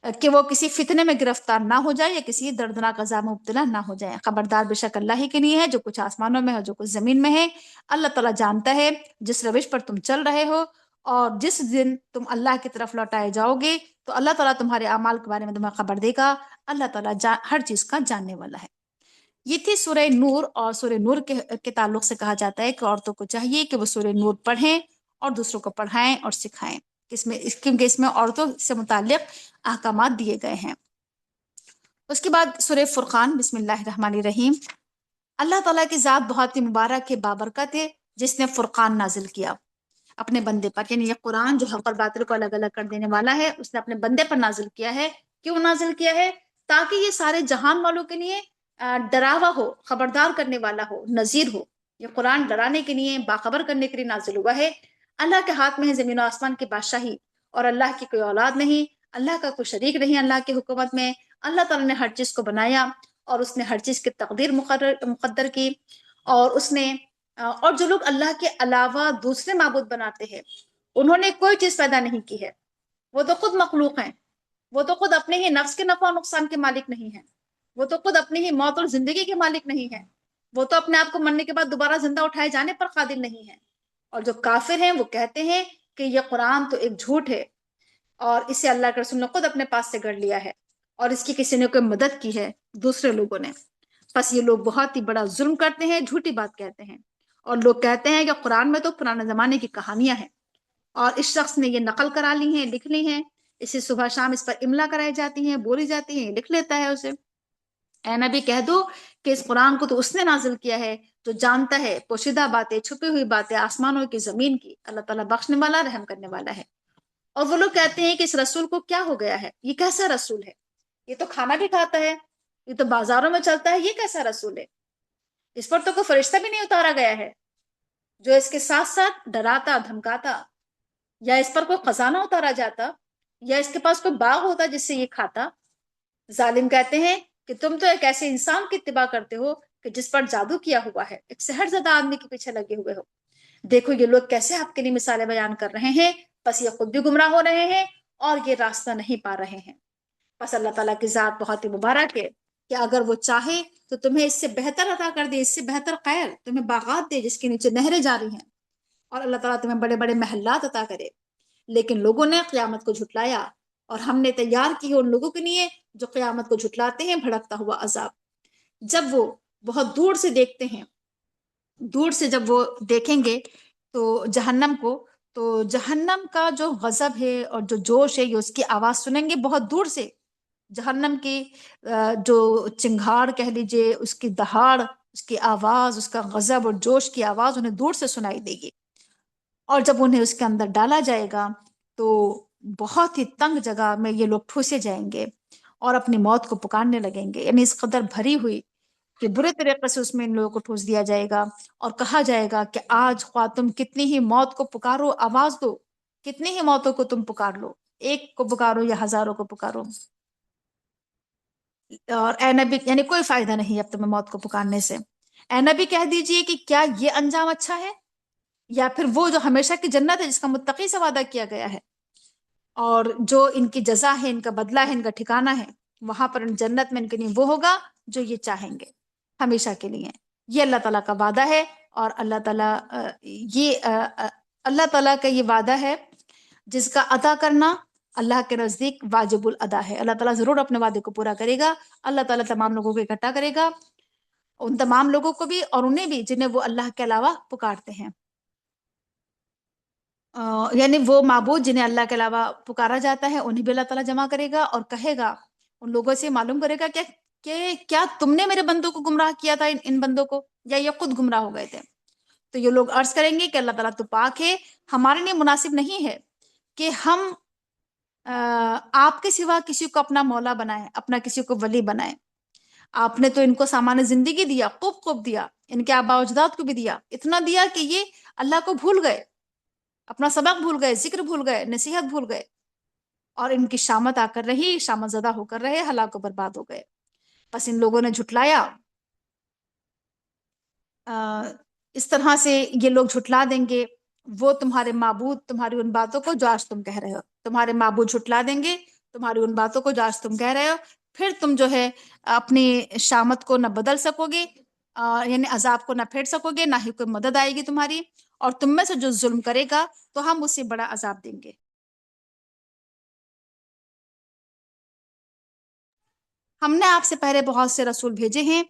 کہ وہ کسی فتنے میں گرفتار نہ ہو جائے یا کسی دردناک عذاب میں مبتلا نہ ہو جائے۔ خبردار، بے شک اللہ ہی کے لیے ہے جو کچھ آسمانوں میں ہے جو کچھ زمین میں ہے۔ اللہ تعالیٰ جانتا ہے جس روش پر تم چل رہے ہو، اور جس دن تم اللہ کی طرف لوٹائے جاؤ گے تو اللہ تعالیٰ تمہارے اعمال کے بارے میں تمہیں خبر دے گا۔ اللہ تعالیٰ ہر چیز کا جاننے والا ہے۔ یہ تھی سورہ نور، اور سورہ نور کے تعلق سے کہا جاتا ہے کہ عورتوں کو چاہیے کہ وہ سورہ نور پڑھیں اور دوسروں کو پڑھائیں اور سکھائیں، کیونکہ اس میں عورتوں سے متعلق احکامات دیے گئے ہیں۔ اس کے بعد سورہ فرقان، بسم اللہ الرحمن الرحیم۔ اللہ تعالیٰ کی ذات بہت ہی مبارک ہے، بابرکت ہے، جس نے فرقان نازل کیا اپنے بندے پر، یعنی یہ قرآن جو حق اور باطل کو الگ الگ کر دینے والا ہے، اس نے اپنے بندے پر نازل کیا ہے۔ کیوں نازل کیا ہے؟ تاکہ یہ سارے جہان والوں کے لیے ڈراوا ہو، خبردار کرنے والا ہو، نذیر ہو۔ یہ قرآن ڈرانے کے لیے، باخبر کرنے کے لیے نازل ہوا ہے۔ اللہ کے ہاتھ میں ہے زمین و آسمان کی بادشاہی، اور اللہ کی کوئی اولاد نہیں، اللہ کا کوئی شریک نہیں اللہ کی حکومت میں۔ اللہ تعالیٰ نے ہر چیز کو بنایا، اور اس نے ہر چیز کی تقدیر مقدر کی، اور اس نے اور جو لوگ اللہ کے علاوہ دوسرے معبود بناتے ہیں انہوں نے کوئی چیز پیدا نہیں کی ہے، وہ تو خود مخلوق ہیں، وہ تو خود اپنے ہی نفس کے نفع و نقصان کے مالک نہیں ہیں، وہ تو خود اپنی ہی موت اور زندگی کے مالک نہیں ہیں، وہ تو اپنے آپ کو مرنے کے بعد دوبارہ زندہ اٹھائے جانے پر قادر نہیں ہیں۔ اور جو کافر ہیں وہ کہتے ہیں کہ یہ قرآن تو ایک جھوٹ ہے اور اسے اللہ کے رسول نے خود اپنے پاس سے گڑھ لیا ہے اور اس کی کسی نے کوئی مدد کی ہے دوسرے لوگوں نے۔ بس یہ لوگ بہت ہی بڑا ظلم کرتے ہیں، جھوٹی بات کہتے ہیں، اور لوگ کہتے ہیں کہ قرآن میں تو پرانے زمانے کی کہانیاں ہیں اور اس شخص نے یہ نقل کرا لی ہیں، لکھ لی ہیں، اسے صبح شام اس پر املا کرائی جاتی ہیں، بولی جاتی ہیں، لکھ لیتا ہے اسے۔ اے نبی کہہ دو کہ اس قرآن کو تو اس نے نازل کیا ہے جو جانتا ہے پوشیدہ باتیں، چھپی ہوئی باتیں، آسمانوں کی، زمین کی، اللہ تعالیٰ بخشنے والا، رحم کرنے والا ہے۔ اور وہ لوگ کہتے ہیں کہ اس رسول کو کیا ہو گیا ہے، یہ کیسا رسول ہے، یہ تو کھانا بھی کھاتا ہے، یہ تو بازاروں میں چلتا ہے، یہ کیسا رسول ہے، اس پر تو کوئی فرشتہ بھی نہیں اتارا گیا ہے جو اس کے ساتھ ساتھ ڈراتا، دھمکاتا، یا اس پر کوئی خزانہ اتارا جاتا، یا اس کے پاس کوئی باغ ہوتا جس سے یہ کھاتا۔ ظالم کہتے ہیں کہ تم تو ایک ایسے انسان کی اتباع کرتے ہو کہ جس پر جادو کیا ہوا ہے، ایک سحر زدہ آدمی کے پیچھے لگے ہوئے ہو۔ دیکھو یہ لوگ کیسے آپ کے لیے مثالیں بیان کر رہے ہیں، بس یہ خود بھی گمراہ ہو رہے ہیں اور یہ راستہ نہیں پا رہے ہیں۔ بس اللہ تعالیٰ کی ذات بہت ہی مبارک ہے کہ اگر وہ چاہے تو تمہیں اس سے بہتر عطا کر دے، اس سے بہتر خیر، تمہیں باغات دے جس کے نیچے نہریں جاری ہیں، اور اللہ تعالیٰ تمہیں بڑے بڑے محلات عطا کرے۔ لیکن لوگوں نے قیامت کو جھٹلایا اور ہم نے تیار کی ہے ان لوگوں کے لیے جو قیامت کو جھٹلاتے ہیں بھڑکتا ہوا عذاب۔ جب وہ بہت دور سے دیکھتے ہیں، دور سے جب وہ دیکھیں گے تو جہنم کو، تو جہنم کا جو غضب ہے اور جو جوش ہے یہ اس کی آواز سنیں گے بہت دور سے۔ جہنم کی جو چنگھاڑ کہہ لیجئے، اس کی دہاڑ، اس کی آواز، اس کا غضب اور جوش کی آواز انہیں دور سے سنائی دے گی۔ اور جب انہیں اس کے اندر ڈالا جائے گا تو بہت ہی تنگ جگہ میں یہ لوگ ٹھوسے جائیں گے اور اپنی موت کو پکارنے لگیں گے، یعنی اس قدر بھری ہوئی کہ برے طریقے سے اس میں ان لوگوں کو ٹھوس دیا جائے گا اور کہا جائے گا کہ آج خواہ تم کتنی ہی موت کو پکارو، آواز دو، کتنی ہی موتوں کو تم پکار لو، ایک کو پکارو یا ہزاروں کو پکارو، اور اے نبی، یعنی کوئی فائدہ نہیں اب تمہیں موت کو پکارنے سے۔ اے نبی کہہ دیجئے کہ کیا یہ انجام اچھا ہے، یا پھر وہ جو ہمیشہ کی جنت ہے جس کا متقی سے وعدہ کیا گیا ہے، اور جو ان کی جزا ہے، ان کا بدلہ ہے، ان کا ٹھکانہ ہے، وہاں پر جنت میں ان کے لیے وہ ہوگا جو یہ چاہیں گے ہمیشہ کے لیے۔ یہ اللہ تعالیٰ کا وعدہ ہے، اور اللہ تعالیٰ اللہ تعالیٰ کا یہ وعدہ ہے جس کا ادا کرنا اللہ کے نزدیک واجب الادا ہے۔ اللہ تعالیٰ ضرور اپنے وعدے کو پورا کرے گا۔ اللہ تعالیٰ تمام لوگوں کو اکٹھا کرے گا، ان تمام لوگوں کو بھی اور انہیں بھی جنہیں وہ اللہ کے علاوہ پکارتے ہیں، یعنی وہ معبود جنہیں اللہ کے علاوہ پکارا جاتا ہے انہیں بھی اللہ تعالیٰ جمع کرے گا اور کہے گا، ان لوگوں سے معلوم کرے گا کہ کیا تم نے میرے بندوں کو گمراہ کیا تھا، ان بندوں کو، یا یہ خود گمراہ ہو گئے تھے؟ تو یہ لوگ عرض کریں گے کہ اللہ تعالیٰ تو پاک ہے، ہمارے لیے مناسب نہیں ہے کہ ہم آپ کے سوا کسی کو اپنا مولا بنائیں، اپنا کسی کو ولی بنائیں۔ آپ نے تو ان کو سامان زندگی دیا، خوب دیا، ان کے آباء و اجداد کو بھی دیا، اتنا دیا کہ یہ اللہ کو بھول گئے، اپنا سبق بھول گئے، ذکر بھول گئے، نصیحت بھول گئے، اور ان کی شامت آ کر رہی، شامت زدہ ہو کر رہے، ہلاک و برباد ہو گئے۔ بس ان لوگوں نے جھٹلایا، اس طرح سے یہ لوگ جھٹلا دیں گے وہ تمہارے معبود، تمہاری ان باتوں کو جو آج تم کہہ رہے ہو، تمہارے معبود جھٹلا دیں گے تمہاری ان باتوں کو جو آج تم کہہ رہے ہو، پھر تم جو ہے اپنی شامت کو نہ بدل سکو گے، یعنی عذاب کو نہ پھیر سکو گے، نہ ہی کوئی مدد آئے گی تمہاری، اور تم میں سے جو ظلم کرے گا تو ہم اسے بڑا عذاب دیں گے۔ ہم نے آپ سے پہلے بہت سے رسول بھیجے ہیں،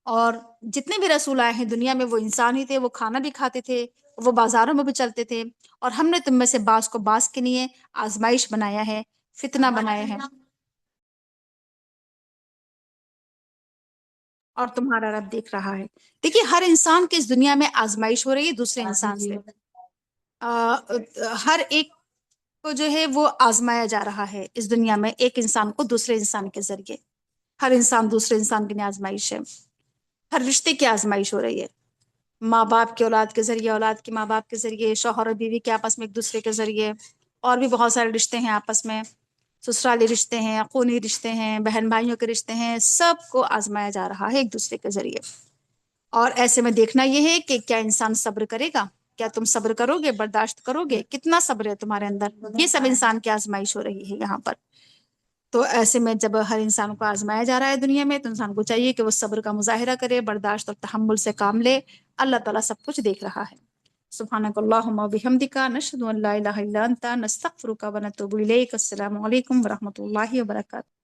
اور جتنے بھی رسول آئے ہیں دنیا میں وہ انسان ہی تھے، وہ کھانا بھی کھاتے تھے، وہ بازاروں میں بھی چلتے تھے، اور ہم نے تم میں سے بعض کو بعض کے لیے آزمائش بنایا ہے، فتنہ بنایا ہے، اور تمہارا رب دیکھ رہا ہے۔ دیکھیے ہر انسان کے اس دنیا میں آزمائش ہو رہی ہے دوسرے انسان سے، ہر ایک کو جو ہے وہ آزمایا جا رہا ہے اس دنیا میں، ایک انسان کو دوسرے انسان کے ذریعے، ہر انسان دوسرے انسان کے لیے آزمائش ہے، ہر رشتے کی آزمائش ہو رہی ہے، ماں باپ کے اولاد کے ذریعے، اولاد کے ماں باپ کے ذریعے، شوہر اور بیوی کے آپس میں ایک دوسرے کے ذریعے، اور بھی بہت سارے رشتے ہیں آپس میں، سسرالی رشتے ہیں، خونی رشتے ہیں، بہن بھائیوں کے رشتے ہیں، سب کو آزمایا جا رہا ہے ایک دوسرے کے ذریعے۔ اور ایسے میں دیکھنا یہ ہے کہ کیا انسان صبر کرے گا، کیا تم صبر کرو گے، برداشت کرو گے، کتنا صبر ہے تمہارے اندر، یہ سب انسان کی آزمائش ہو رہی ہے یہاں پر. تو ایسے میں جب ہر انسان کو آزمایا جا رہا ہے دنیا میں، تو انسان کو چاہیے کہ وہ صبر کا مظاہرہ کرے، برداشت اور تحمل سے کام لے. اللہ تعالیٰ سب کچھ دیکھ رہا ہے. سبحانک اللہم و بحمدک، نشہد ان لا الہ الا انت، نستغفرک و نتوب الیک. السلام علیکم ورحمۃ اللہ وبرکاتہ.